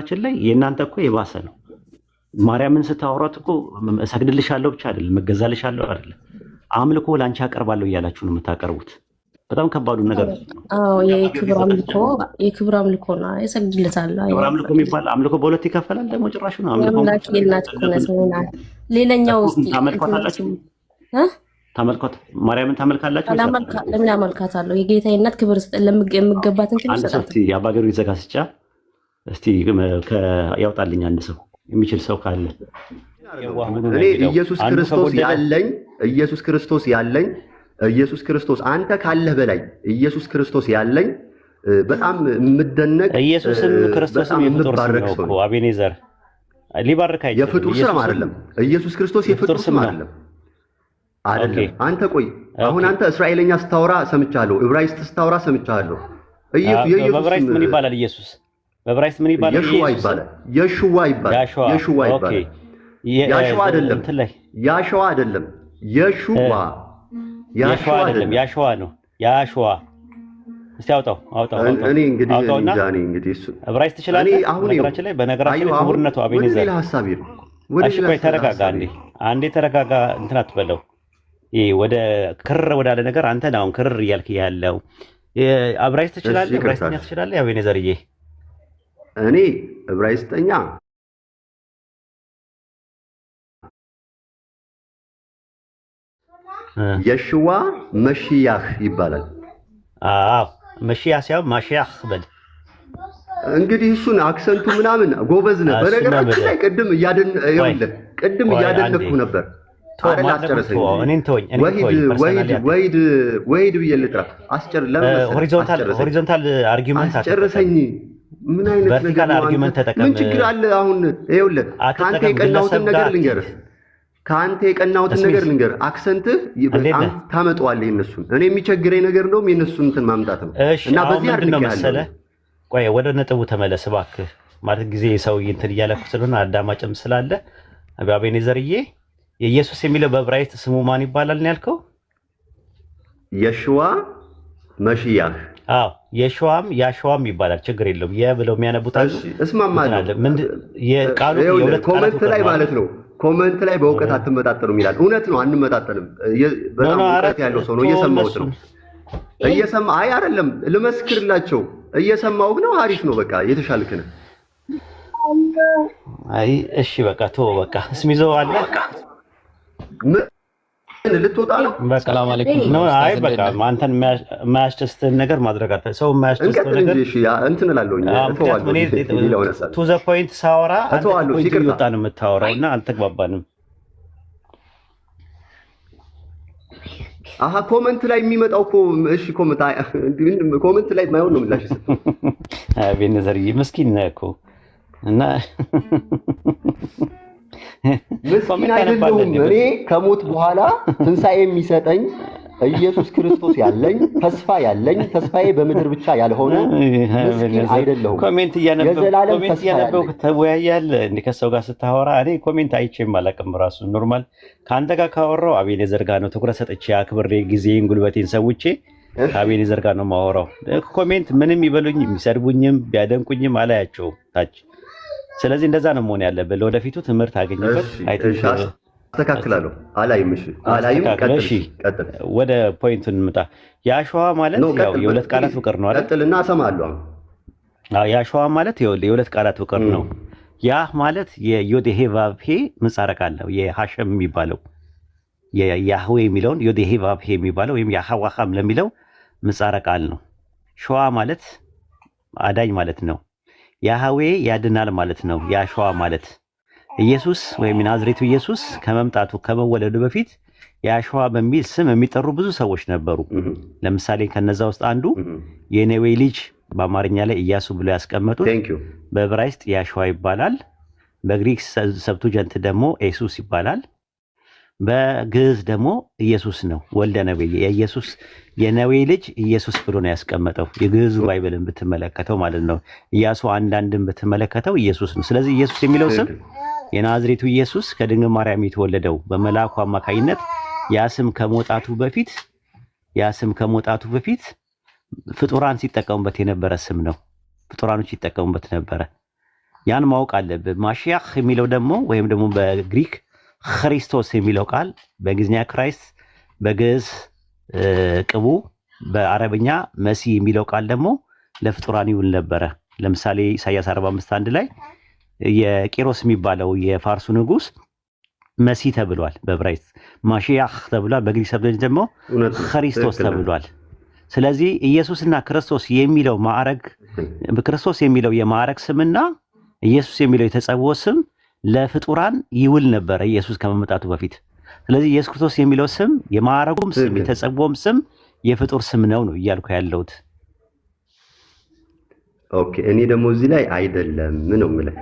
በነገራችን ላይ የእናንተ እኮ የባሰ ነው። ማርያምን ስታወሯት እኮ እሰግድልሻለሁ ብቻ አይደለም፣ እገዛልሻለሁ አይደለም፣ አምልኮ ላንቺ አቀርባለሁ እያላችሁ ነው የምታቀርቡት። በጣም ከባዱ ነገር አዎ የክብር አምልኮ ነው። እሰግድለታለሁ። ክብር አምልኮ የሚባል አምልኮ በሁለት ይከፈላል። ደግሞ ጭራሹ ነው አምልኮ አምላክ የእናት ኩነት ሆናል። ሌላኛው ውስጥ ታመልኳታላችሁ ታመልኳት ማርያምን ታመልካላችሁ? ለምን አመልካታለሁ? የጌታዬ እናት ክብር የምገባትን ክብር ሰጣት። እስቲ አባገሩ ይዘጋስጫ እስቲ ያውጣልኝ አንድ ሰው የሚችል ሰው ካለ። እኔ ኢየሱስ ክርስቶስ ያለኝ ኢየሱስ ክርስቶስ አንተ ካለህ በላይ ኢየሱስ ክርስቶስ ያለኝ በጣም የምደነቅ ኢየሱስም ክርስቶስም የፍጡር ስም ነው እኮ አቤኔዘር ሊባርክ አይችልም። የፍጡር ስም አይደለም ኢየሱስ ክርስቶስ የፍጡር ስም አይደለም። አንተ ቆይ አሁን አንተ እስራኤለኛ ስታወራ ሰምቻለሁ፣ ዕብራይስጥ ስታወራ ሰምቻለሁ። በዕብራይስጥ ምን ይባላል? ኢየሱስ በዕብራይስጥ ምን ይባላል? የሹዋ ይባላል። የሹዋ ይባላል። ያሸዋ አይደለም፣ ያሸዋ አይደለም፣ የሹዋ ያሸዋ አይደለም፣ ያሸዋ ነው። ያሸዋ እስቲ አውጣው። እኔ እንግዲህ እሱ ዕብራይስጥ ትችላለህ? በነገራችን ላይ ክቡርነቱ አቤኔዘር ወደ ሐሳብ ይሩ። እሺ ቆይ ተረጋጋ አንዴ ተረጋጋ። እንትን አትበለው። ወደ ክርር ወዳለ ነገር አንተ ነው አሁን ክርር እያልክ ያለው። ዕብራይስጥ ትችላለህ? ዕብራይስጥኛ ትችላለህ? አቤኔዘርዬ እኔ ዕብራይስጥኛ የሽዋ መሽያህ ይባላል። አዎ መሽያህ ሳይሆን ማሽያህ በል እንግዲህ እሱን አክሰንቱ ምናምን ጎበዝ ነህ። በነገራችን ላይ ቅድም እያደነኩ ነበር። አረን አስጨረሰኝ። ወሂድ ብዬ ልጥራ ሆሪዞንታል አርጊውመንት አስጨረሰኝ። ምን አይነት ቨርቲካል አርጊውመንት ተጠቀም። ምን ችግር አለ? አሁን ይኸውልህ ከአንተ የቀናሁትን ነገር ልንገርህ። አክሰንትህ ታመጣዋለህ የእነሱን። እኔ የሚቸግረኝ ነገር እንደውም የእነሱን እንትን ማምጣት ነው እና በዚህ አድርጌያለሁ። ቆይ ወደ ነጥቡ ተመለስ እባክህ። ማለት ጊዜ ሰው እንትን እያለኩ ስለሆነ አዳማጭም ስላለ አቤኔዘርዬ የኢየሱስ የሚለው በዕብራይስጥ ስሙ ማን ይባላል ነው ያልከው? የሽዋ መሽያህ። አዎ የሽዋም ያሽዋም ይባላል። ችግር የለውም። የብለው የሚያነቡት አሉ። እስማማለሁ። የቃሉ የሁለት ኮሜንት ላይ ማለት ነው። ኮሜንት ላይ በእውቀት አትመጣጠኑም ይላል። እውነት ነው፣ አንመጣጠንም። በጣም እውቀት ያለው ሰው ነው። እየሰማሁት ነው። አይ አይደለም ልመስክርላቸው። እየሰማሁህ ነው። አሪፍ ነው። በቃ የተሻልክ ነህ። አይ እሺ በቃ ተወው። በቃ እስሚዘው አለ ምን ልትወጣ ነው? ሰላም አለይኩም ነው። አይ በቃ አንተን የማያስደስትህን ነገር ማድረግ አለ። ሰው የማያስደስተው ነገር እሺ እንትን እላለሁ። ቱ ዘ ፖይንት ሳወራ አንተ ፖይንት እየወጣ ነው የምታወራውና አልተግባባንም። ኮመንት ላይ የሚመጣው እኮ እሺ ኮመንት ላይ ማይሆን ነው ምላሽ ይሰጥ። አቤኔዘርዬ ምስኪን ነህ እኮ እና ምስኪን አይደለሁም። እኔ ከሞት በኋላ ትንሣኤ የሚሰጠኝ ኢየሱስ ክርስቶስ ያለኝ ተስፋዬ በምድር ብቻ ያልሆነ ምስኪን አይደለሁም። ኮሜንት እያነበብክ ተወያያለህ እንደ ከሰው ጋር ስታወራ። እኔ ኮሜንት አይቼም አላውቅም። ራሱ ኖርማል ከአንተ ጋር ካወራው አቤኔዘር ጋር ነው ትኩረት ሰጥቼ አክብሬ ጊዜን ጉልበቴን ሰውቼ ከአቤኔዘር ጋር ነው የማወራው። ኮሜንት ምንም ይበሉኝ የሚሰድቡኝም ቢያደንቁኝም አላያቸውም ታች። ስለዚህ እንደዛ ነው መሆን ያለብን። ለወደፊቱ ትምህርት አገኝበት አስተካክላለሁ። አላይም። ቀጥል። ወደ ፖይንቱ እንምጣ። ያሸዋ ማለት ያው የሁለት ቃላት ፍቅር ነው አይደል? ቀጥልና እሰማለሁ። ያሸዋ ማለት የሁለት ቃላት ፍቅር ነው። ያ ማለት የዮዴሄ ቫብሄ ምህጻረ ቃል ነው። የሐሸም የሚባለው የያህዌ የሚለውን ዮዴሄ ቫብሄ የሚባለው ወይም ያህዋሃም ለሚለው ምህጻረ ቃል ነው። ሸዋ ማለት አዳኝ ማለት ነው። ያህዌ ያድናል ማለት ነው። ያሸዋ ማለት ኢየሱስ ወይም ናዝሬቱ ኢየሱስ ከመምጣቱ ከመወለዱ በፊት ያሸዋ በሚል ስም የሚጠሩ ብዙ ሰዎች ነበሩ። ለምሳሌ ከነዛ ውስጥ አንዱ የኔዌ ልጅ በአማርኛ ላይ ኢያሱ ብሎ ያስቀመጡት በዕብራይስጥ ያሸዋ ይባላል። በግሪክ ሰብቱጀንት ደግሞ ኢየሱስ ይባላል። በግዕዝ ደግሞ ኢየሱስ ነው። ወልደ ነዌ የኢየሱስ የነዌ ልጅ ኢየሱስ ብሎ ነው ያስቀመጠው። የግዕዙ ባይብልን ብትመለከተው ማለት ነው። ኢያሱ አንዳንድን ብትመለከተው ኢየሱስ ነው። ስለዚህ ኢየሱስ የሚለው ስም የናዝሬቱ ኢየሱስ ከድንግል ማርያም የተወለደው በመልአኩ አማካይነት ያ ስም ከመውጣቱ በፊት ፍጡራን ሲጠቀሙበት የነበረ ስም ነው። ፍጡራኖች ይጠቀሙበት ነበረ። ያን ማወቅ አለብህ። ማሺያህ የሚለው ደግሞ ወይም ደግሞ በግሪክ ክርስቶስ የሚለው ቃል በእንግሊዝኛ ክራይስት፣ በግዕዝ ቅቡ፣ በአረብኛ መሲህ የሚለው ቃል ደግሞ ለፍጡራን ይውል ነበረ። ለምሳሌ ኢሳያስ 45:1 ላይ የቂሮስ የሚባለው የፋርሱ ንጉስ መሲህ ተብሏል። በዕብራይስጥ ማሺያህ ተብሏል። በግሪክ ሰብለኝ ደግሞ ክርስቶስ ተብሏል። ስለዚህ ኢየሱስና ክርስቶስ የሚለው ማዕረግ ክርስቶስ የሚለው የማዕረግ ስምና ኢየሱስ የሚለው የተጸውዖ ስም ለፍጡራን ይውል ነበረ ኢየሱስ ከመምጣቱ በፊት። ስለዚህ ኢየሱስ ክርስቶስ የሚለው ስም የማዕረጉም ስም የተጸውዖም ስም የፍጡር ስም ነው እያልኩ ያለሁት። ኦኬ እኔ ደግሞ እዚህ ላይ አይደለም ነው የምልህ።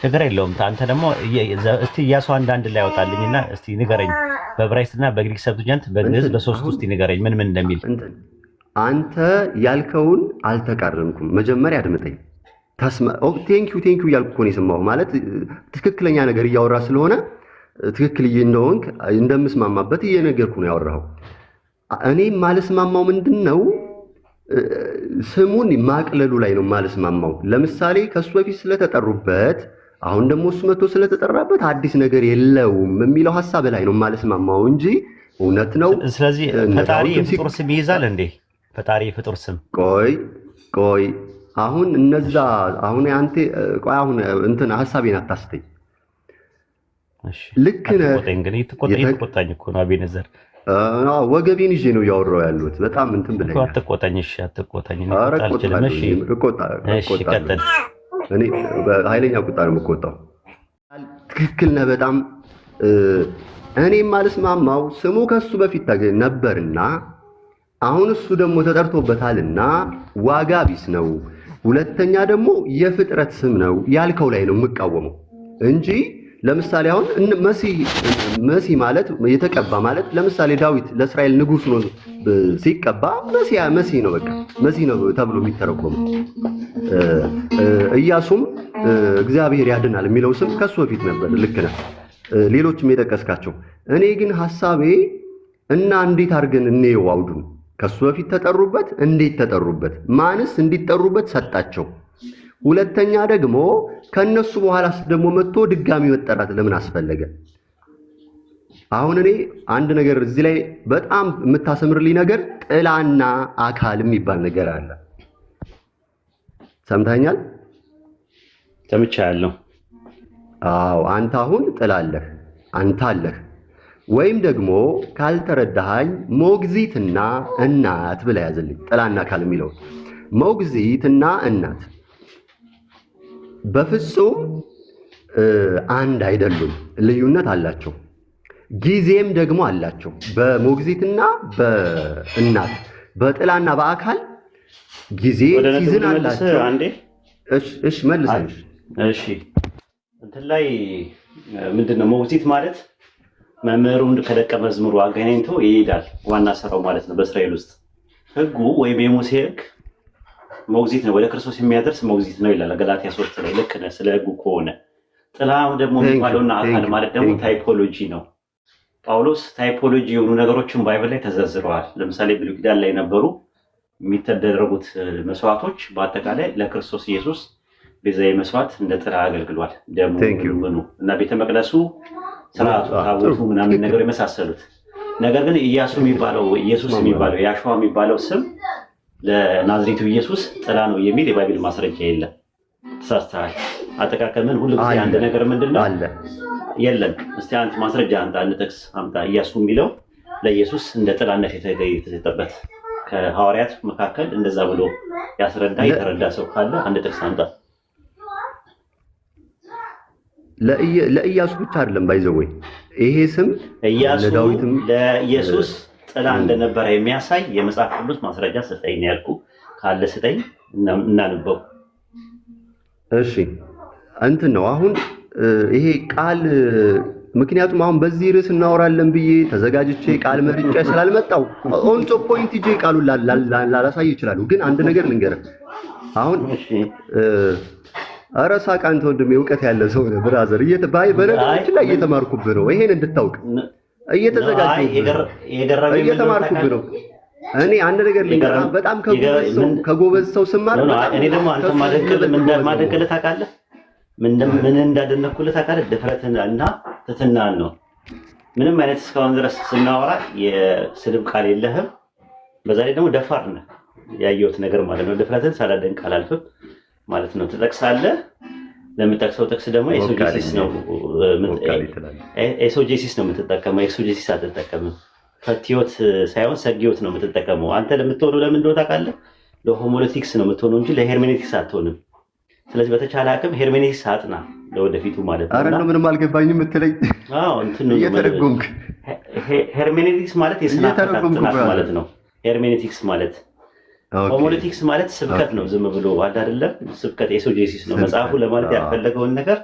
ችግር የለውም። አንተ ደግሞ እስቲ ኢያሱ አንድ ላይ ያወጣልኝና እስቲ ንገረኝ በዕብራይስጥና በግሪክ ሰብትጀንት በግዕዝ በሶስት ውስጥ ንገረኝ ምን እንደሚል። አንተ ያልከውን አልተቃረምኩም። መጀመሪያ አድምጠኝ። ቴንኪው ያልኩ ነው የሰማው ማለት ትክክለኛ ነገር እያወራ ስለሆነ ትክክል እንደሆንክ እንደምስማማበት እየነገርኩ ነው ያወራው። እኔ ማልስማማው ምንድነው ስሙን ማቅለሉ ላይ ነው ማልስማማው። ለምሳሌ ከሱ በፊት ስለተጠሩበት አሁን ደግሞ እሱ መጥቶ ስለተጠራበት አዲስ ነገር የለውም የሚለው ሐሳብ ላይ ነው ማልስማማው እንጂ እውነት ነው። ስለዚህ ፈጣሪ የፍጡር ስም ይይዛል እንዴ? ፈጣሪ የፍጡር ስም ቆይ አሁን እነዛ አሁን አንተ ቆይ አሁን እንትን ሐሳቤን አታስተኝ። እሺ ልክ ነህ። እንግዲህ ተቆጣኝ እኮ ነው አቤነዘር። ወገቤን ይዤ ነው ያወራው ያሉት። በጣም እንትን ብለኝ አትቆጣኝ። እሺ አትቆጣኝ። እሺ ቀጥል። እኔ በኃይለኛ ቁጣ ነው የምቆጣው። ትክክል ነህ በጣም። እኔ ማልስማማው ስሙ ከሱ በፊት ነበርና አሁን እሱ ደግሞ ተጠርቶበታልና ዋጋ ቢስ ነው። ሁለተኛ ደግሞ የፍጥረት ስም ነው ያልከው ላይ ነው የምቃወመው እንጂ ለምሳሌ አሁን መሲህ ማለት የተቀባ ማለት ለምሳሌ ዳዊት ለእስራኤል ንጉስ ነው ሲቀባ መሲህ ነው በቃ መሲህ ነው ተብሎ የሚተረጎመው። ኢያሱም እግዚአብሔር ያድናል የሚለው ስም ከሱ በፊት ነበር። ልክ ነህ። ሌሎችም የጠቀስካቸው። እኔ ግን ሐሳቤ እና እንዴት አድርገን እንየው አውዱን። ከሱ በፊት ተጠሩበት፣ እንዴት ተጠሩበት፣ ማንስ እንዲጠሩበት ሰጣቸው። ሁለተኛ ደግሞ ከነሱ በኋላስ ደግሞ መጥቶ ድጋሚ መጠራት ለምን አስፈለገ? አሁን እኔ አንድ ነገር እዚህ ላይ በጣም የምታሰምርልኝ ነገር ጥላና አካል የሚባል ነገር አለ። ሰምተኛል? ሰምቻለሁ። አዎ አንተ አሁን ጥላለህ፣ አንተ አለህ። ወይም ደግሞ ካልተረዳኸኝ ሞግዚትና እናት ብለህ ያዝልኝ። ጥላና አካል የሚለው ሞግዚትና እናት በፍጹም አንድ አይደሉም፣ ልዩነት አላቸው። ጊዜም ደግሞ አላቸው። በሞግዚትና በእናት በጥላና በአካል ጊዜ ሲዝን አላቸው። እሺ መልሰኝ። እሺ እንትን ላይ ምንድነው ሞግዚት ማለት? መምህሩን ከደቀ መዝሙሩ አገናኝቶ ይሄዳል። ዋና ስራው ማለት ነው። በእስራኤል ውስጥ ህጉ ወይም የሙሴ ህግ ሞግዚት ነው፣ ወደ ክርስቶስ የሚያደርስ ሞግዚት ነው ይላል ገላትያ 3 ላይ። ልክ ነህ ስለ ህጉ ከሆነ። ጥላው ደግሞ የሚባለውና አካል ማለት ደግሞ ታይፖሎጂ ነው። ጳውሎስ ታይፖሎጂ የሆኑ ነገሮችን ባይብል ላይ ተዘርዝረዋል። ለምሳሌ ብሉይ ኪዳን ላይ ነበሩ የሚተደረጉት መስዋዕቶች በአጠቃላይ ለክርስቶስ ኢየሱስ ቤዛዊ መስዋዕት እንደ ጥላ አገልግሏል። ደሙ እና ቤተ መቅደሱ ስርዓቱ ታቦቱ ምናምን ነገር የመሳሰሉት። ነገር ግን ኢያሱ የሚባለው ኢየሱስ የሚባለው ያሸዋ የሚባለው ስም ለናዝሬቱ ኢየሱስ ጥላ ነው የሚል የባይብል ማስረጃ የለም። ተሳስተሃል። አጠቃቀምን ሁሉ ጊዜ አንድ ነገር ምንድነው የለም። እስቲ አንተ ማስረጃ አንተ ጥቅስ አምጣ። ኢያሱ የሚለው ለኢየሱስ እንደ ጥላነት የተሰጠበት ከሐዋርያት መካከል እንደዛ ብሎ ያስረዳ የተረዳ ሰው ካለ አንድ ጥቅስ አምጣ። ለኢያሱ ብቻ አይደለም ባይዘወይ ይሄ ስም ኢያሱ ለኢየሱስ ጥላ እንደነበረ የሚያሳይ የመጽሐፍ ቅዱስ ማስረጃ ስጠኝ ያልኩ ካለ ስጠኝ እናንበው። እሺ እንትን ነው አሁን ይሄ ቃል ምክንያቱም አሁን በዚህ ርዕስ እናወራለን ብዬ ተዘጋጅቼ ቃል መርጬ ስላልመጣው ኦን ቶ ፖይንት ጂ ቃሉን ላላሳይ ይችላል። ግን አንድ ነገር ልንገርህ አሁን ኧረ ሳቅ አንተ ወንድሜ እውቀት ያለ ሰው ነህ ብራዘር። በነገራችን ላይ እየተማርኩብህ ነው። ይሄን እንድታውቅ እየተዘጋጀሁ እየተማርኩብህ ነው። እኔ አንድ ነገር ልንገርህ፣ በጣም ከጎበዝ ሰው ስማር እኔ ደግሞ አንተ ማደንቅልህ ታውቃለህ፣ ምን እንዳደነኩልህ ታውቃለህ? ድፍረትን እና ትትናን ነው። ምንም አይነት እስካሁን ድረስ ስናወራ የስድብ ቃል የለህም። በዛ ላይ ደግሞ ደፋር ነህ። ያየሁት ነገር ማለት ነው። ድፍረትን ሳላደንቅ አላልፍም ማለት ነው። ትጠቅሳለህ። ለምጠቅሰው ጥቅስ ደግሞ ኤሶጄሲስ ነው የምትጠቀመው። ኤክሶጄሲስ አትጠቀምም። ፈቲዮት ሳይሆን ሰጊዮት ነው የምትጠቀመው። አንተ ለምትሆነው ለምን እንደሆነ ታውቃለህ? ለሆሞሌቲክስ ነው የምትሆነው እንጂ ለሄርሜኔቲክስ አትሆንም። ስለዚህ በተቻለ አቅም ሄርሜኔቲክስ አጥና ለወደፊቱ ማለት ነው። አረ ምንም አልገባኝም የምትለኝ? አዎ እንትን ነው እየተረጎምክ። ሄርሜኔቲክስ ማለት የስነ ጥናት ማለት ነው። ሄርሜኔቲክስ ማለት ሆሞሌቲክስ ማለት ስብከት ነው። ዝም ብሎ አለ አይደለም፣ ስብከት ኤሶጄሲስ ነው። መጽሐፉ ለማለት ያልፈለገውን ነገር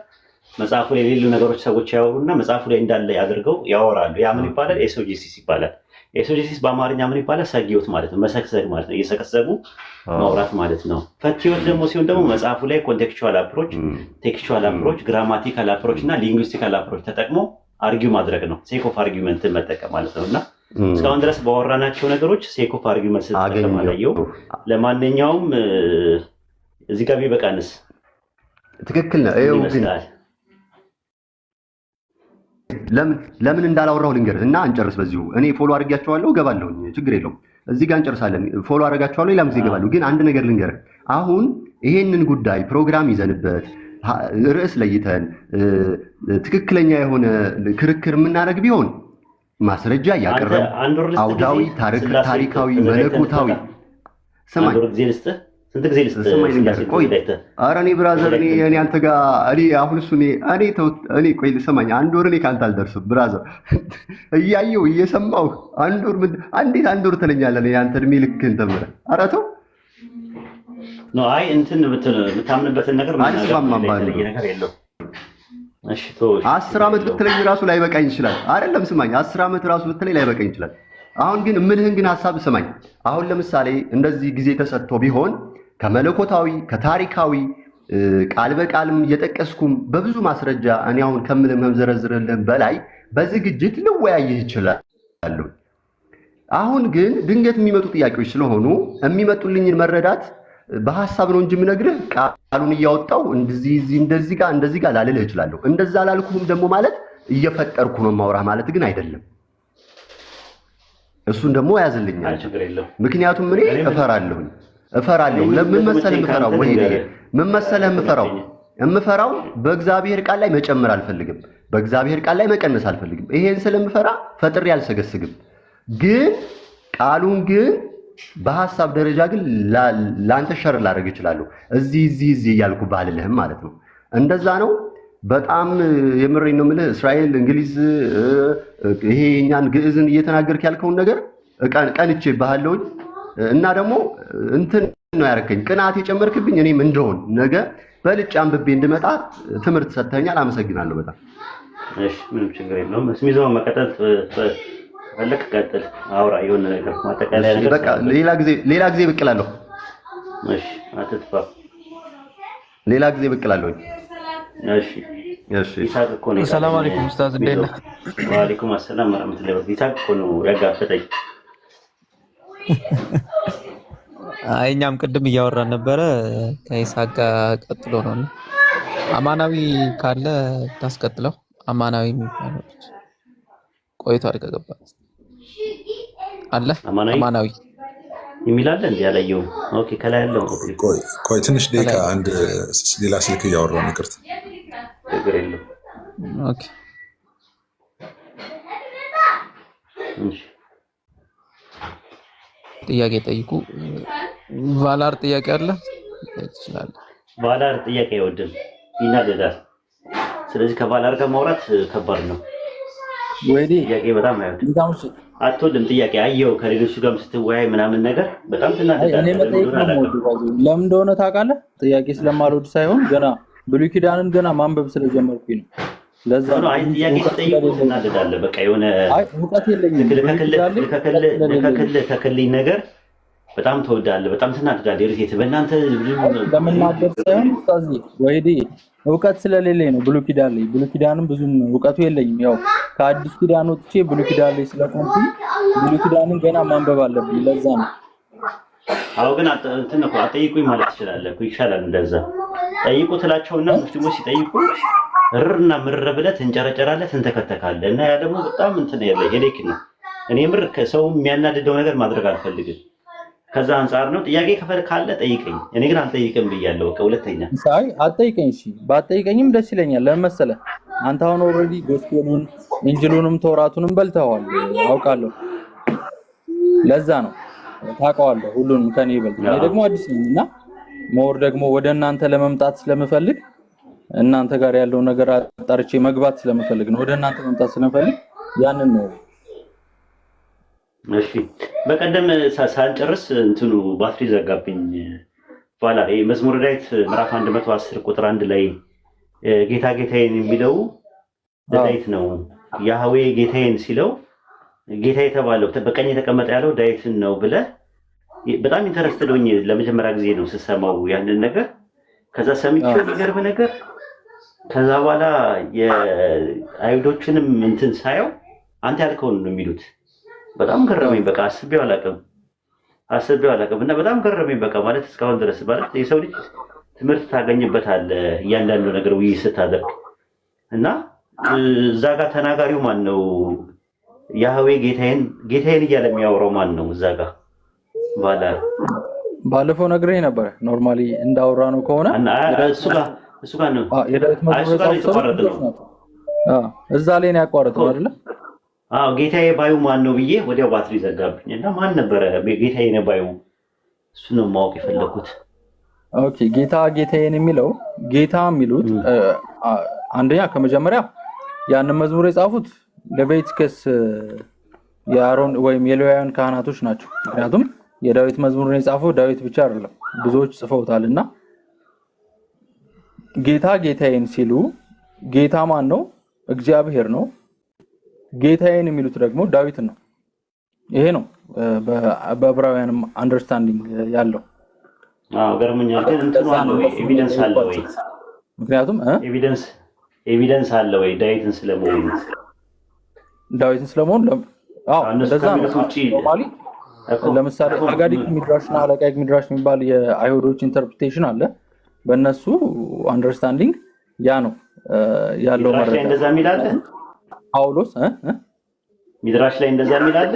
መጽሐፉ ላይ የሌሉ ነገሮች ሰዎች ያወሩና መጽሐፉ ላይ እንዳለ ያድርገው ያወራሉ። ያ ምን ይባላል? ኤሶጄሲስ ይባላል። ኤሶጄሲስ በአማርኛ ምን ይባላል? ሰጊዮት ማለት ነው። መሰክሰግ ማለት ነው። እየሰከሰጉ ማውራት ማለት ነው። ፈቲዮት ደግሞ ሲሆን ደግሞ መጽሐፉ ላይ ኮንቴክስቹዋል አፕሮች፣ ቴክስቹዋል አፕሮች፣ ግራማቲካል አፕሮች እና ሊንጉስቲካል አፕሮች ተጠቅሞ አርጊው ማድረግ ነው። ሴክ ኦፍ አርጊውመንትን መጠቀም ማለት ነውና እስካሁን ድረስ ባወራናቸው ነገሮች ሴክ ኦፍ አርጊውመንት ስትጠቀም አላየው። ለማንኛውም እዚህ ጋር ቢበቃንስ? ትክክል ነው። ይኸው ግን ለምን እንዳላወራው ልንገርህ እና እንጨርስ በዚሁ። እኔ ፎሎ አድርጊያቸዋለሁ፣ እገባለሁ፣ ችግር የለውም። እዚህ ጋር እንጨርሳለን። ፎሎ አድርጋቸዋለሁ፣ ሌላም ጊዜ እገባለሁ። ግን አንድ ነገር ልንገርህ። አሁን ይሄንን ጉዳይ ፕሮግራም ይዘንበት ርዕስ ለይተን ትክክለኛ የሆነ ክርክር የምናደርግ ቢሆን ማስረጃ ያቀረብ አውዳዊ፣ ታሪካዊ፣ መለኮታዊ ሰማኝ ስንት ጊዜ ልስጥህ? ቆይ ኧረ እኔ ብራዘር እኔ አንተ ጋር አሁን እሱ እኔ ቆይ ሰማኝ። አንድ ወር እኔ ከአንተ አልደርስም ብራዘር። እያየሁ እየሰማሁ እንዴት አንድ ወር ትለኛለህ? አንተ እድሜ ልክህን ተምረህ ኧረ ተው ነው። አይ እንትን የምታምንበትን ነገር አልስማማም ነገር የለውም። እሺ 10 ዓመት ብትለኝ ራሱ ላይበቃኝ ይችላል። አይደለም ስማኝ፣ 10 ዓመት ራሱ ብትለኝ ላይበቃኝ ይችላል። አሁን ግን እምልህን ግን ሐሳብ ስማኝ። አሁን ለምሳሌ እንደዚህ ጊዜ ተሰጥቶ ቢሆን ከመለኮታዊ ከታሪካዊ ቃል በቃልም እየጠቀስኩም በብዙ ማስረጃ እኔ አሁን ከምልህ መዘረዝርልህ በላይ በዝግጅት ልወያይህ ይችላል። አሁን ግን ድንገት የሚመጡ ጥያቄዎች ስለሆኑ የሚመጡልኝን መረዳት በሐሳብ ነው እንጂ የምነግርህ ቃሉን እያወጣው እንደዚህ ጋር ላልልህ እችላለሁ። እንደዛ ላልኩህም ደግሞ ማለት እየፈጠርኩ ነው ማውራህ ማለት ግን አይደለም። እሱን ደግሞ ያዝልኛል። ምክንያቱም እኔ እፈራለሁ። ለምን መሰለህ የምፈራው? ወይ ምን መሰለህ የምፈራው በእግዚአብሔር ቃል ላይ መጨመር አልፈልግም፣ በእግዚአብሔር ቃል ላይ መቀነስ አልፈልግም። ይሄን ስለምፈራ ፈጥሬ አልሰገስግም። ግን ቃሉን ግን በሐሳብ ደረጃ ግን ላንተ ሸር ላደርግ እችላለሁ። እዚህ እያልኩ ባልልህም ማለት ነው። እንደዛ ነው። በጣም የምሬን ነው የምልህ። እስራኤል፣ እንግሊዝ ይሄ እኛን ግዕዝን እየተናገርክ ያልከውን ነገር ቀንቼ ባህለውኝ እና ደግሞ እንትን ነው ያረከኝ፣ ቅናት የጨመርክብኝ። እኔም እንደሆን ነገ በልጭ አንብቤ እንድመጣ ትምህርት ሰጥተኛል። አመሰግናለሁ በጣም። እሺ ምንም ችግር የለውም። ስሚዞን መቀጠል ፈለክ ቀጥል፣ አውራ የሆነ ነገር ማጠቃለያ ነገር በቃ ሌላ ጊዜ ብቅ እላለሁ። እሺ አትጥፋ፣ ሌላ ጊዜ ብቅ እላለሁ። እሺ ይሳቅ እኮ ነው። ሰላም አለይኩም ኡስታዝ፣ እንዴት ነህ? ወአለይኩም ሰላም ወራህመቱላሂ ወበረካቱህ። ይሳቅ እኮ ነው ያጋፈጠኝ። እኛም ቅድም እያወራን ነበረ ከይሳቅ ጋር ቀጥሎ ነው። አማናዊ ካለ ታስቀጥለው። አማናዊ የሚባለው ቆይቶ አድርገገባ አለ። አማናዊ የሚላል እንዴ ያላየው? ኦኬ ከላይ ያለው ቆይ ትንሽ ደቂቃ አንድ ሌላ ስልክ እያወራሁ ነው። ይቅርታ ችግር የለም። ኦኬ እሺ ጥያቄ ጠይቁ። ቫላር ጥያቄ አለ ይችላል። ቫላር ጥያቄ አይወድም፣ ይናደዳል። ስለዚህ ከቫላር ጋር ማውራት ከባድ ነው። ወይኔ ጥያቄ በጣም አይወድም፣ አትወድም ጥያቄ። አየው ከሌሎቹ ጋር ስትወያይ ምናምን ነገር በጣም ትናደዳለህ። እኔ መጠየቅ ነው የምወደው። ለምን እንደሆነ ታውቃለህ? ጥያቄ ስለማልወድ ሳይሆን ገና ብሉይ ኪዳንን ገና ማንበብ ስለጀመርኩኝ ነው። ለዛ ነው አይ ጥያቄ ስትጠይቅ ትናደዳለህ። በቃ የሆነ እውቀት የለኝም። ተከልኝ ነገር በጣም ትወዳለህ፣ በጣም ትናደዳለህ። ሪቴት በእናንተ ለምናገር ሳይሆን ኡስታዝ ወይዲ እውቀት ስለሌለኝ ነው። ብሉይ ኪዳን ላይ ብሉይ ኪዳንም ብዙም እውቀቱ የለኝም። ያው ከአዲስ ኪዳን ወጥቼ ብሉይ ኪዳን ላይ ስለቆምኩኝ ብሉይ ኪዳንን ገና ማንበብ አለብኝ። ለዛ ነው። አዎ ግን እንትን እኮ አጠይቁኝ ማለት ትችላለህ እኮ ይሻላል። እንደዛ ጠይቁ ትላቸውና ሙስሊሞች ሲጠይቁ እርና ምር ብለህ ትንጨረጨራለህ፣ ትንተከተካለህ እና ያ ደግሞ በጣም እንትን ያለ ሄዴክ ነው። እኔ ምር ከሰው የሚያናድደው ነገር ማድረግ አልፈልግም። ከዛ አንፃር ነው ጥያቄ ካለ ጠይቀኝ። እኔ ግን አልጠይቅም ብያለሁ። ከሁለተኛ ሳይ አትጠይቀኝ። እሺ ባትጠይቀኝም ደስ ይለኛል። ለምን መሰለህ? አንተ አሁን ኦልሬዲ ጎስፔሉን ኢንጂሉንም ተውራቱንም በልተዋል አውቃለሁ። ለዛ ነው ታውቀዋለህ ሁሉንም ከኔ ይበልጥ። እኔ ደግሞ አዲስ ነኝና ሞር ደግሞ ወደ እናንተ ለመምጣት ስለምፈልግ እናንተ ጋር ያለው ነገር አጣርቼ መግባት ስለምፈልግ ነው። ወደ እናንተ መምጣት ስለምፈልግ ያንን ነው። እሺ በቀደም ሳንጨርስ እንትኑ ባትሪ ዘጋብኝ። ኋላ ይሄ መዝሙረ ዳዊት ምዕራፍ 110 ቁጥር 1 ላይ ጌታ ጌታዬን የሚለው ዳዊት ነው። ያህዌ ጌታዬን ሲለው ጌታ የተባለው በቀኝ የተቀመጠ ያለው ዳዊትን ነው ብለህ በጣም ኢንተረስትድ ሆኜ ለመጀመሪያ ጊዜ ነው ስሰማው ያንን ነገር። ከዛ ሰምቼው የሚገርም ነገር ከዛ በኋላ የአይሁዶችንም እንትን ሳየው አንተ ያልከውን ነው የሚሉት። በጣም ገረመኝ። በቃ አስቤው አላውቅም እና በጣም ገረመኝ። በቃ ማለት እስካሁን ድረስ ማለት የሰው ልጅ ትምህርት ታገኝበታለህ እያንዳንዱ ነገር ውይይት ስታደርግ እና እዛ ጋር ተናጋሪው ማን ነው? ያህዌ ጌታዬን እያለ የሚያወራው ማን ነው? እዛ ጋር ባለፈው ነግሬህ ነበር። ኖርማሊ እንዳወራ ነው ከሆነ እሱ ጋር ነው የዳዊት መዝሙር እዛ ላይ ነው ያቋረጠው አይደለ? አዎ ጌታዬ ባዩ ማን ነው ብዬ ወዲያው ባትሪ ዘጋብኝ እና ማን ነበረ ጌታዬ ነው ባዩ? እሱ ነው ማወቅ የፈለኩት። ኦኬ ጌታዬን የሚለው ጌታ የሚሉት አንደኛ ከመጀመሪያ ያንን መዝሙር የጻፉት ለቤትክስ የአሮን ወይም የሌዋውያን ካህናቶች ናቸው። ምክንያቱም የዳዊት መዝሙርን የጻፈው ዳዊት ብቻ አይደለም፣ ብዙዎች ጽፈውታልና ጌታ ጌታዬን ሲሉ ጌታ ማን ነው? እግዚአብሔር ነው። ጌታዬን የሚሉት ደግሞ ዳዊት ነው። ይሄ ነው በዕብራውያንም አንደርስታንዲንግ ያለው። አዎ ገርሞኛል። ግን እንትኑ አለ ወይ ኤቪደንስ አለ ወይ? ምክንያቱም ኤቪደንስ አለ ወይ ዳዊትን ስለመሆኑ? አዎ እንደዛ ነው። ለምሳሌ አጋዲክ ሚድራሽና አለቃይክ ሚድራሽ የሚባል የአይሁዶች ኢንተርፕሪቴሽን አለ። በእነሱ አንደርስታንዲንግ ያ ነው ያለው መረጃ። እንደዛ የሚላል ጳውሎስ ሚድራሽ ላይ እንደዛ የሚላል።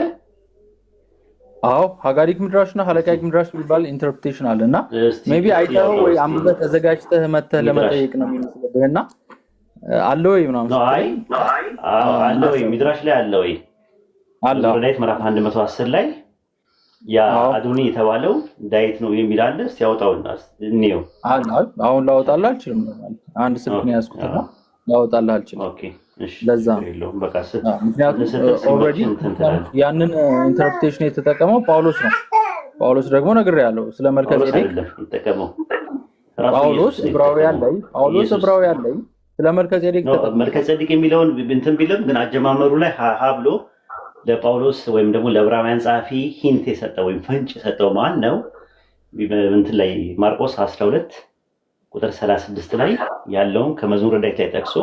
አዎ አጋዲክ ሚድራሽና አለቃይክ ሚድራሽ የሚባል ኢንተርፕሪቴሽን አለና ሜቢ አይተው ወይ አንብበህ ተዘጋጅተህ መተህ ለመጠየቅ ነው የሚመስልብህና አለ ወይ ምናምን? አይ አለ ወይ ሚድራሽ ላይ አለ ወይ? አለ ዳዊት ምዕራፍ 110 ላይ ያ አዶኒ የተባለው ዳዊት ነው የሚል አለ። እስቲ ያውጣውና እንየው። አሁን ላወጣልህ አልችልም። አንድ ስልክ ነው ያዝኩትና ላወጣልህ አልችልም። ኦኬ እሺ፣ ለዛ ነው በቃ ምክንያቱም ኦልሬዲ ያንን ኢንተርፕሬቴሽን የተጠቀመው ጳውሎስ ነው። ጳውሎስ ደግሞ ነግሬያለሁ ስለ መልከጼዴቅ ተጠቀመው። ጳውሎስ ዕብራውያን ላይ ስለ መልከጼዴቅ የሚለውን እንትን ቢልም ግን አጀማመሩ ላይ ሀ ብሎ ለጳውሎስ ወይም ደግሞ ለዕብራውያን ጸሐፊ ሂንት የሰጠው ወይም ፍንጭ የሰጠው ማን ነው? እንትን ላይ ማርቆስ 12 ቁጥር 36 ላይ ያለውን ከመዝሙረ ዳዊት ላይ ጠቅሶ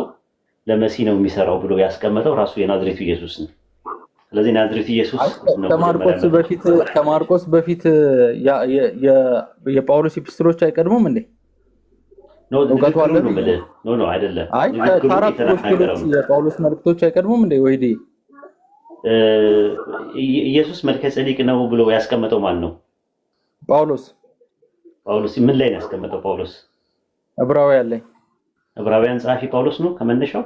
ለመሲህ ነው የሚሰራው ብሎ ያስቀመጠው ራሱ የናዝሬቱ ኢየሱስ ነው። ስለዚህ ናዝሬቱ ኢየሱስ ነው። ከማርቆስ በፊት የጳውሎስ ኤፒስትሎች አይቀድሙም እንዴ? ኖ አይደለም። ከአራት ጎስፔሎች የጳውሎስ መልእክቶች አይቀድሙም እንዴ? ወይዴ ኢየሱስ መልከጼዴቅ ነው ብሎ ያስቀመጠው ማን ነው? ጳውሎስ ምን ላይ ነው ያስቀመጠው? ጳውሎስ ዕብራውያን ጸሐፊ ጳውሎስ ነው ከመነሻው።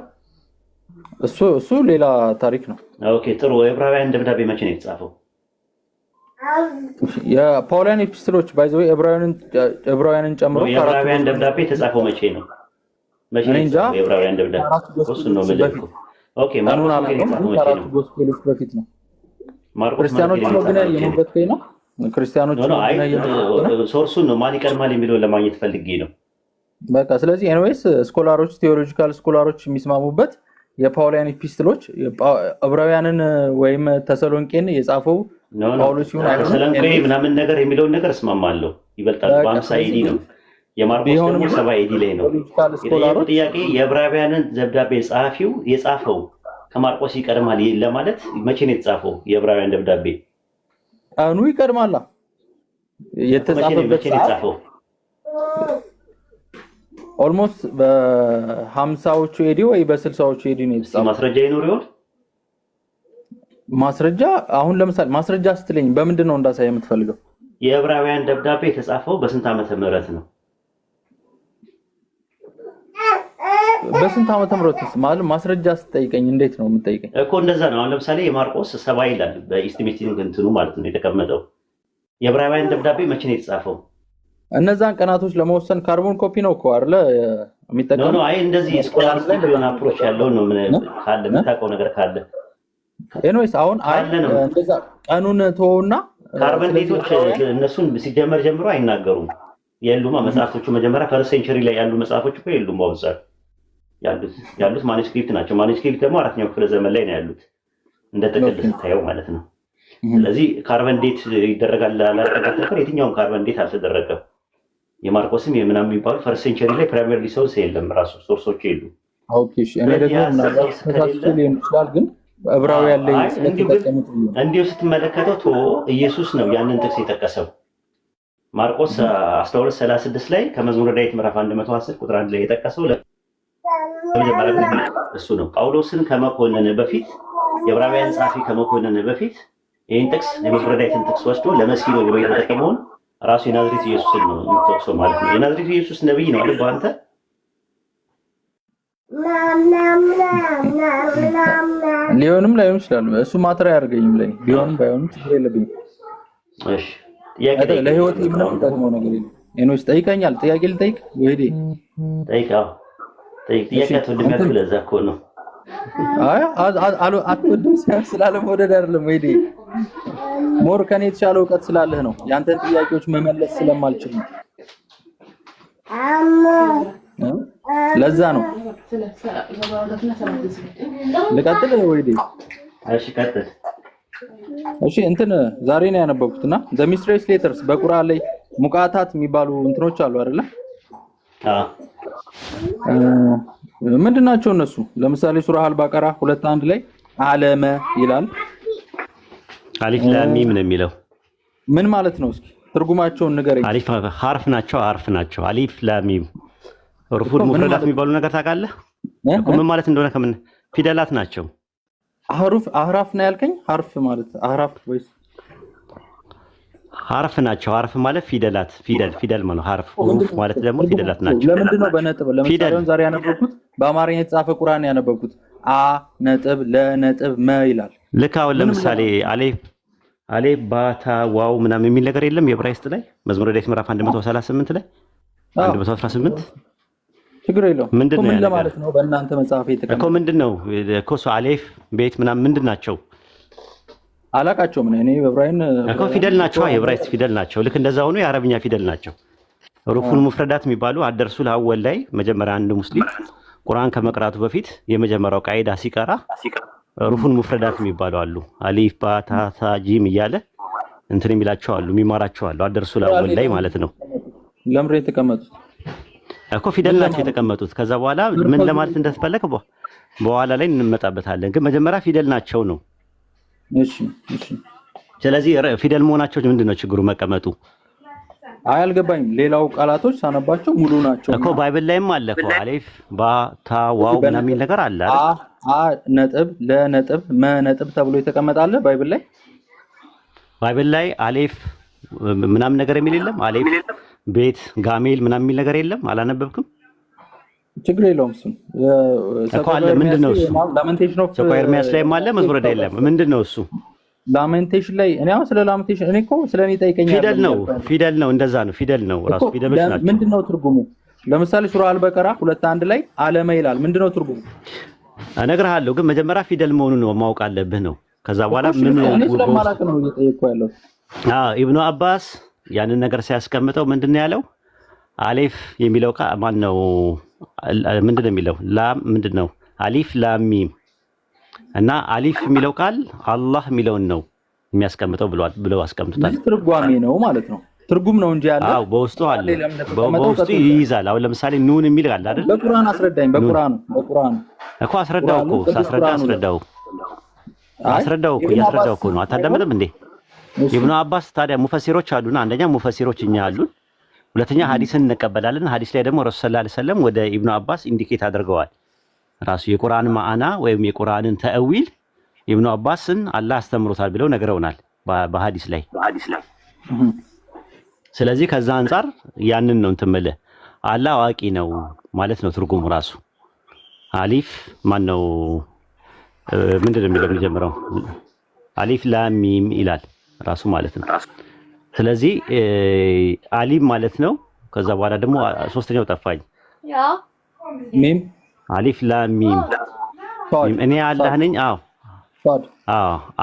እሱ ሌላ ታሪክ ነው። ኦኬ ጥሩ። የዕብራውያን ደብዳቤ መቼ ነው የተጻፈው? የጳውሊያን ኤፒስትሎች ባይዘው ዕብራውያንን ጨምሮ የዕብራውያን ደብዳቤ የተጻፈው መቼ ነው? የዕብራውያን ደብዳቤ እሱ ነው መልኩ። ኦኬ ማርቆስ ጎስፔሎች በፊት ነው። ክርስቲያኖች ነው ግን ያየኑበት ነው። ክርስቲያኖች ነው ሶርሱን ነው ማን ይቀድማል የሚለው ለማግኘት ፈልጌ ነው። በቃ ስለዚህ ኤኒዌይስ ስኮላሮች ቴዎሎጂካል ስኮላሮች የሚስማሙበት የጳውሊያን ኤፒስትሎች ዕብራውያንን ወይም ተሰሎንቄን የጻፈው ጳውሎስ ሲሆን ተሰሎንቄ ምናምን ነገር የሚለውን ነገር እስማማለሁ። ይበልጣል በ50 ኤዲ ነው። የማርቆስ ደግሞ 70 ኤዲ ላይ ነው። የጠየቁት ጥያቄ የዕብራውያንን ደብዳቤ ጸሐፊው የጻፈው ከማርቆስ ይቀድማል ለማለት መቼ ነው የተጻፈው? የዕብራውያን ደብዳቤ ቀኑ ይቀድማል። የተጻፈበት ሰዓት ኦልሞስት በ50ዎቹ ኤዲ ወይ በ60ዎቹ ኤዲ ነው የተጻፈው። ማስረጃ ይኖር ይሆን? ማስረጃ አሁን ለምሳሌ ማስረጃ ስትለኝ በምንድን ነው እንዳሳይ የምትፈልገው? የዕብራውያን ደብዳቤ የተጻፈው በስንት ዓመተ ምህረት ነው? በስንት ዓመተ ምህረት ማለት ማስረጃ ስትጠይቀኝ እንዴት ነው የምትጠይቀኝ? እኮ እንደዛ ነው። አሁን ለምሳሌ የማርቆስ 70 ይላል በኢስቲሜቲንግ እንትኑ ማለት ነው የተቀመጠው። የዕብራውያን ደብዳቤ መቼ ነው የተጻፈው? እነዛን ቀናቶች ለመወሰን ካርቦን ኮፒ ነው እኮ አይደለ የሚጠቀመው? ነው አይ እንደዚህ ስኮላርስቲክ የሆነ አፕሮች ያለው ነው። ምን ካለ የምታውቀው ነገር ካለ ኤኒዌይስ አሁን እንደዛ ቀኑን ተወውና ካርበን ዴቶች እነሱን ሲጀመር ጀምሮ አይናገሩም። የሉማ መጽሐፎቹ መጀመሪያ ፈርስት ሴንቸሪ ላይ ያሉ መጽሐፎች እኮ የሉም። በውዛት ያሉት ማኑስክሪፕት ናቸው። ማኑስክሪፕት ደግሞ አራተኛው ክፍለ ዘመን ላይ ነው ያሉት እንደ ጥቅል ስታየው ማለት ነው። ስለዚህ ካርበን ዴት ይደረጋል አላረጋገጠም። የትኛውም ካርበን ዴት አልተደረገም። የማርቆስም የምናምን የሚባሉ ፈርስት ሴንቸሪ ላይ ፕራይመሪ ሶርስ የለም፣ ራሱ ሶርሶች የሉ። ኦኬ እሺ እኔ ደግሞ ተሳስቼ ሊሆን ይችላል ግን ዕብራውያን ላይ ስለተጠቀሙት እንዲሁ ስትመለከተው ኢየሱስ ነው ያንን ጥቅስ የጠቀሰው። ማርቆስ 12:36 ላይ ከመዝሙረ ዳዊት ምዕራፍ 110 ቁጥር 1 ላይ የጠቀሰው ለመጀመሪያ እሱ ነው። ጳውሎስን ከመኮነን በፊት የዕብራውያን ጻፊ ከመኮነን በፊት ይህን ጥቅስ የመዝሙረ ዳዊትን ጥቅስ ወስዶ ለመሲህ ነው ብሎ የተጠቀመውን ራሱ የናዝሬቱ ኢየሱስን ነው የሚጠቅሰው ማለት ነው። የናዝሬቱ ኢየሱስ ነብይ ነው አይደል? በአንተ ሊሆንም ላይሆንም ይችላል። እሱ ማትሪያ ያርገኝም ላይ ሊሆንም ባይሆንም ችግር የለብኝም። እሺ ጥያቄ ለህይወት ምንም ጠቅመው ነገር የለም። ኤኖስ ጠይቀኛል። ጥያቄ ልጠይቅ ወይ ዲ ጠይቃው ጥያቄ አትወድም ለዛ እኮ ነው። አይ አትወድም ስላለመውደድ አይደለም ወይ ዲ ሞር ከኔ የተሻለ እውቀት ስላለህ ነው። ያንተን ጥያቄዎች መመለስ ስለማልችል ነው። ለዛ ነው። ልቀጥል ወይ ዲ? እሺ ቀጥል። እሺ እንትን ዛሬ ነው ያነበብኩትና ዘ ሚስትሬስ ሌተርስ በቁርአን ላይ ሙቃታት የሚባሉ እንትኖች አሉ አይደለ? ምንድናቸው እነሱ? ለምሳሌ ሱራ አልባቀራ 2:1 ላይ አለመ ይላል። አሊፍ ላም ሚም ነው የሚለው። ምን ማለት ነው? እስኪ ትርጉማቸውን ንገረኝ። አሊፍ ሐርፍ ናቸው። አሊፍ ላም ሚም ሩፉል ሙፍረዳት የሚባሉ ነገር ታውቃለህ? ምን ማለት እንደሆነ ከምን ፊደላት ናቸው። አህራፍ ነው ያልከኝ? ሐርፍ ማለት አህራፍ ወይስ ሐርፍ ናቸው? ሐርፍ ማለት ፊደላት ፊደል ማለት ሐርፍ ማለት ደግሞ ፊደላት ናቸው። ለምንድን ነው በነጥብ? ለምሳሌ ዛሬ ያነበብኩት በአማርኛ የተጻፈ ቁርአን ያነበብኩት ነጥብ ለነጥብ መ ይላል። ልክ አሁን ለምሳሌ አሌፍ ባታ ዋው ምናምን የሚል ነገር የለም የዕብራይስጥ ላይ መዝሙረ ዳዊት ምዕራፍ 138 ላይ 118 ችግር የለውም። ምን ለማለት ነው በእናንተ መጽሐፍ የተቀመጠው እኮ ምንድነው እኮ አሌፍ ቤት ምናምን ምንድን ናቸው? አላቃቸውም እኔ በዕብራይን እኮ ፊደል ናቸው። የዕብራይስጥ ፊደል ናቸው። ልክ እንደዛ ሆኖ የአረብኛ ፊደል ናቸው። ሩፉል ሙፍረዳት የሚባሉ አደርሱል አወል ላይ መጀመሪያ አንድ ሙስሊም ቁርአን ከመቅራቱ በፊት የመጀመሪያው ቃይዳ ሲቀራ ሩፉል ሙፍረዳት የሚባሉ አሉ። አሊፍ ባታ ታ ጂም እያለ እንትን የሚላቸው አሉ፣ የሚማራቸው አሉ። አደርሱል አወል ላይ ማለት ነው። ለምሬ የተቀመጡት እኮ ፊደል ናቸው የተቀመጡት። ከዛ በኋላ ምን ለማለት እንደተፈለገ በኋላ ላይ እንመጣበታለን። ግን መጀመሪያ ፊደል ናቸው ነው። እሺ። ስለዚህ ፊደል መሆናቸው ምንድነው ችግሩ መቀመጡ? አልገባኝም። ሌላው ቃላቶች ሳነባቸው ሙሉ ናቸው እኮ ባይብል ላይም አለ እኮ አሊፍ ባ ታ ዋው ምናምን የሚል ነገር አለ አይደል? ነጥብ ለነጥብ መ ነጥብ ተብሎ የተቀመጣለ ባይብል ላይ አሊፍ ምናምን ነገር የሚል የለም። አሊፍ ቤት ጋሜል ምናምን የሚል ነገር የለም። አላነበብክም? ችግር የለውም። እሱ እኮ አለ። ምንድነው እሱ? ላሜንቴሽን ኦፍ ኤርሚያስ ላይም አለ፣ መዝሙረ ዳዊት ላይ ምንድነው እሱ? ላሜንቴሽን ላይ እኔ አሁን ስለ ላሜንቴሽን እኔ እኮ ስለኔ ጠይቀኛል። ፊደል ነው እንደዛ ነው። ፊደል ነው ራሱ ፊደሎች ናቸው። ምንድነው ትርጉሙ? ለምሳሌ ሱራ አልበቀራ 2:1 ላይ አለመ ይላል። ምንድነው ትርጉሙ? እነግርሃለሁ፣ ግን መጀመሪያ ፊደል መሆኑን ነው ማወቅ አለብህ ነው። ከዛ በኋላ ምን ስለማላውቅ ነው እየጠየቅኩ ያለው። ኢብኑ አባስ ያንን ነገር ሲያስቀምጠው ምንድነው ያለው? አሊፍ የሚለው ቃል ማን ነው? ምንድነው የሚለው? ላም ምንድነው? አሊፍ ላም ሚም እና አሊፍ የሚለው ቃል አላህ የሚለውን ነው የሚያስቀምጠው ብለው አስቀምጡታል። ትርጓሜ ነው ማለት ነው። ትርጉም ነው እንጂ ያለ በውስጡ አለ፣ በውስጡ ይይዛል። አሁን ለምሳሌ ኑን የሚል አለ አይደል? በቁርአን አስረዳኝ። በቁርአን እኮ አስረዳው እኮ አስረዳው እኮ ነው። አታዳምጥም እንዴ? ኢብኑ አባስ ታዲያ ሙፈሲሮች አሉና፣ አንደኛ ሙፈሲሮች እኛ አሉን፣ ሁለተኛ ሐዲስን እንቀበላለን። ሐዲስ ላይ ደግሞ ረሱል ሰለላሁ ዐለይሂ ወሰለም ወደ ኢብኑ አባስ ኢንዲኬት አድርገዋል። ራሱ የቁርአን ማዕና ወይም የቁርአንን ተእዊል ኢብኑ አባስን አላህ አስተምሮታል ብለው ነግረውናል በሐዲስ ላይ። ስለዚህ ከዛ አንፃር ያንን ነው እንትምለ አላህ አዋቂ ነው ማለት ነው ትርጉሙ ራሱ። አሊፍ ማን ነው ምንድነው የሚለው የሚጀምረው አሊፍ ላም ሚም ይላል ራሱ ማለት ነው። ስለዚህ አሊም ማለት ነው። ከዛ በኋላ ደግሞ ሶስተኛው ጠፋኝ። ሚም አሊፍ ላም ሚም እኔ አላህ ነኝ። አዎ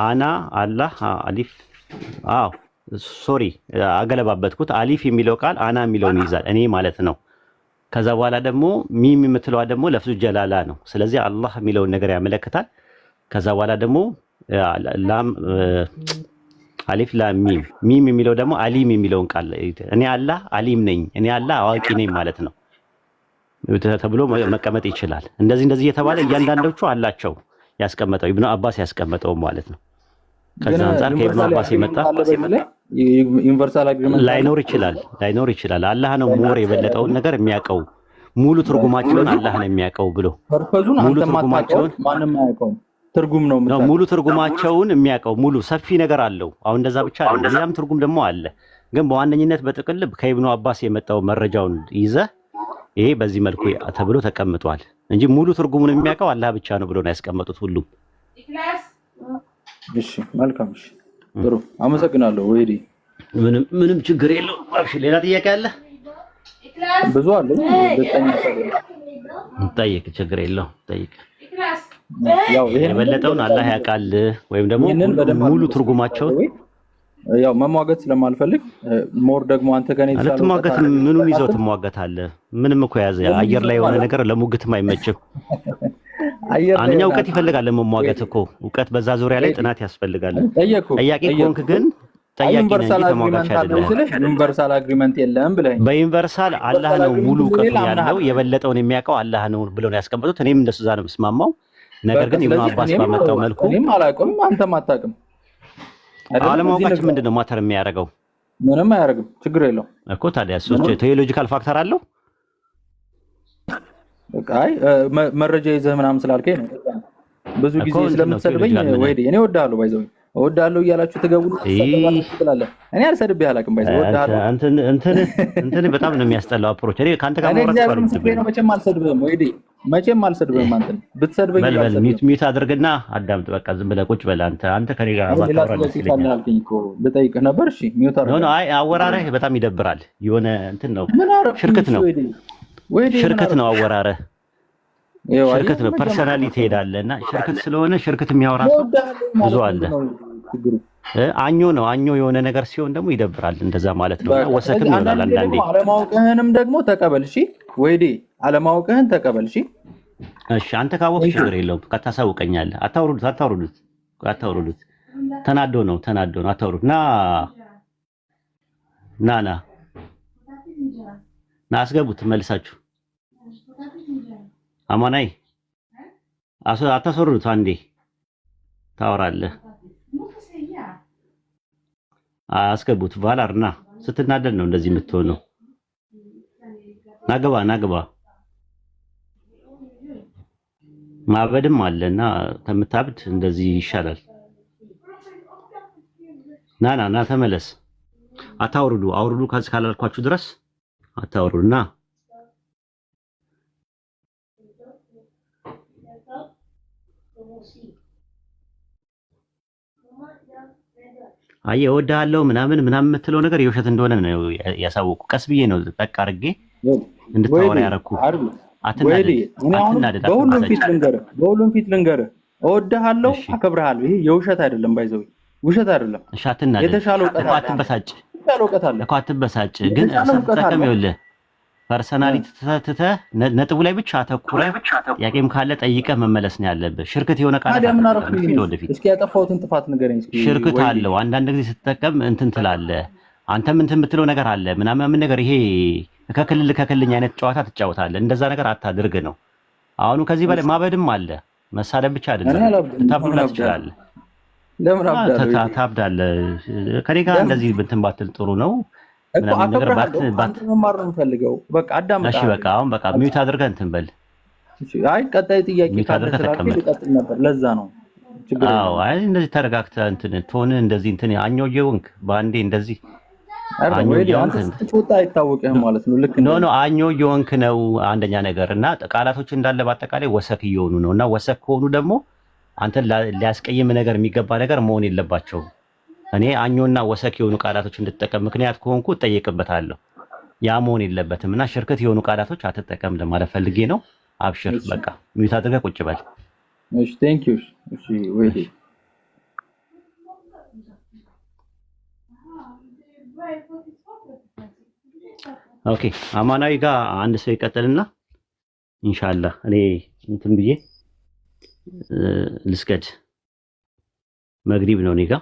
አና አላህ አሊፍ ሶሪ አገለባበትኩት። አሊፍ የሚለው ቃል አና የሚለውን ይይዛል እኔ ማለት ነው። ከዛ በኋላ ደግሞ ሚም የምትለዋ ደግሞ ለፍዙ ጀላላ ነው። ስለዚህ አላህ የሚለውን ነገር ያመለክታል። ከዛ በኋላ ደግሞ ላም አሊፍ ላም ሚም ሚም የሚለው ደግሞ አሊም የሚለውን ቃል እኔ አላህ አሊም ነኝ፣ እኔ አላህ አዋቂ ነኝ ማለት ነው ተብሎ መቀመጥ ይችላል። እንደዚህ የተባለ እያንዳንዶቹ አላቸው ያስቀመጠው ኢብኑ አባስ ያስቀመጠው ማለት ነው። ከዛ አንፃር ከኢብኑ አባስ የመጣ ዩኒቨርሳል አግሪመንት ላይኖር ይችላል። አላህ ነው ሞር የበለጠውን ነገር የሚያውቀው፣ ሙሉ ትርጉማቸውን አላህ ነው የሚያውቀው ብሎ ሙሉ ትርጉማቸውን ማንም አያውቀውም። ትርጉም ነው ሙሉ ትርጉማቸውን የሚያውቀው ሙሉ ሰፊ ነገር አለው። አሁን እንደዛ ብቻ አይደለም፣ ሌላም ትርጉም ደግሞ አለ። ግን በዋነኝነት በጥቅል ከኢብኑ አባስ የመጣው መረጃውን ይዘህ ይሄ በዚህ መልኩ ተብሎ ተቀምጧል እንጂ ሙሉ ትርጉሙን የሚያውቀው አላህ ብቻ ነው ብሎ ነው ያስቀመጡት ሁሉም። እሺ መልካም። እሺ ጥሩ አመሰግናለሁ። ወይዲ ምንም ችግር የለውም። እሺ ሌላ ጥያቄ አለ? ብዙ አለ። ጠይቅ፣ ችግር የለውም ጠይቅ። ያው የበለጠውን አላህ ያውቃል ወይም ደግሞ ሙሉ ትርጉማቸውን ያው መሟገት ስለማልፈልግ ሞር ደግሞ አንተ ጋር ነው የተሻለው። አትሟገት። ምኑን ይዘው ትሟገታለህ? ምንም እኮ ያዘ አየር ላይ የሆነ ነገር ለሙግትም አይመችም። አንደኛ እውቀት ይፈልጋል ለመሟገት እኮ እውቀት፣ በዛ ዙሪያ ላይ ጥናት ያስፈልጋል። ጠያቂ ከሆንክ ግን ጠያቂ ነህ እንጂ ተሟጋች አይደለም። ዩኒቨርሳል አግሪመንት የለም ብለህ በዩኒቨርሳል አላህ ነው ሙሉ እውቀቱ ያለው የበለጠውን የሚያውቀው አላህ ነው ብለው ነው ያስቀመጡት። እኔም እንደሱ ዛ ነው የምስማማው። ነገር ግን ኢብኑ አባስ ባመጣው መልኩ እኔም አላውቅም አንተም አታውቅም። አለማወቃችን ምንድነው ማተር የሚያደርገው? ምንም አያደርግም፣ ችግር የለውም እኮ። ታዲያ እሱ ቴዎሎጂካል ፋክተር አለው። አይ መረጃ ይዘህ ምናምን ስላልከኝ ነው። ብዙ ጊዜ ስለምትሰድበኝ ወይ እኔ እወድሃለሁ ባይዘው እወድሃለሁ እያላችሁ ትገቡልኝ። እኔ አልሰድብህ አላውቅም ባይዘው እወድሃለሁ። እንትን በጣም ነው የሚያስጠላው አፕሮች። እኔ ካንተ ጋር ማውራት ነው መቼም አልሰድብህም ወይ መቼም አልሰድብህም። አንተን ብትሰድበኝ በል ሚት አድርግና አዳምጥ። በቃ ዝም ብለህ ቁጭ በል አንተ ከኔ ጋር ማታወራለህ ይለኛል እኮ ልጠይቅህ ነበር። እሺ ሚውት አድርግ። ኖ አይ አወራረህ በጣም ይደብራል። የሆነ እንትን ነው ሽርክት ነው አወራረህ ሽርክት ነው። ፐርሰናሊ ትሄዳለህና ሽርክት ስለሆነ ሽርክት የሚያወራ ሰው ብዙ አለ። አኞ የሆነ ነገር ሲሆን ደግሞ ይደብራል። እንደዛ ማለት ነው። ወሰክም ይሆናል አንዳንዴ። አለማወቅህንም ደግሞ ተቀበል። እሺ ወይዴ አለማወቅህን ተቀበል። እሺ አንተ ካወቅህ ችግር የለውም። ታሳውቀኛለህ። አታውሩዱት። ተናዶ ነው አታውሩት። ና አስገቡት መልሳችሁ። አማናይ አታስወሩት። አንዴ ታወራለህ። አስገቡት። ቫላርና ስትናደድ ነው እንደዚህ የምትሆነው። ናግባ ማበድም አለና ከምታብድ እንደዚህ ይሻላል። ና ተመለስ። አውርዱ ካላልኳችሁ ድረስ አታውሩና አይ እወድሃለሁ ምናምን የምትለው ነገር የውሸት እንደሆነ ነው ያሳወቁ። ቀስ ብዬ ነው ጠቅ አድርጌ እንድታወራ ያደረኩ። አትናደድ። በሁሉም ፊት ልንገርህ እወድሃለሁ፣ አከብርሃለሁ። ይሄ የውሸት አይደለም፣ ባይዘው ውሸት አይደለም። እሺ አትናደድ። የተሻለ እውቀት አትበሳጭ። ግን ስትጠቀም ይኸውልህ ፐርሰናሊቲ ትተህ ነጥቡ ላይ ብቻ አተኩረህ ጥያቄም ካለ ጠይቀህ መመለስ ነው ያለብህ። ሽርክት የሆነ ቃል እስኪ ያጠፋሁትን ጥፋት ንገረኝ። ሽርክት አለው። አንዳንድ ጊዜ ስትጠቀም እንትን ትላለህ። አንተም እንትን የምትለው ነገር አለ ምናምን ነገር። ይሄ ከክልልኝ አይነት ጨዋታ ትጫወታለህ። እንደዛ ነገር አታድርግ ነው። አሁን ከዚህ በላይ ማበድም አለ። መሳደብ ብቻ አይደለም። ታብዱላ ትችላለህ። ለምን አብዳለሁ? ታብዳለህ። ከኔ ጋር እንደዚህ እንትን ባትል ጥሩ ነው። ምናምን ነገር ባት መማር ነው የምፈልገው። በቃ አዳምጣ። እሺ በቃ አሁን በቃ ሚውት አድርገህ እንትን በል። እሺ አይ ቀጣይ ጥያቄ ካለ ልቀጥል ነበር። ለዛ ነው ችግር የለም። አዎ አይ እንደዚህ ተረጋግተህ እንትን ቶን እንደዚህ እንትን አኞዬ ወንክ ባንዴ እንደዚህ አኞዬ አንተ ስትወጣ አይታወቅህም ማለት ነው። ልክ ኖ አኞዬ ወንክ ነው አንደኛ ነገር እና ቃላቶች እንዳለ በአጠቃላይ ወሰክ እየሆኑ ነው እና ወሰክ ከሆኑ ደግሞ አንተን ሊያስቀይም ነገር የሚገባ ነገር መሆን የለባቸውም። እኔ አኞና ወሰክ የሆኑ ቃላቶች እንድትጠቀም ምክንያት ከሆንኩ እጠየቅበታለሁ። ያ መሆን የለበትም እና ሽርክት የሆኑ ቃላቶች አትጠቀም ለማለት ፈልጌ ነው። አብሽር በቃ ሚውት አድርገህ ቁጭ በል። እሺ ቴንክ ዩ። እሺ ወይዴ ኦኬ አማናዊ ጋር አንድ ሰው ይቀጥልና ኢንሻአላህ እኔ እንትን ብዬ ልስገድ። መግሪብ ነው እኔ ጋር።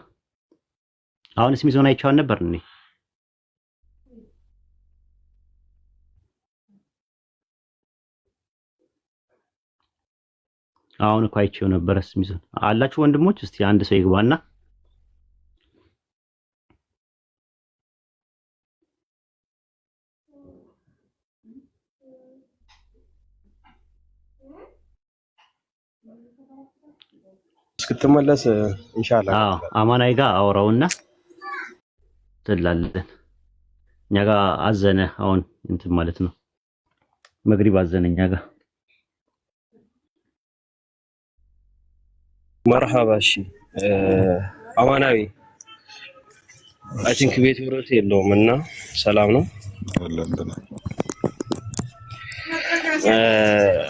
አሁንስ ሚዞን አይቻው ነበር እኔ አሁን እኮ አይቼው ነበር። ሚዞን አላችሁ ወንድሞች? እስቲ አንድ ሰው ይግባና እስክትመለስ ኢንሻአላህ አማናይ ጋር አውራውና ትላለን። እኛ ጋር አዘነ አሁን እንትን ማለት ነው። መግሪብ አዘነ እኛ ጋር። መርሐባ። እሺ አማናዊ አይ ቲንክ ቤት ወሮት የለውም እና ሰላም ነው።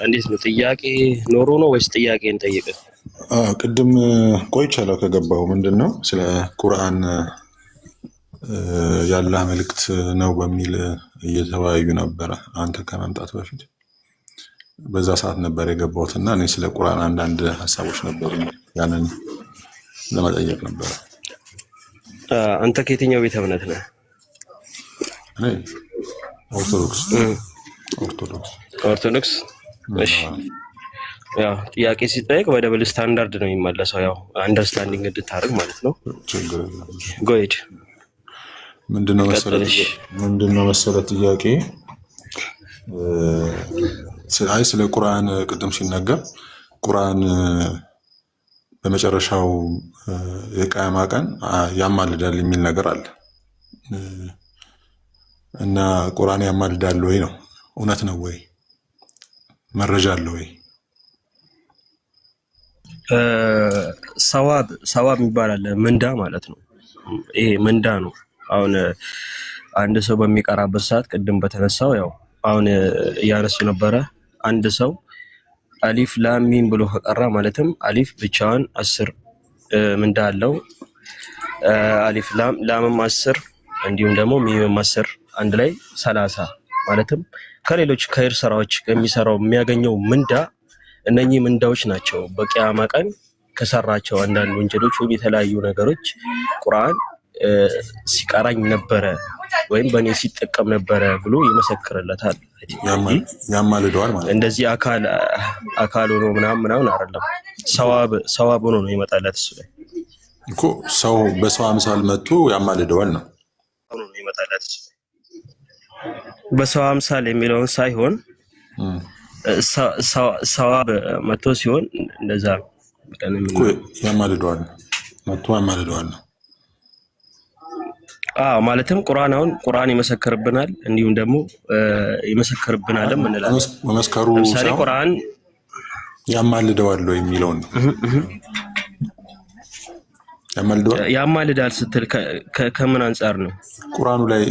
እንዴት ነው? ጥያቄ ኖሮ ነው ወይስ ጥያቄ እንጠይቅ? ቅድም ቆይቻለሁ ከገባሁ። ምንድነው ስለ ቁርአን ያለ መልእክት ነው በሚል እየተወያዩ ነበረ አንተ ከመምጣት በፊት። በዛ ሰዓት ነበር የገባሁትና እኔ ስለ ቁርአን አንዳንድ ሐሳቦች ነበሩ ያንን ለመጠየቅ ነበር። አንተ ከየትኛው ቤተ እምነት ነህ? እኔ ኦርቶዶክስ። ኦርቶዶክስ። እሺ ያው ጥያቄ ሲጠየቅ በደብል ስታንዳርድ ነው የሚመለሰው። ያው አንደርስታንዲንግ እንድታደርግ ማለት ነው። ችግር የለም። ጎይድ ምንድነው መሰለህ ጥያቄ ስለ ቁርአን ቅድም ሲነገር ቁርአን በመጨረሻው የቂያማ ቀን ያማልዳል የሚል ነገር አለ እና ቁርአን ያማልዳል ወይ ነው? እውነት ነው ወይ? መረጃ አለ ወይ? ሰዋብ ይባላል። ምንዳ ማለት ነው። ይሄ ምንዳ ነው። አሁን አንድ ሰው በሚቀራበት ሰዓት ቅድም በተነሳው ያው አሁን እያነሱ ነበረ። አንድ ሰው አሊፍ ላም ሚም ብሎ ከቀራ ማለትም አሊፍ ብቻዋን 10 ምንዳ አለው። አሊፍ ላምም 10 እንዲሁም ደግሞ ሚምም 10 አንድ ላይ 30 ማለትም ከሌሎች ከኸይር ስራዎች የሚሰራው የሚያገኘው ምንዳ እነኚህ ምንዳዎች ናቸው። በቂያማ ቀን ከሰራቸው አንዳንድ ወንጀሎች ወይም የተለያዩ ነገሮች ቁርአን ሲቀራኝ ነበረ ወይም በእኔ ሲጠቀም ነበረ ብሎ ይመሰክርለታል። ያማልደዋል ማለት እንደዚህ አካል ሆኖ ምናምን አይደለም። ሰዋብ ሆኖ ነው ይመጣለት። እሱ ላይ እኮ ሰው በሰው አምሳል መጥቶ ያማልደዋል ነው ይመጣለት። በሰው አምሳል የሚለውን ሳይሆን ሰዋብ መጥቶ ሲሆን እንደዛ ያማልደዋል መጥቶ ያማልደዋል ነው። ማለትም ቁርአን ይመሰክርብናል እንዲሁም ደግሞ ይመሰክርብናልም እንላለን። መመስከሩ ለምሳሌ ቁርአን ያማልደዋል ወይ የሚለውን ያማልዳል ስትል ከምን አንፃር ነው? ቁርአኑ ላይ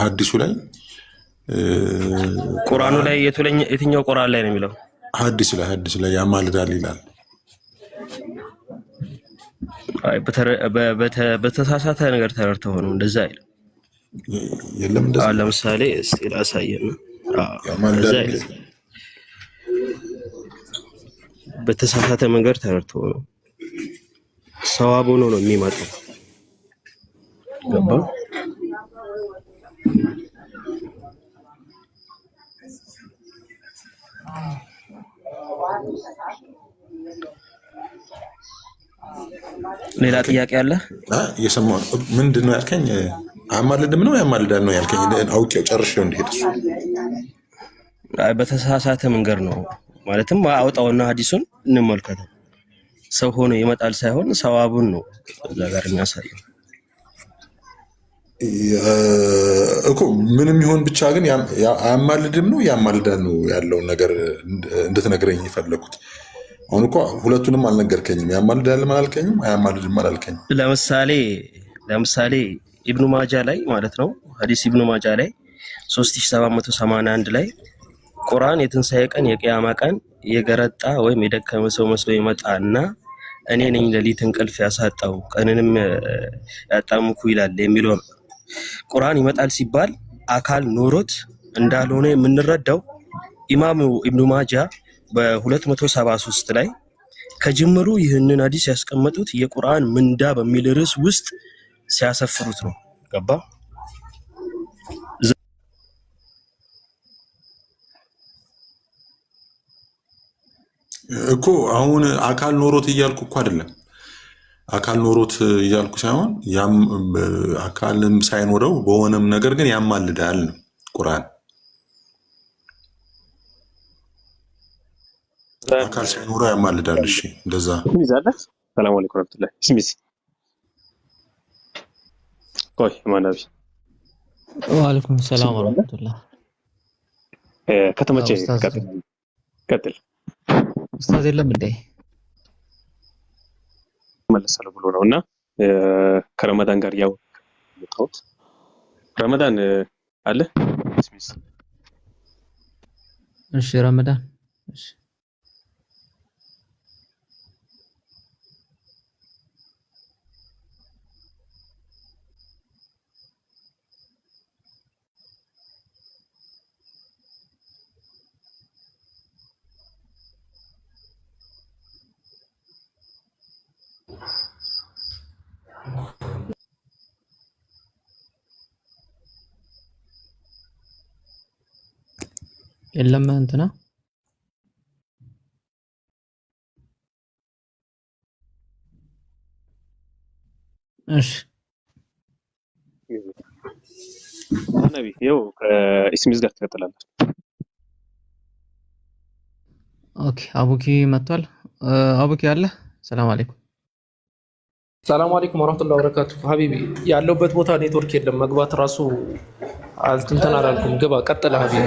ሐዲሱ ላይ ቁርአኑ ላይ የትኛው ቁርአን ላይ ነው የሚለው? ሐዲስ ላይ ያማልዳል ይላል። አይ በተሳሳተ ነገር ተረድተው ነው እንደዛ አይደለም። የለም እንደዛ ለምሳሌ እስቲ ላሳየን። ያማልዳል በተሳሳተ መንገድ ተረድተው ነው ሰዋብ ሆኖ ነው የሚመጣው። ገባ? ሌላ ጥያቄ አለ? እየሰማሁ ምንድን ነው ያልከኝ? አያማልድም ነው ያማልዳል ነው ያልከኝ? አውቄው ጨርሼው እንደሄድ በተሳሳተ መንገድ ነው ማለትም አውጣውና ሐዲሱን እንመልከተው። ሰው ሆኖ ይመጣል ሳይሆን ሰዋቡን ነው እዛ ጋር የሚያሳየው እኮ። ምንም ይሁን ብቻ ግን አያማልድም ነው ያማልዳል ነው ያለውን ነገር እንድትነግረኝ የፈለኩት። አሁን እኮ ሁለቱንም አልነገርከኝም። ያማልዳል አላልከኝም፣ አያማልድም አላልከኝም። ለምሳሌ ኢብኑ ማጃ ላይ ማለት ነው ሐዲስ ኢብኑ ማጃ ላይ 3781 ላይ ቁርአን የትንሣኤ ቀን የቂያማ ቀን የገረጣ ወይም የደከመ ሰው መስሎ ይመጣና እኔ ነኝ ሌሊት እንቅልፍ ያሳጣው ቀንንም ያጣምኩ ይላል የሚለው ቁርአን ይመጣል ሲባል አካል ኖሮት እንዳልሆነ የምንረዳው ኢማሙ ኢብኑ ማጃ በ273 ላይ ከጅምሩ ይህንን ሐዲስ ያስቀመጡት የቁርአን ምንዳ በሚል ርዕስ ውስጥ ሲያሰፍሩት ነው። ገባ እኮ። አሁን አካል ኖሮት እያልኩ እኮ አይደለም። አካል ኖሮት እያልኩ ሳይሆን አካልም ሳይኖረው በሆነም ነገር ግን ያማልዳል ነው ቁርአን። አካል ሳይኖረው ያማልዳል። እሺ እንደዛ ይዛለህ። ሰላም አለይኩም ወራህመቱላሂ ስሚስ ቆይ ማናቢ ወአለይኩም ሰላም ወራህመቱላህ። ከተመቸ ቀጥል። ኡስታዝ የለም እንዴ? መለሰለው ብሎ ነውና ከረመዳን ጋር ያው መጣሁት። ረመዳን አለ ስሚስ። እሺ ረመዳን እሺ የለም እንትና እሺ ነብይ ይኸው ከኢስሚዝ ጋር ትቀጥላለች። ኦኬ አቡኪ መጥቷል። አቡኪ አለ። ሰላም አለይኩም። ሰላም አለይኩም ወራህመቱላሂ ወበረካቱ። ሀቢቢ ያለውበት ቦታ ኔትወርክ የለም፣ መግባት ራሱ አልተንተን አላልኩም። ግባ ቀጥል ሀቢቢ።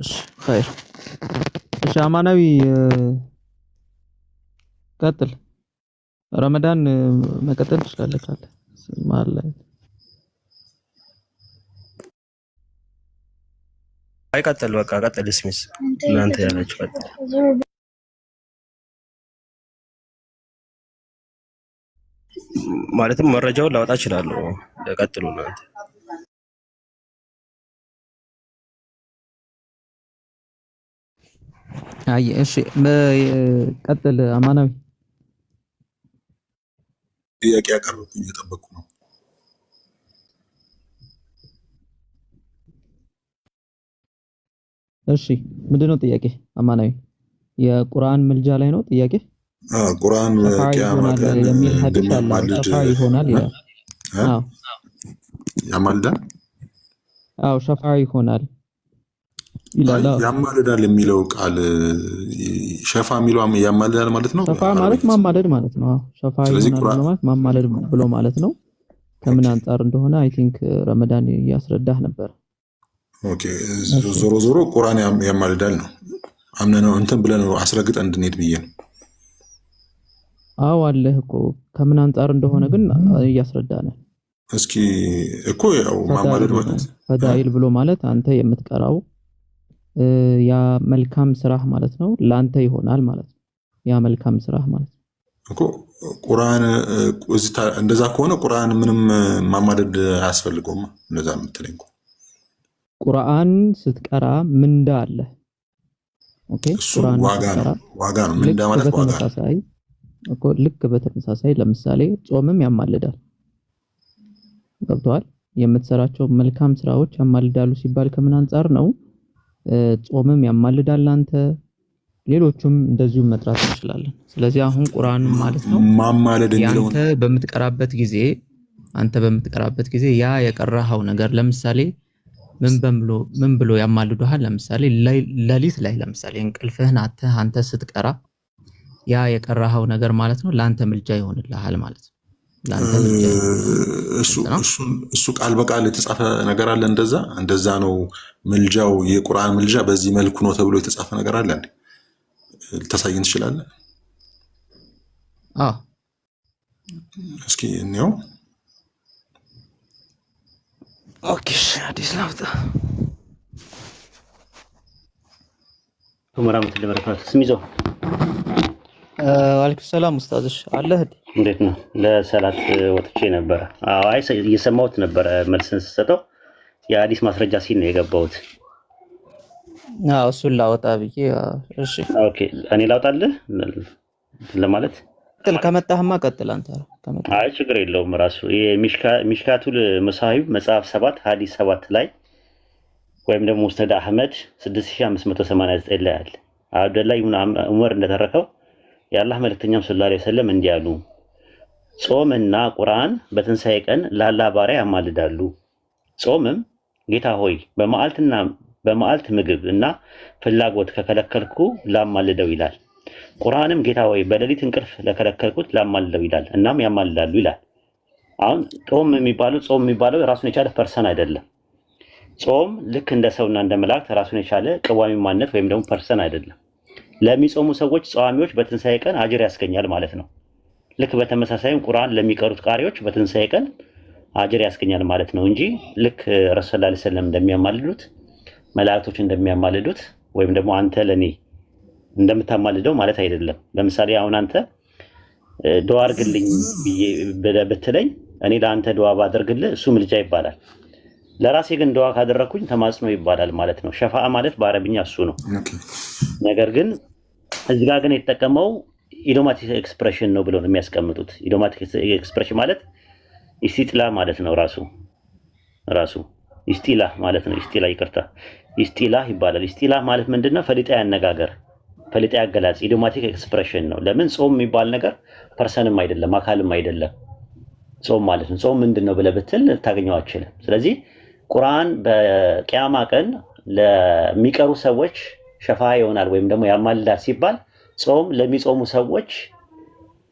እሺ ኸይር። እሺ አማናዊ ቀጥል። ረመዳን መቀጠል ትችላለህ ካለ ማለት አይቀጥል። በቃ ቀጥል። ስሚስ እናንተ ያላችሁ ቀጥል። ማለትም መረጃውን ላወጣ እችላለሁ። ቀጥሉ እናንተ። አይ እሺ ቀጥል አማናዊ። ጥያቄ ያቀርብኩኝ እየጠበቅኩ ነው። እሺ ምንድነው ጥያቄ አማናዊ? የቁርአን ምልጃ ላይ ነው ጥያቄ? ቁርአን ቂያማ ቀን የሚል ሐዲስ አለ። ሸፋ ይሆናል ይላል። አዎ ያማልዳል። አዎ ሸፋ ይሆናል ይላል። ያማልዳል የሚለው ቃል ሸፋ የሚለው ያማልዳል ማለት ነው። ሸፋ ማለት ማማለድ ማለት ነው። ሸፋ ይሆናል ማለት ማማለድ ብሎ ማለት ነው። ከምን አንፃር እንደሆነ አይ ቲንክ ረመዳን እያስረዳህ ነበር። ኦኬ ዞሮ ዞሮ ቁርአን ያማልዳል ነው አምነነው እንትን ብለን አስረግጠን እንድንሄድ ብዬ ነው። አዎ አለህ እኮ ከምን አንፃር እንደሆነ ግን እያስረዳነ። እስኪ እኮ ያው ማማለድ ማለት ፈዳኢል ብሎ ማለት አንተ የምትቀራው ያ መልካም ስራህ ማለት ነው። ላንተ ይሆናል ማለት ነው። ያ መልካም ስራህ ማለት ነው እኮ ቁርአን እንደዛ ከሆነ ቁርአን ምንም ማማለድ አያስፈልገውም። እንደዛ የምትለኝ ቁርአን ስትቀራ ምንዳ አለ። ኦኬ ቁርአን ዋጋ ነው ምንዳ ማለት ዋጋ እኮ ልክ በተመሳሳይ ለምሳሌ ጾምም ያማልዳል። ገብቷል? የምትሰራቸው መልካም ስራዎች ያማልዳሉ ሲባል ከምን አንፃር ነው? ጾምም ያማልዳል አንተ ሌሎቹም እንደዚሁ መጥራት እንችላለን። ስለዚህ አሁን ቁርአን ማለት ነው ማማለድ የሚለው አንተ በምትቀራበት ጊዜ ያ የቀራኸው ነገር ለምሳሌ ምን ብሎ ያማልዱሃል? ለምሳሌ ሌሊት ላይ ለምሳሌ እንቅልፍህን አጥተህ አንተ ስትቀራ ያ የቀራኸው ነገር ማለት ነው ለአንተ ምልጃ ይሆንልሃል ማለት ነው። ለአንተ ምልጃ እሱ ቃል በቃል የተጻፈ ነገር አለ። እንደዛ ነው ምልጃው። የቁርአን ምልጃ በዚህ መልኩ ነው ተብሎ የተጻፈ ነገር አለ እንዴ? ልታሳየን ትችላለህ? አዎ እስኪ እንየው። ኦኬ አዲስ ላውጣ። ወራምት ለበረካቱ ስሚዞ ወአለይኩም ሰላም ኡስታዝሽ አለህ? እንዴት ነው? ለሰላት ወጥቼ ነበር። አይ እየሰማሁት ነበር መልስን ስትሰጠው የአዲስ ማስረጃ ሲል ነው የገባሁት። እሱን ላወጣ ብዬ እሺ ኦኬ እኔ ላውጣልህ ለማለት ከመጣህማ ቀጥል አንተ ከመጣ አይ ችግር የለውም። ራሱ ሚሽካቱል መሳሂብ መጽሐፍ 7 ሐዲስ 7 ላይ ወይም ደግሞ ሙስተዳ አህመድ 6589 ላይ አለ። አብደላህ ኢብኑ ዑመር እንደተረከው የአላህ መልእክተኛም ሰለላሁ ዐለይሂ ወሰለም እንዲህ አሉ፣ ጾምና ቁርአን በትንሣኤ ቀን ለአላህ ባሪያ ያማልዳሉ። ጾምም ጌታ ሆይ በመዓልት ምግብ እና ፍላጎት ከከለከልኩ ላማልደው ይላል። ቁርአንም ጌታ ሆይ በሌሊት እንቅልፍ ለከለከልኩት ላማልደው ይላል። እናም ያማልዳሉ ይላል። አሁን ጾም የሚባለው ራሱን የቻለ ፐርሰን አይደለም። ጾም ልክ እንደ ሰውና እንደ መላእክት ራሱን የቻለ ቅዋሚ ማንነት ወይም ደግሞ ፐርሰን አይደለም። ለሚጾሙ ሰዎች ጸዋሚዎች በትንሣኤ ቀን አጅር ያስገኛል ማለት ነው። ልክ በተመሳሳይም ቁርአን ለሚቀሩት ቃሪዎች በትንሣኤ ቀን አጅር ያስገኛል ማለት ነው እንጂ ልክ ረሱል ሰለላሁ ዐለይሂ ወሰለም እንደሚያማልዱት መላእክቶች እንደሚያማልዱት ወይም ደግሞ አንተ ለኔ እንደምታማልደው ማለት አይደለም። ለምሳሌ አሁን አንተ ዱዓ አድርግልኝ ብትለኝ እኔ ለአንተ ዱዓ ባደርግልህ እሱ ምልጃ ይባላል። ለራሴ ግን ዱዓ ካደረኩኝ ተማጽኖ ይባላል ማለት ነው። ሸፋዓ ማለት በአረብኛ እሱ ነው። ነገር ግን እዚህ ጋር ግን የተጠቀመው ኢዶማቲክ ኤክስፕሬሽን ነው ብለው ነው የሚያስቀምጡት። ኢዶማቲክ ኤክስፕሬሽን ማለት ኢስቲላ ማለት ነው። ራሱ ኢስቲላ ማለት ነው። ኢስቲላ ይባላል። ኢስቲላ ማለት ምንድነው? ፈሊጣዊ አነጋገር፣ ፈሊጣዊ አገላጽ ኢዶማቲክ ኤክስፕሬሽን ነው። ለምን ጾም የሚባል ነገር ፐርሰንም አይደለም አካልም አይደለም። ጾም ማለት ነው። ጾም ምንድነው ብለህ ብትል ታገኘው አትችልም። ስለዚህ ቁርአን በቂያማ ቀን ለሚቀሩ ሰዎች ሸፋዓ ይሆናል ወይም ደግሞ ያማልዳል ሲባል ጾም ለሚጾሙ ሰዎች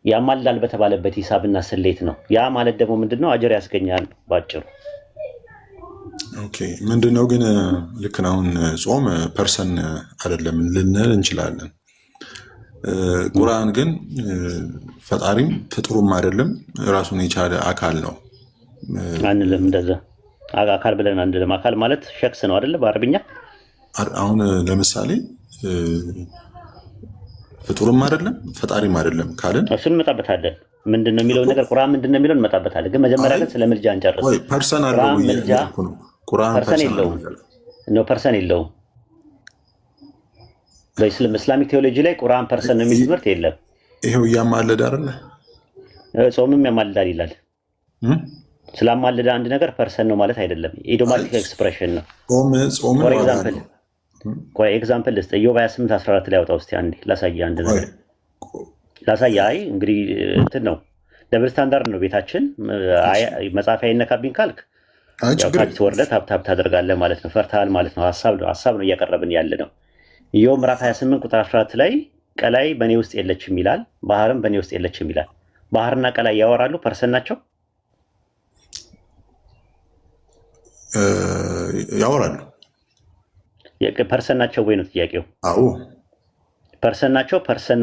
ያማልዳል በተባለበት ሂሳብና ስሌት ነው። ያ ማለት ደግሞ ምንድነው? አጅር ያስገኛል ባጭሩ። ኦኬ ምንድነው ግን ልክ ነው። አሁን ጾም ፐርሰን አይደለም ልንል እንችላለን። ቁርአን ግን ፈጣሪም ፍጡሩም አይደለም ራሱን የቻለ አካል ነው አንልም። እንደዛ አካል ብለን አንልም። አካል ማለት ሸክስ ነው አይደለ? በአረብኛ አሁን ለምሳሌ ፍጡርም አይደለም ፈጣሪም አይደለም ካልን እሱን እንመጣበታለን። ምንድነው የሚለው ነገር ቁርአን ምንድነው የሚለው እንመጣበታለን። ግን መጀመሪያ ግን ስለ ምልጃ እንጨርስ። ወይ ፐርሰን አለው ነው ቁርአን ፐርሰን የለውም። በእስላሚክ ቴዎሎጂ ላይ ቁርአን ፐርሰን ነው የሚል ትምህርት የለም። ይሄው እያማለደ አይደለ? ጾምም ያማልዳል ይላል። ስላማለደ አንድ ነገር ፐርሰን ነው ማለት አይደለም። ኢዶማቲክ ኤክስፕሬሽን ነው። ፎር ኤግዛምፕል ልስጥ። ኢዮብ 28:14 ላይ አውጣው እስቲ አንዴ ላሳየህ። አንድ ነገር ላሳየህ። አይ እንግዲህ እንትን ነው ደብል ስታንዳርድ ነው ቤታችን። መጻፊያ ይነካብኝ ካልክ ያው ታች ወርደህ ታፕ ታደርጋለህ ማለት ነው። ፈርታል ማለት ነው። ሐሳብ ነው እያቀረብን ያለ ነው። ኢዮብ ምዕራፍ 28 ቁጥር 14 ላይ ቀላይ በእኔ ውስጥ የለችም ይላል፣ ባህርም በእኔ ውስጥ የለችም ይላል። ባህርና ቀላይ ያወራሉ? ፐርሰን ናቸው? ያወራሉ። ፐርሰን ናቸው ወይ ነው ጥያቄው? አዎ ፐርሰን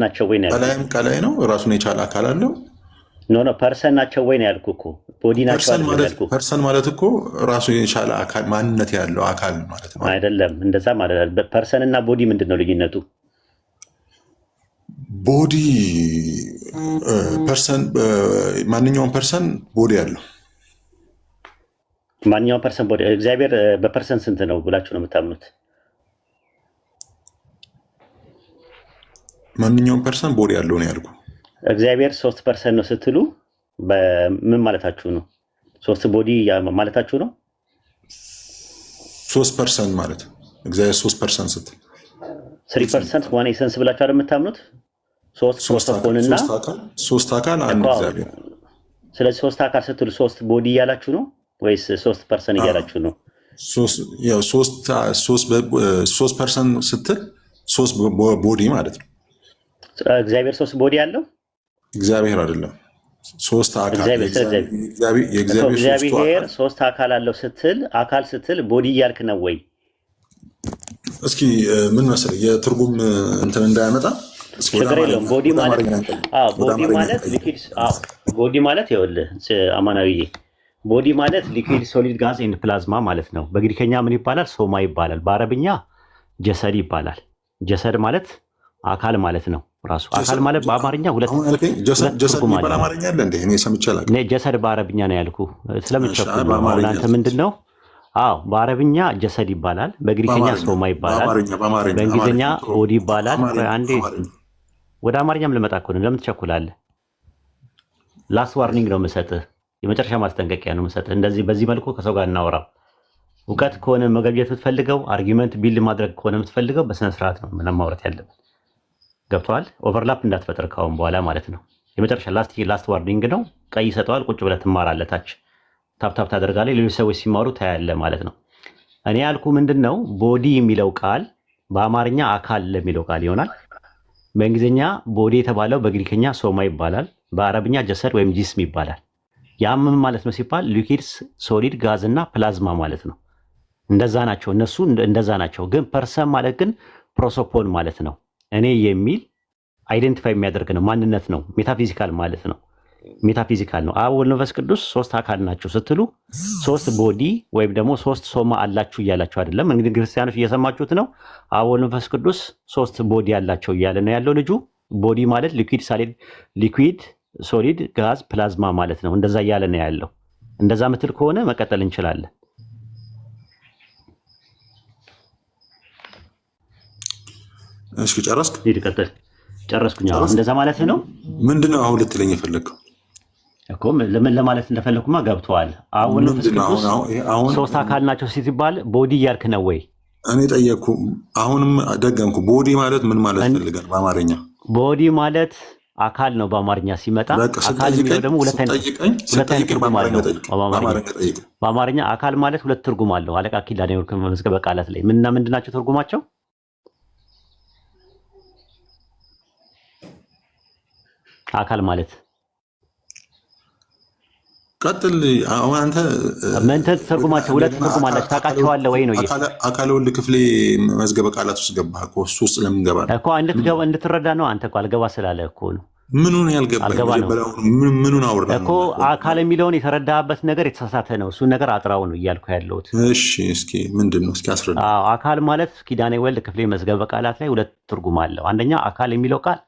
ናቸው ወይ ነው? ቀላይ ነው ራሱን የቻለ አካል አለው። ኖ ፐርሰን ናቸው ወይ ነው ያልኩህ እኮ። ቦዲ ናቸው ያልኩህ። ፐርሰን ማለት እኮ ራሱን የቻለ አካል ማንነት ያለው አካል ማለት ነው። አይደለም እንደዛ ማለት አይደለም። ፐርሰን እና ቦዲ ምንድን ነው ልዩነቱ? ቦዲ ፐርሰን ማንኛውም ፐርሰን ቦዲ አለው። ማንኛውም ፐርሰን ቦዲ። እግዚአብሔር በፐርሰን ስንት ነው ብላችሁ ነው የምታምኑት? ማንኛውም ፐርሰን ቦዲ ያለው ነው ያልኩህ። እግዚአብሔር 3% ነው ስትሉ ምን ማለታችሁ ነው? 3 ቦዲ ማለታችሁ ነው? 3% ማለት እግዚአብሔር 3% ስትል 3% ዋን ኤሰንስ ብላችሁ አይደል የምታምኑት? ፕሮቶኮልና ሶስት አካል አንድ እግዚአብሔር። ስለዚህ 3 አካል ስትሉ 3 ቦዲ እያላችሁ ነው ወይስ 3% እያላችሁ ነው? 3% ስትል 3 ቦዲ ማለት ነው። እግዚአብሔር 3 ቦዲ አለው? እግዚአብሔር አይደለም 3 አካል። እግዚአብሔር 3 አካል አለው ስትል አካል ስትል ቦዲ እያልክ ነው ወይ? እስኪ ምን መሰለህ የትርጉም እንትን እንዳያመጣ ችግር የለውም። ቦዲ ማለት ሊኩዊድ ቦዲ ማለት ይኸውልህ አማናዊዬ ቦዲ ማለት ሊኩዊድ ሶሊድ ጋዝ ኤንድ ፕላዝማ ማለት ነው። በግሪከኛ ምን ይባላል? ሶማ ይባላል። በአረብኛ ጀሰድ ይባላል። ጀሰድ ማለት አካል ማለት ነው። ራሱ አካል ማለት በአማርኛ ሁለት ትርጉም አለ። ጀሰድ በአረብኛ ነው ያልኩህ ስለምትቸኩል ነው። አንተ ምንድነው? በአረብኛ ጀሰድ ይባላል፣ በግሪከኛ ሶማ ይባላል፣ በእንግሊዝኛ ቦዲ ይባላል። አንዴ ወደ አማርኛም ልመጣ እኮ ነው። ለምን ትቸኩላለህ? ላስት ዋርኒንግ ነው የምሰጥህ፣ የመጨረሻ ማስጠንቀቂያ ነው የምሰጥህ። እንደዚህ በዚህ መልኩ ከሰው ጋር እናወራ። እውቀት ከሆነ መገብየት የምትፈልገው አርጊመንት ቢልድ ማድረግ ከሆነ የምትፈልገው በስነ ስርዓት ነው ምንም ማውራት ያለብን። ገብቶሃል? ኦቨርላፕ እንዳትፈጥር ካሁን በኋላ ማለት ነው። የመጨረሻ ላስት ዋርኒንግ ነው። ቀይ ይሰጠዋል። ቁጭ ብለህ ትማራለህ። ታች ታፕታፕ ታደርጋለህ። ሌሎች ሰዎች ሲማሩ ታያለህ ማለት ነው። እኔ ያልኩ ምንድን ነው ቦዲ የሚለው ቃል በአማርኛ አካል ለሚለው ቃል ይሆናል። በእንግሊዝኛ ቦዲ የተባለው በግሪከኛ ሶማ ይባላል። በአረብኛ ጀሰድ ወይም ጂስም ይባላል። ያም ማለት ነው ሲባል ሊኩዊድስ ሶሊድ ጋዝ እና ፕላዝማ ማለት ነው። እንደዛ ናቸው እነሱ እንደዛ ናቸው። ግን ፐርሰን ማለት ግን ፕሮሶፖን ማለት ነው። እኔ የሚል አይደንቲፋይ የሚያደርግ ነው። ማንነት ነው። ሜታፊዚካል ማለት ነው። ሜታፊዚካል ነው። አብ ወልድ መንፈስ ቅዱስ 3 አካል ናቸው ስትሉ 3 ቦዲ ወይም ደግሞ 3 ሶማ አላችሁ እያላችሁ አይደለም። እንግዲህ ክርስቲያኖች እየሰማችሁት ነው። አብ ወልድ መንፈስ ቅዱስ 3 ቦዲ አላቸው እያለ ነው ያለው ልጁ። ቦዲ ማለት ሊኩዊድ ሶሊድ ጋዝ ፕላዝማ ማለት ነው። እንደዛ እያለ ነው ያለው። እንደዛ ምትል ከሆነ መቀጠል እንችላለን። እሺ ጨረስክ? ይቀጥል። ጨረስኩኝ። እንደዛ ማለት ነው። ምንድነው አሁን ልትለኝ የፈለግከው? እኮ ለምን ለማለት እንደፈለኩማ ገብቷል። አሁን አሁን 3 አካል ናቸው ሲባል ቦዲ እያልክ ነው ወይ? እኔ ጠየቅኩ፣ አሁንም ደገምኩ። ቦዲ ማለት ምን ማለት ፈልጋል በአማርኛ? ቦዲ ማለት አካል ነው በአማርኛ ሲመጣ። አካል የሚለው ደግሞ ሁለት አይነት ትርጉም አለው በአማርኛ። አካል ማለት 2 ትርጉም አለው። አለቃ ኪዳነ ወርቅ መዝገበ ቃላት ላይ ምንና ምንድን ናቸው ትርጉማቸው? አካል ማለት ቀጥል። አሁን አንተ ምን ተርጉማቸው? 2 ትርጉም አላቸው። ታውቃቸዋለህ ወይ ነው? አካል ወልድ ክፍሌ መዝገበ ቃላት ውስጥ ገባህ እኮ። እሱ ውስጥ ለምን ገባህ እኮ? እንድትረዳ ነው። አንተ እኮ አልገባ ስላለ እኮ ነው። ምኑን ያልገባህ? ምኑን አውራ እኮ አካል የሚለውን የተረዳህበት ነገር የተሳሳተ ነው። እሱን ነገር አጥራው ነው እያልኩ ያለሁት። እሺ እስኪ ምንድን ነው? እስኪ አስረዳ። አካል ማለት ኪዳነ ወልድ ክፍሌ መዝገበ ቃላት ላይ 2 ትርጉም አለው። አንደኛ አካል የሚለው ቃል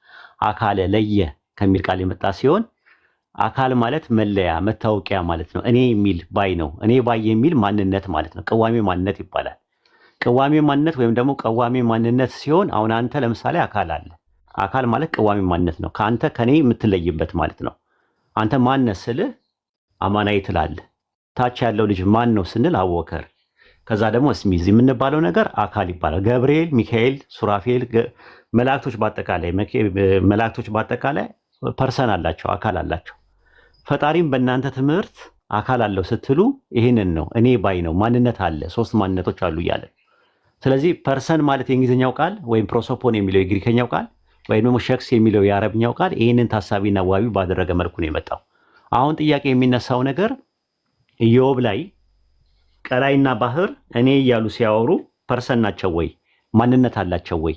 አካለ ለየ ከሚል ቃል የመጣ ሲሆን አካል ማለት መለያ መታወቂያ ማለት ነው። እኔ የሚል ባይ ነው። እኔ ባይ የሚል ማንነት ማለት ነው። ቀዋሚ ማንነት ይባላል። ቀዋሚ ማንነት ወይም ደግሞ ቀዋሚ ማንነት ሲሆን አሁን አንተ ለምሳሌ አካል አለ። አካል ማለት ቀዋሚ ማንነት ነው። ከአንተ ከኔ የምትለይበት ማለት ነው። አንተ ማነህ ስልህ አማናዊ ትላለህ። ታች ያለው ልጅ ማን ነው ስንል አወከር። ከዛ ደግሞ ስሚዝ የምንባለው ነገር አካል ይባላል። ገብርኤል፣ ሚካኤል፣ ሱራፌል፣ መላእክቶች በአጠቃላይ ፐርሰን አላቸው፣ አካል አላቸው። ፈጣሪም በእናንተ ትምህርት አካል አለው ስትሉ ይህንን ነው። እኔ ባይ ነው ማንነት አለ፣ 3 ማንነቶች አሉ እያለ። ስለዚህ ፐርሰን ማለት የእንግሊዝኛው ቃል ወይም ፕሮሶፖን የሚለው የግሪከኛው ቃል ወይም ደግሞ ሸክስ የሚለው የአረብኛው ቃል ይህንን ታሳቢና ዋቢ ባደረገ መልኩ ነው የመጣው። አሁን ጥያቄ የሚነሳው ነገር ኢዮብ ላይ ቀላይና ባህር እኔ እያሉ ሲያወሩ ፐርሰን ናቸው ወይ? ማንነት አላቸው ወይ?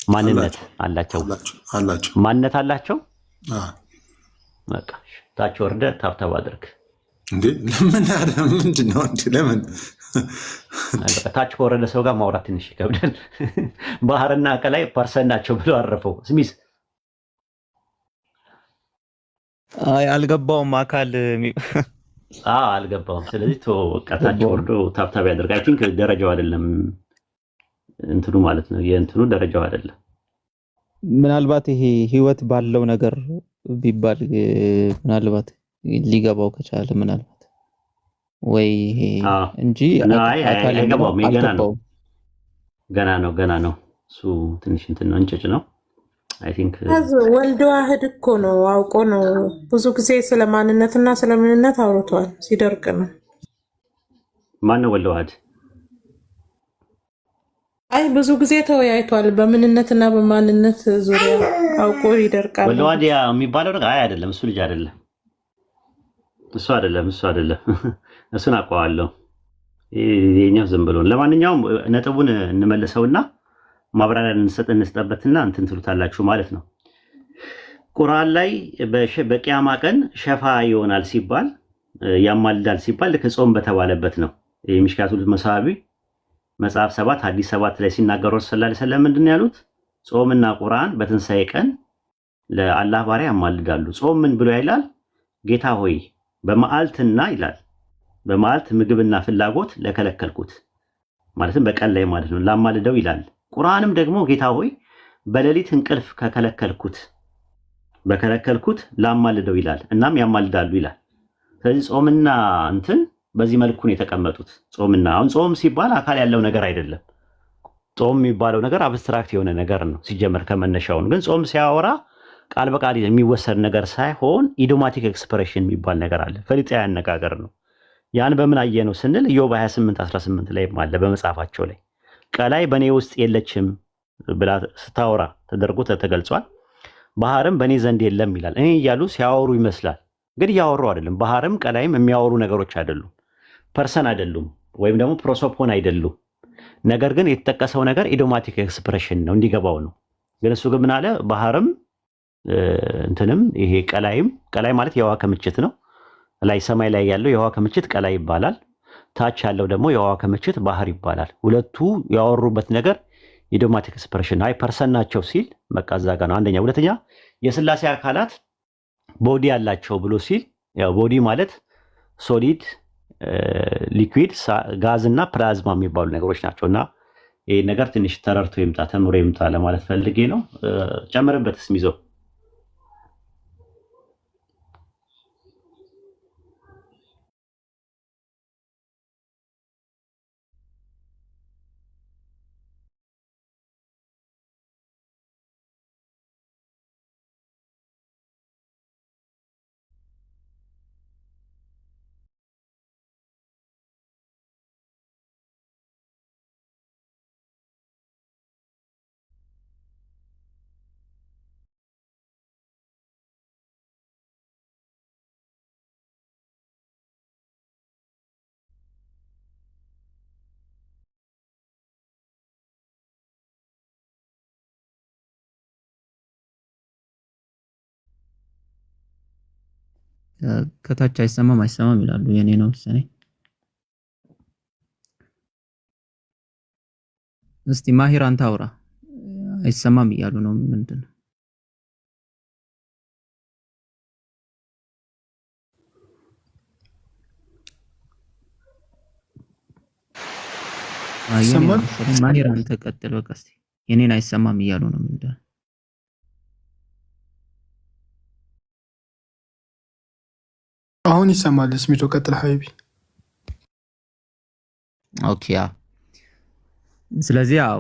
ማንነት አላቸው። ማንነት አላቸው። በቃ ታች ወርደህ ታብታብ አድርግ እንዴ። ለምን ምንድን ነው እንዴ? ለምን ታች ከወረደ ሰው ጋር ማውራት ትንሽ ይከብዳል። ባህርና ከላይ ፐርሰን ናቸው ብሎ አረፈው ስሚስ። አይ አልገባውም። አካል አልገባውም። ስለዚህ ታች ወርዶ ታብታብ ያደርግ። አይ ቲንክ ደረጃው አይደለም እንትኑ ማለት ነው። የእንትኑ ደረጃው አይደለም። ምናልባት ይሄ ህይወት ባለው ነገር ቢባል ምናልባት ሊገባው ከቻለ ምናልባት ወይ ይሄ እንጂ አካል አይገባውም። ገና ነው እሱ ትንሽ እንትን ነው እንጭጭ ነው አይ ቲንክ ወልድ ዋህድ እኮ ነው አውቆ ነው ብዙ ጊዜ ስለ ማንነትና ስለ ምንነት አውርቷል ሲደርቅ ነው ማን ነው ወልድ ዋህድ አይ ብዙ ጊዜ ተወያይቷል በምንነትና በማንነት ዙሪያ አውቆ ይደርቃል ወልድ ዋህድ የሚባለው ነገር አይ አይደለም እሱ ልጅ አይደለም እሱ አይደለም እሱን አውቀዋለሁ የኛው ዝም ብሎ ለማንኛውም ነጥቡን እንመልሰውና ማብራሪያ እንሰጥበትና እንትን ትሉታላችሁ ማለት ነው ቁርአን ላይ በቂያማ ቀን ሸፋ ይሆናል ሲባል ያማልዳል ሲባል ከጾም በተባለበት ነው የሚሽካቱል መሳቢ መጽሐፍ 7 ሐዲስ 7 ላይ ሲናገሩ ሰለላሁ ዐለይሂ ወሰለም ምንድነው ያሉት ጾምና ቁርአን በትንሳኤ ቀን ለአላህ ባሪያ ያማልዳሉ ጾም ምን ብሎ ይላል ጌታ ሆይ በመዓልትና ይላል በመዓልት ምግብና ፍላጎት ለከለከልኩት ማለትም በቀን ላይ ማለት ነው ላማልደው ይላል ቁርአንም ደግሞ ጌታ ሆይ በሌሊት እንቅልፍ በከለከልኩት ላማልደው ይላል እናም ያማልዳሉ ይላል ስለዚህ ጾምና እንትን በዚህ መልኩ ነው የተቀመጡት ጾምና አሁን ጾም ሲባል አካል ያለው ነገር አይደለም ጾም የሚባለው ነገር አብስትራክት የሆነ ነገር ነው ሲጀመር ከመነሻው ግን ጾም ሲያወራ ቃል በቃል የሚወሰድ ነገር ሳይሆን ኢዶማቲክ ኤክስፕሬሽን የሚባል ነገር አለ ፈሊጣዊ አነጋገር ነው ያን በምን አየነው ስንል ኢዮብ 28:18 ላይ አለ በመጽሐፋቸው ላይ ቀላይ በኔ ውስጥ የለችም ብላ ስታወራ ተደርጎ ተገልጿል ባህርም በኔ ዘንድ የለም ይላል እኔ እያሉ ሲያወሩ ይመስላል ግን ያወሩ አይደለም ባህርም ቀላይም የሚያወሩ ነገሮች አይደሉም ፐርሰን አይደሉም ወይም ደግሞ ፕሮሶፖን አይደሉም ነገር ግን የተጠቀሰው ነገር ኢዶማቲክ ኤክስፕሬሽን ነው እንዲገባው ነው ግን እሱ ግን ምን አለ ባህርም እንትንም ይሄ ቀላይ ማለት የውሃ ክምችት ነው ላይ ሰማይ ላይ ያለው የውሃ ክምችት ቀላይ ይባላል ታች ያለው ደግሞ የውሃ ክምችት ባህር ይባላል ሁለቱ ያወሩበት ነገር ኢዶማቲክ ኤክስፕሬሽን አይ ፐርሰን ናቸው ሲል መቃዛ ጋር ነው አንደኛ ሁለተኛ የሥላሴ አካላት ቦዲ ያላቸው ብሎ ሲል ያው ቦዲ ማለት ሶሊድ ሊኩዊድ ጋዝ እና ፕላዝማ የሚባሉ ነገሮች ናቸውና ይሄ ነገር ትንሽ ተረርቶ ይምጣ ተምሮ ይምጣ ለማለት ፈልጌ ነው ጨምርበትስ ሚዘው ከታች አይሰማም ይላሉ የኔ ነው መሰለኝ እስቲ ማሂር አንተ አውራ አይሰማም እያሉ ነው ምንድነው አይሰማም ማሂር አንተ ቀጥል በቃ እስቲ የኔን አይሰማም እያሉ ነው ምንድነው አሁን ይሰማል ስሚቶ ቀጥል ሀይቢ ኦኬ ስለዚህ ያው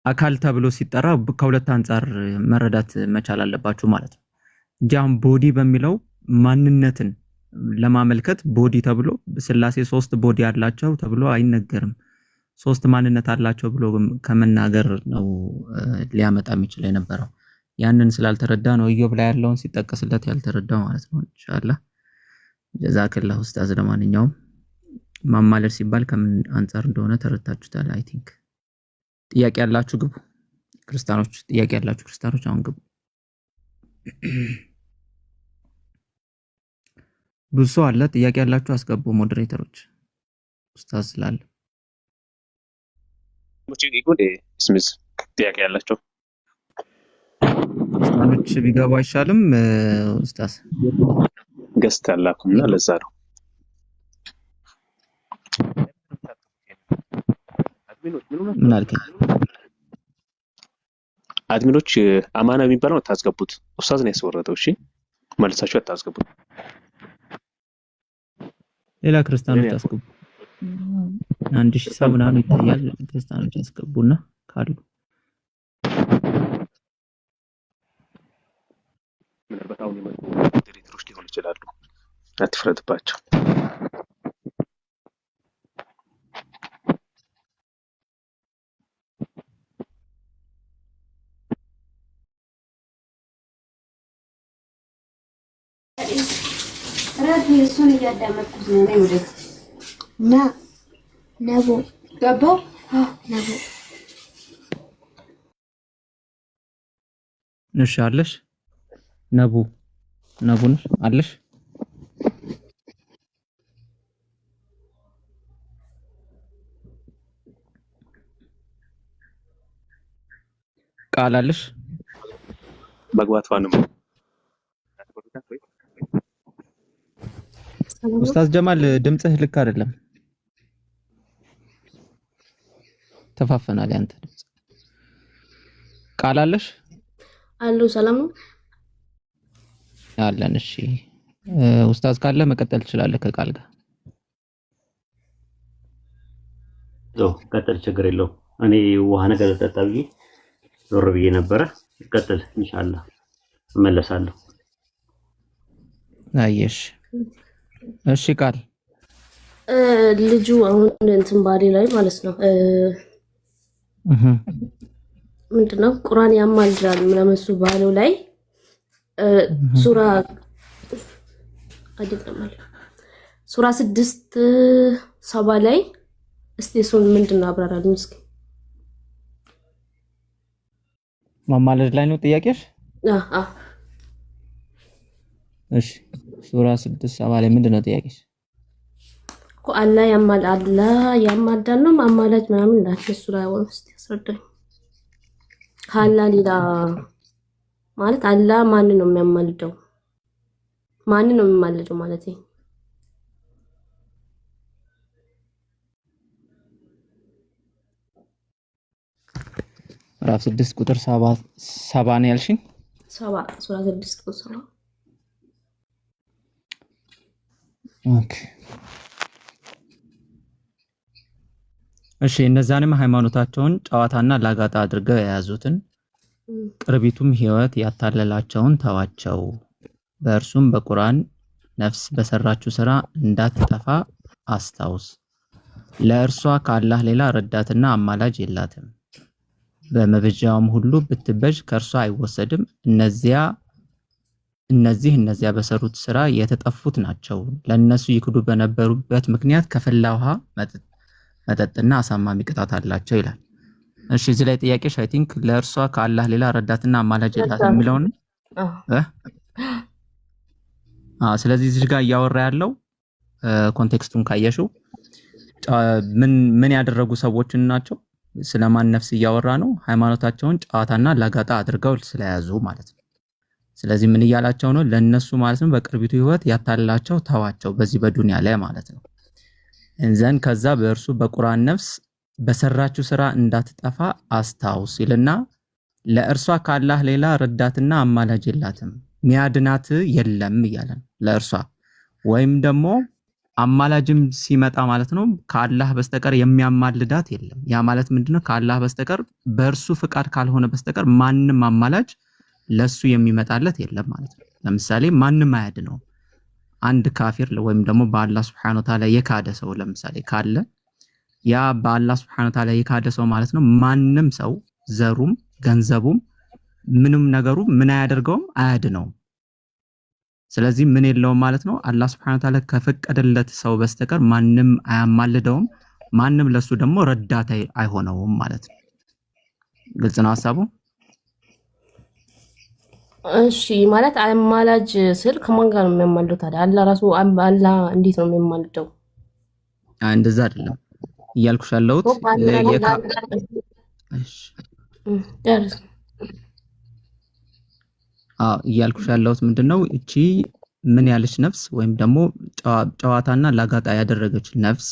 አካል ተብሎ ሲጠራ ከሁለት አንፃር መረዳት መቻል አለባችሁ ማለት ነው እንጂ አሁን ቦዲ በሚለው ማንነትን ለማመልከት ቦዲ ተብሎ ሥላሴ 3 ቦዲ አላቸው ተብሎ አይነገርም 3 ማንነት አላቸው ብሎ ከመናገር ነው ሊያመጣ የሚችል የነበረው ያንን ስላልተረዳ ነው ኢዮብ ላይ ያለውን ሲጠቀስለት ያልተረዳው ማለት ነው ኢንሻአላህ ጀዛከላህ ኡስታዝ ለማንኛውም ማማለድ ሲባል ከምን አንፃር እንደሆነ ተረታችሁታል አይ ቲንክ ጥያቄ ያላችሁ ግቡ ክርስቲያኖች ጥያቄ ያላችሁ ክርስቲያኖች አሁን ግቡ ብዙ አለ ጥያቄ ያላችሁ አስገቡ ሞዴሬተሮች ኡስታዝ ስላለ ሙቺ ይጎዴ ስሚዝ ጥያቄ ያላችሁ ክርስቲያኖች ቢገቡ አይሻልም ኡስታዝ ገስት ያላኩና ለዛ ነው ምን አልከ አድሚኖች አማና የሚባለው ታስገቡት ኡስታዝ ነው ያስወረደው እሺ መልሳችሁ አታስገቡት ሌላ ክርስቲያኖች አስገቡ 1000 ሰው ምናምን ይታያል። ክርስቲያኖች ያስገቡና ካሉ ምናልባት አሁን የመጡ ሞዴሬተሮች ሊሆኑ ይችላሉ። አትፍረድባቸው። ራዲ እሱን እያዳመጥኩት ነው። እኔ ወደ እና ነቦ ገባው ነቦ እሺ አለሽ ነቡን አለሽ ቃል አለሽ መግባቷንም ኡስታዝ ጀማል ድምጽህ ልክ አይደለም። ተፋፈናል ያንተ ድምጽ። ቃል አለሽ አሉ ሰላም ነው አለን። እሺ ኡስታዝ ካለ መቀጠል ትችላለህ ከቃል ጋር። ቀጥል፣ ችግር የለውም። እኔ ውሃ ነገር ጠጣ ብዬ ዞር ብዬ ነበረ። ቀጥል፣ ኢንሻአላህ እመለሳለሁ። አየሽ እሺ ቃል ልጁ አሁን እንትን ባሌ ላይ ማለት ነው ምንድነው ቁርአን ያማልዳል ምናምን እሱ ባለው ላይ ሱራ አይደለም ሱራ 6:7 ላይ እስቲ እሱን ምንድነው አብራራልኝ እስኪ። ማማለድ ላይ ነው ጥያቄሽ? አዎ እሺ ሱራ 6:7 ላይ ምንድነው ጥያቄሽ? እኮ አላህ ያማልዳል ነው ማማላጅ ምናምን እንዳለ እሱ ላይ ወስጥ ያስረዳኝ። ካላ ሌላ ማለት አላህ ማን ነው የሚያማልደው? ማን ነው የሚማልደው ማለት ነው? ምዕራፍ 6 ቁጥር 7 ነው ያልሽኝ? 7 ሱራ 6 ቁጥር 7 ኦኬ እሺ እነዛንም ሃይማኖታቸውን ጨዋታና ላጋጣ አድርገው የያዙትን ቅርቢቱም ህይወት ያታለላቸውን ተዋቸው። በእርሱም በቁርአን ነፍስ በሰራችው ስራ እንዳትጠፋ አስታውስ። ለእርሷ ከአላህ ሌላ ረዳትና አማላጅ የላትም። በመበጃውም ሁሉ ብትበጅ ከእርሷ አይወሰድም። እነዚያ በሰሩት ስራ የተጠፉት ናቸው። ለነሱ ይክዱ በነበሩበት ምክንያት ከፈላ ውሃ መጠጥና አሳማሚ ቅጣት አላቸው ይላል። እሺ እዚህ ላይ ጥያቄሽ አይ ቲንክ ለእርሷ ከአላህ ሌላ ረዳትና አማላጅ የላትም የሚለው ነው። ስለዚህ እዚህ ጋር እያወራ ያለው ኮንቴክስቱን ካየሽው ምን ያደረጉ ሰዎችን ናቸው? ስለማን ነፍስ እያወራ ነው? ሃይማኖታቸውን ጨዋታና ላጋጣ አድርገው ስለያዙ ማለት ነው። ስለዚህ ምን እያላቸው ነው? ለነሱ ማለት ነው በቅርቢቱ ህይወት ያታላቸው ተዋቸው፣ በዚህ በዱንያ ላይ ማለት ነው። እንዘን ከዛ በእርሱ በቁርአን ነፍስ በሰራችው ስራ እንዳትጠፋ አስታውስ ይልና ለእርሷ ከአላህ ሌላ ረዳትና አማላጅ የላትም፣ ሚያድናት የለም እያለ ነው ለእርሷ። ወይም ደግሞ አማላጅም ሲመጣ ማለት ነው ከአላህ በስተቀር የሚያማልዳት የለም። ያ ማለት ምንድነው? ከአላህ በስተቀር በእርሱ ፍቃድ ካልሆነ በስተቀር ማንም አማላጅ ለሱ የሚመጣለት የለም ማለት ነው። ለምሳሌ ማንም አያድነው። አንድ ካፊር ወይም ደግሞ በአላህ Subhanahu Wa Ta'ala የካደ ሰው ለምሳሌ ካለ ያ በአላህ Subhanahu Wa Ta'ala የካደ ሰው ማለት ነው ማንም ሰው ዘሩም ገንዘቡም ምንም ነገሩ ምን አያደርገውም አያድነውም። ስለዚህ ምን የለውም ማለት ነው አላህ Subhanahu Wa Ta'ala ከፈቀደለት ሰው በስተቀር ማንም አያማልደውም፣ ማንም ለሱ ደግሞ ረዳት አይሆነውም ማለት ነው። ግልጽ ነው ሐሳቡ? እሺ ማለት አማላጅ ስል ከማን ጋር ነው የሚያማልደው ታዲያ? አላህ ራሱ አላህ እንዴት ነው የሚያማልደው? እንደዛ አይደለም እያልኩሽ ያለሁት እያልኩሽ ያለሁት ምንድነው እቺ ምን ያለች ነፍስ ወይም ደግሞ ጨዋታና ላጋጣ ያደረገች ነፍስ፣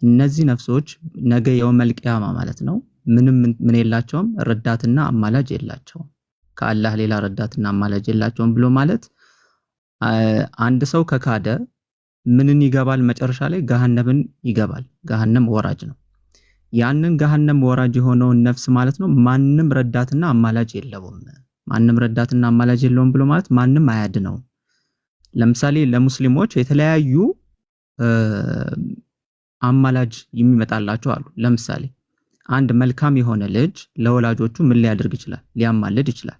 እነዚህ ነፍሶች ነገ የውመል ቂያማ ማለት ነው ምን የላቸውም ረዳትና አማላጅ የላቸውም። ከአላህ ሌላ ረዳትና አማላጅ የላቸውም ብሎ ማለት አንድ ሰው ከካደ ምንን ይገባል? መጨረሻ ላይ ገሃነምን ይገባል። ገሃነም ወራጅ ነው። ያንን ገሃነም ወራጅ የሆነውን ነፍስ ማለት ነው ማንም ረዳትና አማላጅ የለውም። ማንም ረዳትና አማላጅ የለውም ብሎ ማለት ማንም አያድነው። ለምሳሌ ለሙስሊሞች የተለያዩ አማላጅ የሚመጣላቸው አሉ። ለምሳሌ አንድ መልካም የሆነ ልጅ ለወላጆቹ ምን ሊያደርግ ይችላል? ሊያማልድ ይችላል።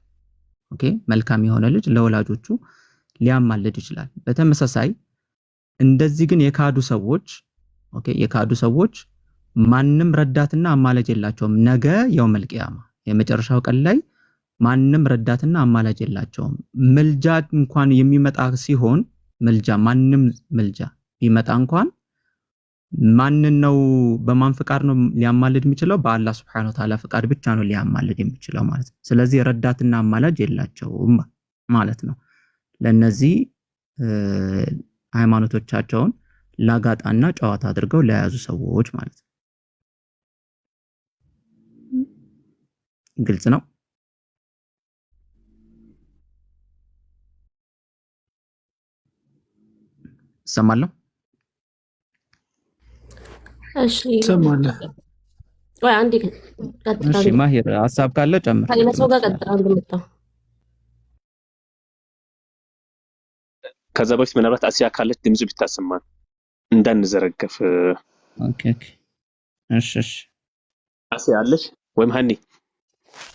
ኦኬ፣ መልካም የሆነ ልጅ ለወላጆቹ ሊያማልድ ይችላል። በተመሳሳይ እንደዚህ ግን የካዱ ሰዎች ኦኬ፣ የካዱ ሰዎች ማንም ረዳትና አማላጅ የላቸውም። ነገ የውመል ቂያማ የመጨረሻው ቀን ላይ ማንም ረዳትና አማላጅ የላቸውም። ምልጃ እንኳን የሚመጣ ሲሆን ማንም ምልጃ ቢመጣ እንኳን ማንን ነው በማን ፍቃድ ነው ሊያማልድ የሚችለው? በአላህ Subhanahu Wa Ta'ala ፍቃድ ብቻ ነው ሊያማልድ የሚችለው ማለት ነው። ስለዚህ ረዳትና አማላጅ የላቸውም ማለት ነው። ለነዚህ ሃይማኖቶቻቸውን ላጋጣና ጨዋታ አድርገው ለያዙ ሰዎች ማለት ነው። ግልጽ ነው። ሰማለሁ። እሺ ሰማለሁ። ወይ አንዴ ቀጥታ እሺ ማሂር ሐሳብ ካለ ጨምር። ከሌላ ሰው ጋር ቀጥታ እንደመጣ ከዛ በፊት ምናልባት አሲያ ካለች ድምጽ ቢታሰማን እንዳንዘረገፍ። ኦኬ ኦኬ። እሺ አሲያ አለች ወይም ሀኒ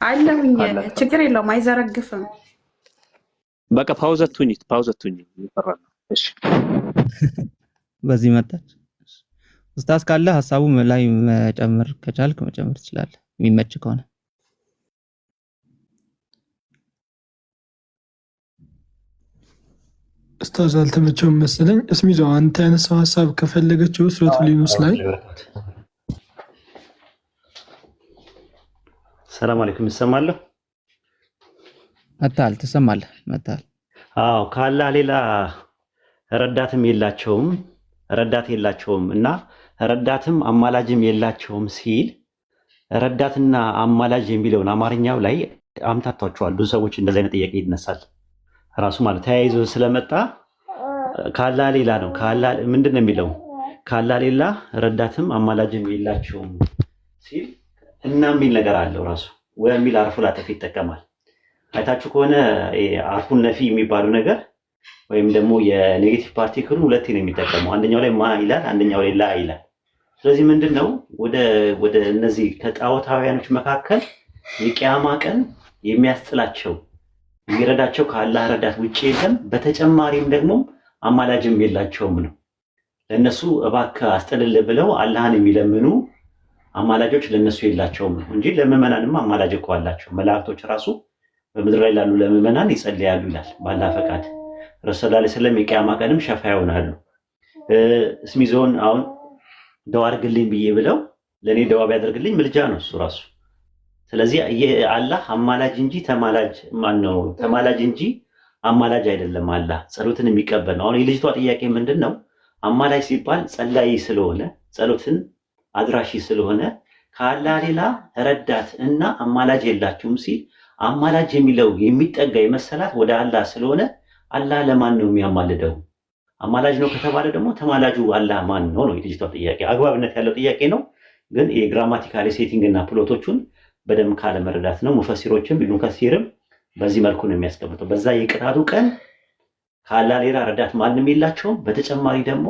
አለሁኝ። ችግር የለውም አይዘረግፍም። በቃ ፓውዘቱኝ ይፈራል። እሺ በዚህ መጣች። ኡስታዝ ካለ ሐሳቡ ላይ መጨመር ከቻልክ መጨመር ትችላለህ የሚመች ከሆነ። ኡስታዝ አልተመቸውም መሰለኝ። እስሚዞ አንተ ያነሳው ሐሳብ ከፈለገችው ሱረቱል ዩኑስ ላይ ሰላም አለይኩም ይሰማል? መጣል ትሰማለህ? መጣል አዎ፣ ካላህ ሌላ ረዳትም የላቸውም እና ረዳትም አማላጅም የላቸውም ሲል ረዳትና አማላጅ የሚለውን አማርኛው ላይ አምታቷቸዋል። ብዙ ሰዎች እንደዚህ አይነት ጥያቄ ይነሳል። ራሱ ማለት ተያይዞ ስለመጣ ካላህ ሌላ ነው። ካላህ ምንድነው የሚለው? ካላህ ሌላ ረዳትም አማላጅም የላቸውም ሲል እና የሚል ነገር አለው ራሱ ወይ የሚል አርፉ ላጠፍ ይጠቀማል። አይታችሁ ከሆነ አርፉን ነፊ የሚባለው ነገር ወይም ደግሞ የኔጌቲቭ ፓርቲክሉ ሁለቴ ነው የሚጠቀመው። አንደኛው ላይ ማ ይላል፣ አንደኛው ላይ ላ ይላል። ስለዚህ ምንድነው ወደ እነዚህ ከጣዖታውያኖች መካከል የቂያማ ቀን የሚያስጥላቸው የሚረዳቸው ከአላህ ረዳት ውጪ የለም። በተጨማሪም ደግሞ አማላጅም የላቸውም ነው። ለነሱ እባክህ አስጥልል ብለው አላህን የሚለምኑ አማላጆች ለነሱ የላቸውም ነው እንጂ ለምዕመናንማ አማላጅ እኮ አላቸው። መላእክቶች ራሱ በምድር ላይ ላሉ ለምዕመናን ይጸልያሉ ይላል በአላህ ፈቃድ። ረሱል ሰለላሁ ዐለይሂ ወሰለም የቂያማ ቀንም ሸፋ ይሆናሉ። እስሚዞን አሁን ደዋ አድርግልኝ ብዬ ብለው ለኔ ደዋ ቢያደርግልኝ ምልጃ ነው እሱ ራሱ። ስለዚህ አላህ አማላጅ እንጂ ተማላጅ እንጂ አማላጅ አይደለም። አላህ ጸሎትን የሚቀበል ነው። አሁን የልጅቷ ጥያቄ ምንድነው? አማላጅ ሲባል ጸላይ ስለሆነ ጸሎትን አድራሺ ስለሆነ ከአላህ ሌላ ረዳት እና አማላጅ የላችሁም ሲል አማላጅ የሚለው የሚጠጋ የመሰላት ወደ አላህ ስለሆነ አላህ ለማን ነው የሚያማልደው? አማላጅ ነው ከተባለ ደግሞ ተማላጁ አላህ ማን ነው ነው የልጅቷ ጥያቄ። አግባብነት ያለው ጥያቄ ነው፣ ግን የግራማቲካሊ ሴቲንግ እና ፕሎቶቹን በደንብ ካለ መረዳት ነው። ሙፈሲሮችም ኢብኑ ከሲርም በዚህ መልኩ ነው የሚያስቀምጠው። በዛ የቅጣቱ ቀን ከአላህ ሌላ ረዳት ማንም የላቸውም። በተጨማሪ ደግሞ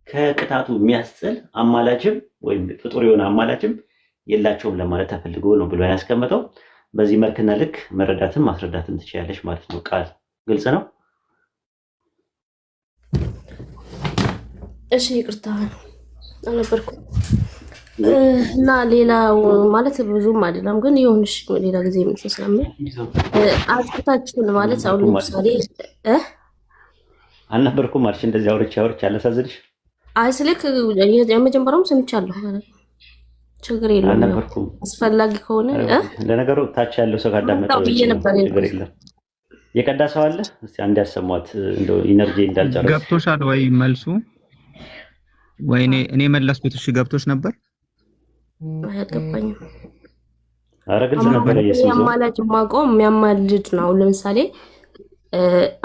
ከቅጣቱ የሚያስጥል አማላጅም ወይም ፍጡር የሆነ አማላጅም የላቸውም ለማለት ተፈልጎ ነው ብሎ ያስቀመጠው። በዚህ መልክና ልክ መረዳትም ማስረዳትም ትችላለች ማለት ነው። ቃል ግልጽ ነው። እሺ ይቅርታ አልነበርኩም እና ሌላው ማለት ብዙም አይደለም፣ ግን ይሁንሽ ሌላ ጊዜ የምትሰማው አጥታችሁን ማለት አሁን ለምሳሌ አልነበርኩም ማለት እንደዚህ አውርቼ አላሳዝንሽ። አይ ስልክ የመጀመሪያውም ሰምቻለሁ ማለት ችግር የለውም። አልነበርኩም አስፈላጊ ከሆነ ለነገሩ ታች ያለው ሰው ካዳመጠው ችግር የለም። የቀዳ ሰው አለ? እስቲ አንድ ያሰማት እንደው ኢነርጂ እንዳልጨረስ። ገብቶሻል ወይ መልሱ? ወይ እኔ መለስኩት። እሺ ገብቶሽ ነበር? አያገባኝም። ኧረ ግልጽ ነበር። አማላጅ ማቆም የሚያማልድ ነው። ለምሳሌ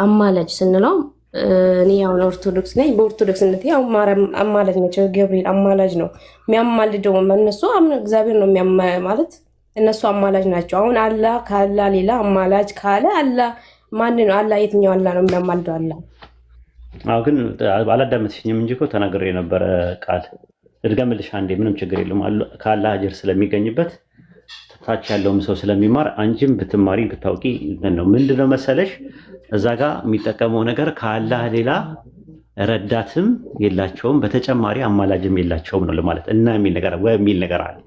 አማላጅ ስንለው እኔ ያው ኦርቶዶክስ ነኝ። በኦርቶዶክስነት ያው ማርያም አማላጅ ነች፣ ገብርኤል አማላጅ ነው የሚያማልደው። እነሱ እግዚአብሔር ነው ማለት እነሱ አማላጅ ናቸው። አሁን አላህ ካላ ሌላ አማላጅ ካለ አላህ ማን ነው? አላህ የትኛው አላህ ነው የሚያማልደው? አላህ ግን አላዳመጥሽኝም እንጂ እኮ ተናግሬ የነበረ ቃል እድገምልሽ አንዴ። ምንም ችግር የለም። ከአላህ አጅር ስለሚገኝበት ታች ያለውም ሰው ስለሚማር አንቺም ብትማሪ ብታውቂ ነው። ምንድነው መሰለሽ እዛ ጋር የሚጠቀመው ነገር ከአላህ ሌላ ረዳትም የላቸውም በተጨማሪ አማላጅም የላቸውም ነው ለማለት እና የሚል ነገር አለ።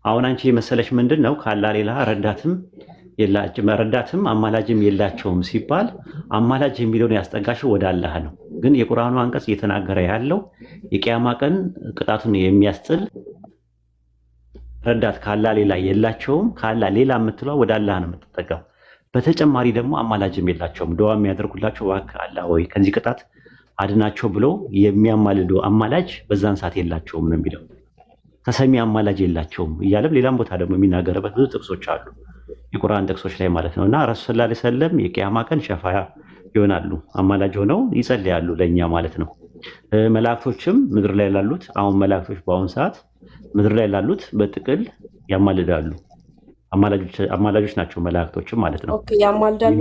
አሁን አንቺ የመሰለሽ ምንድነው ከአላህ ሌላ ረዳትም አማላጅም የላቸውም ሲባል አማላጅ የሚለውን ያስጠጋሽው ወደ አላህ ነው። ግን የቁርአኑ አንቀጽ እየተናገረ ያለው የቂያማ ቀን ቅጣቱን የሚያስጥል ረዳት ከአላህ ሌላ የላቸውም። ከአላህ ሌላ የምትለው ወደ አላህ ነው የምትጠቀም። በተጨማሪ ደግሞ አማላጅም የላቸውም። ዱዓ የሚያደርጉላቸው እባክህ አላህ ወይ ከዚህ ቅጣት አድናቸው ብሎ የሚያማልዱ አማላጅ በዛን ሰዓት የላቸውም ነው የሚለው። ተሰሚ አማላጅ የላቸውም እያለም ሌላም ቦታ ደግሞ የሚናገርበት ብዙ ጥቅሶች አሉ፣ የቁርአን ጥቅሶች ላይ ማለት ነው። እና ረሱል ሰለላሁ ዐለይሂ ወሰለም የቂያማ ቀን ሸፋያ ይሆናሉ፣ አማላጅ ሆነው ይጸልያሉ ለእኛ ማለት ነው። መላእክቶችም ምድር ላይ ላሉት አሁን መላእክቶች በአሁኑ ሰዓት ምድር ላይ ላሉት በጥቅል ያማልዳሉ። አማላጆች ናቸው መላእክቶችም ማለት ነው። ኦኬ ያማልዳሉ።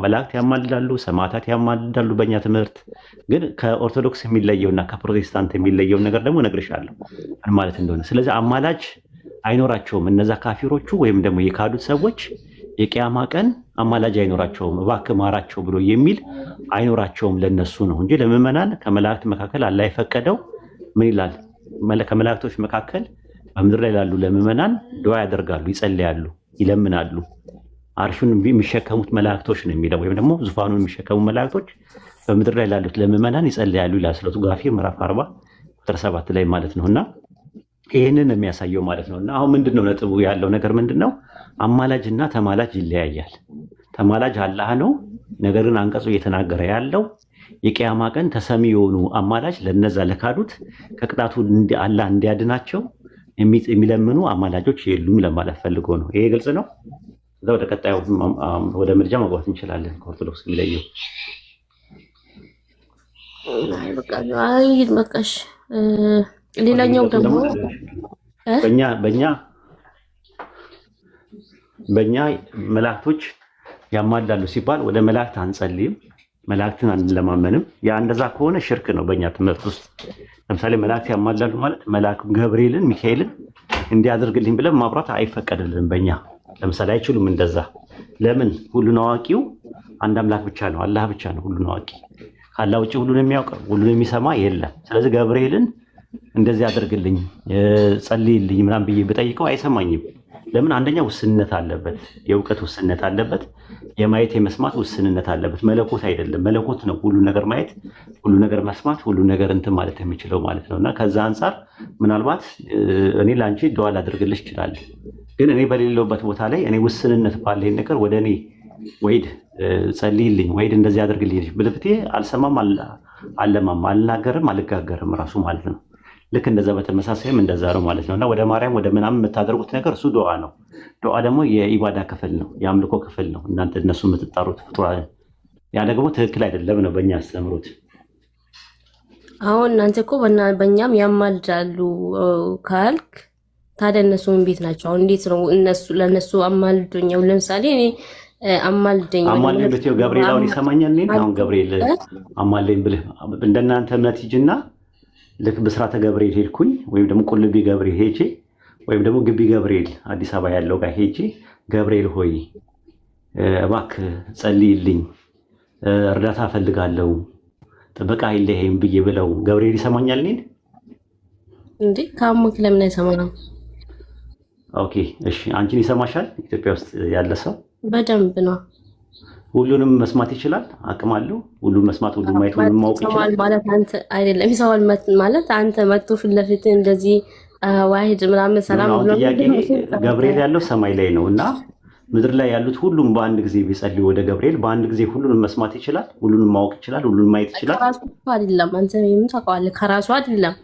መላእክት ያማልዳሉ፣ ሰማዕታት ያማልዳሉ በእኛ ትምህርት። ግን ከኦርቶዶክስ የሚለየውና ከፕሮቴስታንት የሚለየውን ነገር ደግሞ እነግርሻለሁ ምን ማለት እንደሆነ። ስለዚህ አማላጅ አይኖራቸውም እነዛ ካፊሮቹ ወይም ደግሞ የካዱት ሰዎች የቂያማ ቀን አማላጅ አይኖራቸውም፣ እባክህ ማራቸው ብሎ የሚል አይኖራቸውም ለነሱ ነው እንጂ ለምዕመናን ከመላእክት መካከል አላህ የፈቀደው ምን ይላል? ከመላእክቶች መካከል በምድር ላይ ላሉ ለምዕመናን ዱዓ ያደርጋሉ፣ ይጸልያሉ፣ ይለምናሉ። አርሹን የሚሸከሙት መላእክቶች ነው የሚለው ወይም ደግሞ ዙፋኑን የሚሸከሙ መላእክቶች በምድር ላይ ላሉት ለምዕመናን ይጸልያሉ ይላል ሱረቱ ጋፊር ምዕራፍ 40 ቁጥር 7 ላይ ማለት ነውና ይህንን የሚያሳየው ማለት ነው። እና አሁን ምንድነው ነጥቡ ያለው ነገር ምንድነው? አማላጅና ተማላጅ ይለያያል። ተማላጅ አላህ ነው። ነገር ግን አንቀጹ እየተናገረ ያለው የቂያማ ቀን ተሰሚ የሆኑ አማላጅ ለነዛ ለካዱት ከቅጣቱ አላህ እንዲያድናቸው የሚለምኑ አማላጆች የሉም ለማለት ፈልጎ ነው። ይሄ ግልጽ ነው። እዛ ወደ ቀጣዩ ወደ ምልጃ መግባት እንችላለን። ከኦርቶዶክስ የሚለየው በቃሽ። ሌላኛው ደግሞ በእኛ መላእክቶች ያማልዳሉ ሲባል ወደ መላእክት አንጸልይም፣ መላእክትን አንለማመንም። ያ እንደዛ ከሆነ ሽርክ ነው በእኛ ትምህርት ውስጥ። ለምሳሌ መላእክት ያማልዳሉ ማለት መልአኩ ገብርኤልን ሚካኤልን እንዲያደርግልኝ ብለን ማብራት አይፈቀድልንም በእኛ። ለምሳሌ አይችሉም እንደዛ። ለምን? ሁሉን አዋቂው አንድ አምላክ ብቻ ነው፣ አላህ ብቻ ነው ሁሉን አዋቂ። ካላህ ውጭ ሁሉን የሚያውቅ ሁሉን የሚሰማ የለም። ስለዚህ ገብርኤልን እንደዚህ አድርግልኝ ጸልይልኝ ምናምን ብዬ ብጠይቀው አይሰማኝም። ለምን? አንደኛ ውስንነት አለበት፣ የእውቀት ውስንነት አለበት፣ የማየት የመስማት ውስንነት አለበት። መለኮት አይደለም። መለኮት ነው ሁሉ ነገር ማየት፣ ሁሉ ነገር መስማት፣ ሁሉ ነገር እንትን ማለት የሚችለው ማለት ነው። እና ከዛ አንጻር ምናልባት እኔ ለአንቺ ዱዓ ላደርግልሽ እችላለሁ፣ ግን እኔ በሌለውበት ቦታ ላይ እኔ ውስንነት ባለኝ ነገር ወደ እኔ ወይድ ጸልይልኝ ወይድ እንደዚህ አድርግልኝ ብልብቴ አልሰማም፣ አልለማም፣ አልናገርም፣ አልጋገርም ራሱ ማለት ነው። ልክ እንደዛ በተመሳሳይም እንደዛ ነው ማለት ነው። እና ወደ ማርያም ወደ ምናምን የምታደርጉት ነገር እሱ ዱዓ ነው። ዱዓ ደግሞ የኢባዳ ክፍል ነው፣ የአምልኮ ክፍል ነው። እናንተ እነሱ የምትጣሩት ፍጡራን ያ ደግሞ ትክክል አይደለም ነው በእኛ አስተምሮት። አሁን እናንተ እኮ በእኛም ያማልዳሉ ካልክ ታዲያ እነሱ ምን ቤት ናቸው? አሁን እንዴት ነው እነሱ ለነሱ አማልዶኛው? ለምሳሌ እኔ አማልደኝ ብትይው ገብርኤል አሁን ይሰማኛል። እኔ አሁን ገብርኤል አማልደኝ ብልህ እንደናንተ እምነት ሂጂና ልክ በስራተ ገብርኤል ሄድኩኝ ወይም ደግሞ ቁልቢ ገብርኤል ሄጄ ወይም ደግሞ ግቢ ገብርኤል አዲስ አበባ ያለው ጋር ሄጄ ገብርኤል ሆይ እባክህ ጸልይልኝ፣ እርዳታ ፈልጋለሁ፣ ጥበቃ አይለይም ብዬ ብለው ገብርኤል ይሰማኛል እኔን እንዴ? ካሙክ ለምን አይሰማኝም? ኦኬ እሺ፣ አንቺን ይሰማሻል? ኢትዮጵያ ውስጥ ያለ ሰው በደንብ ነው። ሁሉንም መስማት ይችላል፣ አቅም አለው። ሁሉን መስማት፣ ሁሉን ማየት፣ ሁሉን ማወቅ ይችላል ማለት አንተ አይደለም። ይሰማል ማለት አንተ መጥቶ ፊት ለፊት እንደዚህ ዋሂድ ምናምን ሰላም ብሎ ገብርኤል ያለው ሰማይ ላይ ነው እና ምድር ላይ ያሉት ሁሉም በአንድ ጊዜ ቢጸልዩ ወደ ገብርኤል በአንድ ጊዜ ሁሉንም መስማት ይችላል፣ ሁሉንም ማወቅ ይችላል፣ ሁሉን ማየት ይችላል። ከራሱ አይደለም። አንተ ምን ታውቃለህ? ከራሱ አይደለም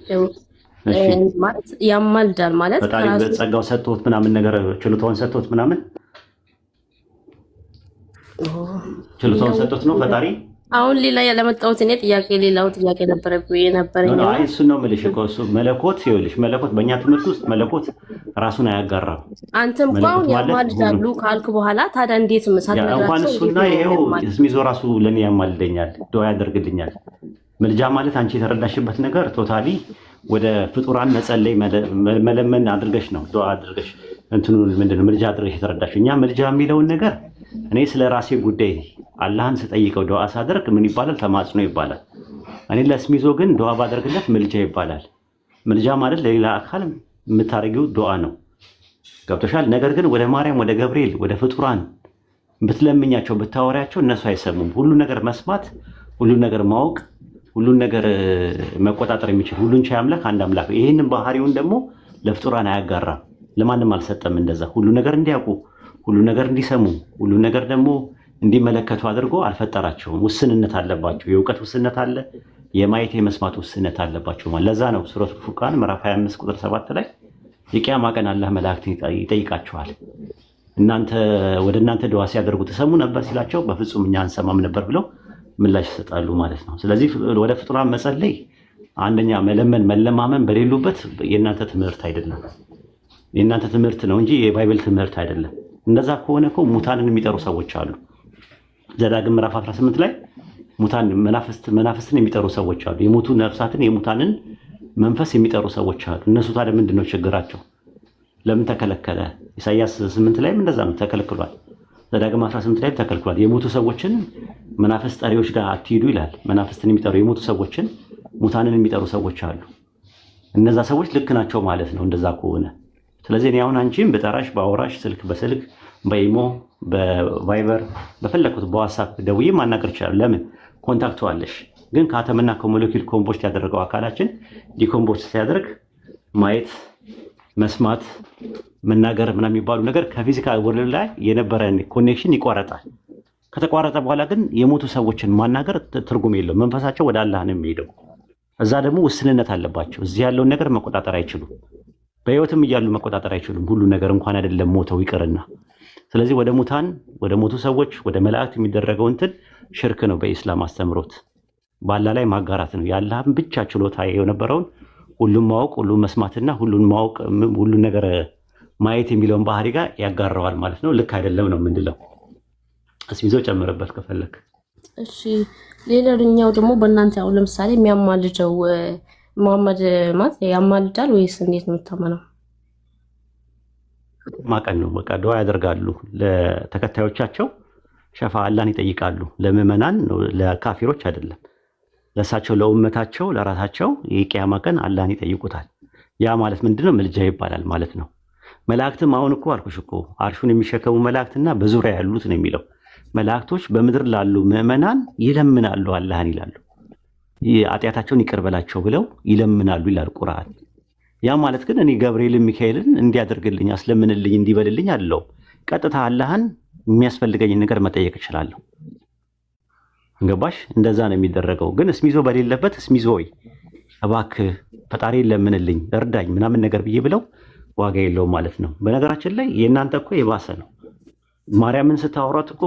ማለት ያማልዳል ማለት ፈጣሪ በጸጋው ሰጥቶት ምናምን ነገር ችሎታውን ሰጥቶት ምናምን ችሎታውን ሰጥቶት ነው ፈጣሪ አሁን ሌላ ያለመጣሁት እኔ ሌላው ጥያቄ ነበረኝ። አይ እሱ ነው የምልሽ እኮ እሱ መለኮት ይኸውልሽ፣ መለኮት በእኛ ትምህርት ውስጥ መለኮት ራሱን አያጋራም። አንተም እኮ አሁን ያማልዳሉ ካልክ በኋላ ታዲያ እንዴት እንኳን እሱና ይኸው እስሚዞ ራሱ ለእኔ ያማልደኛል፣ ዱዓ ያደርግልኛል። ምልጃ ማለት አንቺ የተረዳሽበት ነገር ቶታሊ ወደ ፍጡራን መጸለይ መለመን አድርገሽ ነው ዱዓ አድርገሽ እንትኑ ምንድነው ምልጃ አድርገሽ የተረዳሽው። እኛ ምልጃ የሚለውን ነገር እኔ ስለ ራሴ ጉዳይ አላህን ስጠይቀው ዱዓ ሳደርግ ምን ይባላል? ተማጽኖ ይባላል። እኔ ለስሚዞ ግን ዱዓ ባደርግለት ምልጃ ይባላል። ምልጃ ማለት ለሌላ አካል የምታደርጊው ዱዓ ነው። ገብቶሻል? ነገር ግን ወደ ማርያም፣ ወደ ገብርኤል፣ ወደ ፍጡራን ብትለምኛቸው ብታወሪያቸው እነሱ አይሰሙም። ሁሉ ነገር መስማት፣ ሁሉ ነገር ማወቅ፣ ሁሉን ነገር መቆጣጠር የሚችል ሁሉን ቻይ አምላክ አንድ አምላክ። ይህንን ባህሪውን ደግሞ ለፍጡራን አያጋራም፣ ለማንም አልሰጠም። እንደዛ ሁሉ ነገር እንዲያውቁ፣ ሁሉ ነገር እንዲሰሙ፣ ሁሉ ነገር ደግሞ እንዲመለከቱ አድርጎ አልፈጠራቸውም። ውስንነት አለባቸው። የእውቀት ውስንነት አለ፣ የማየት የመስማት ውስንነት አለባቸው። ማለት ለዛ ነው ሱረቱል ፉርቃን ምዕራፍ 25 ቁጥር 7 ላይ የቂያማ ቀን አላህ መላእክትን ይጠይቃቸዋል። ወደ እናንተ ዱዓ ሲያደርጉ ተሰሙ ነበር ሲላቸው በፍጹም እኛ አንሰማም ነበር ብለው ምላሽ ይሰጣሉ ማለት ነው። ስለዚህ ወደ ፍጡራን መጸለይ አንደኛ መለማመን በሌሉበት የእናንተ ትምህርት አይደለም፣ የእናንተ ትምህርት ነው እንጂ የባይብል ትምህርት አይደለም። እንደዛ ከሆነ እኮ ሙታንን የሚጠሩ ሰዎች አሉ። ዘዳግም ምዕራፍ 18 ላይ ሙታን መናፍስትን የሚጠሩ ሰዎች አሉ። የሞቱ ነፍሳትን የሙታንን መንፈስ የሚጠሩ ሰዎች አሉ። እነሱ ታዲያ ምንድነው ችግራቸው? ለምን ተከለከለ? ኢሳይያስ 8 ላይም እንደዛ ነው፣ ተከልክሏል። ዘዳግም 18 ላይ ተከልክሏል። የሞቱ ሰዎችን መናፍስት ጠሪዎች ጋር አትሂዱ ይላል። መናፍስትን የሚጠሩ የሞቱ ሰዎችን ሙታንን የሚጠሩ ሰዎች አሉ። እነዛ ሰዎች ልክ ናቸው ማለት ነው እንደዛ ከሆነ። ስለዚህ እኔ አሁን አንቺን በጠራሽ ባወራሽ ስልክ በስልክ በኢሞ በቫይበር በፈለኩት በዋትስአፕ ደውዬ ማናገር ይችላል። ለምን ኮንታክቱ አለሽ። ግን ከአተምና ከሞለኪውል ኮምፖስት ያደረገው አካላችን ዲኮምፖስት ሲያደርግ ማየት፣ መስማት፣ መናገር ምናምን የሚባሉ ነገር ከፊዚካል ወርልድ ላይ የነበረን ኮኔክሽን ይቋረጣል። ከተቋረጠ በኋላ ግን የሞቱ ሰዎችን ማናገር ትርጉም የለውም። መንፈሳቸው ወደ አላህ ነው የሚሄደው። እዛ ደግሞ ውስንነት አለባቸው። እዚህ ያለውን ነገር መቆጣጠር አይችሉም። በህይወትም እያሉ መቆጣጠር አይችሉም። ሁሉ ነገር እንኳን አይደለም ሞተው ይቅርና። ስለዚህ ወደ ሙታን ወደ ሞቱ ሰዎች ወደ መላእክት የሚደረገው እንትን ሽርክ ነው። በኢስላም አስተምሮት በአላህ ላይ ማጋራት ነው። የአላህን ብቻ ችሎታ የነበረውን ሁሉን ማወቅ፣ ሁሉን መስማትና ሁሉን ማወቅ፣ ሁሉን ነገር ማየት የሚለውን ባህሪ ጋር ያጋራዋል ማለት ነው። ልክ አይደለም ነው የምንለው። እስሚዞ ጨምርበት ከፈለክ። እሺ ሌላኛው ደግሞ በእናንተ ያው ለምሳሌ የሚያማልደው መሐመድ ማለት ያማልዳል ወይስ እንዴት ነው የምታመነው? ማቀን ነው በቃ ዱዓ ያደርጋሉ ለተከታዮቻቸው፣ ሸፋ አላህን ይጠይቃሉ። ለምዕመናን ነው፣ ለካፊሮች አይደለም። ለሳቸው ለኡመታቸው ለራሳቸው የቂያማ ቀን አላህን ይጠይቁታል። ያ ማለት ምንድነው? ምልጃ ይባላል ማለት ነው። መላእክትም አሁን እኮ አልኩሽ እኮ አርሹን የሚሸከሙ መላእክትና በዙሪያ ያሉት ነው የሚለው። መላእክቶች በምድር ላሉ ምዕመናን ይለምናሉ፣ አላህን ይላሉ። ኃጢአታቸውን ይቅር በላቸው ብለው ይለምናሉ ይላል ቁርአን። ያ ማለት ግን እኔ ገብርኤልን ሚካኤልን እንዲያደርግልኝ አስለምንልኝ እንዲበልልኝ አለው። ቀጥታ አላህን የሚያስፈልገኝን ነገር መጠየቅ እችላለሁ። ገባሽ? እንደዛ ነው የሚደረገው። ግን እስሚዞ በሌለበት እስሚዞ ወይ እባክህ ፈጣሪ ለምንልኝ እርዳኝ ምናምን ነገር ብዬ ብለው ዋጋ የለውም ማለት ነው። በነገራችን ላይ የእናንተ እኮ የባሰ ነው። ማርያምን ስታወሯት እኮ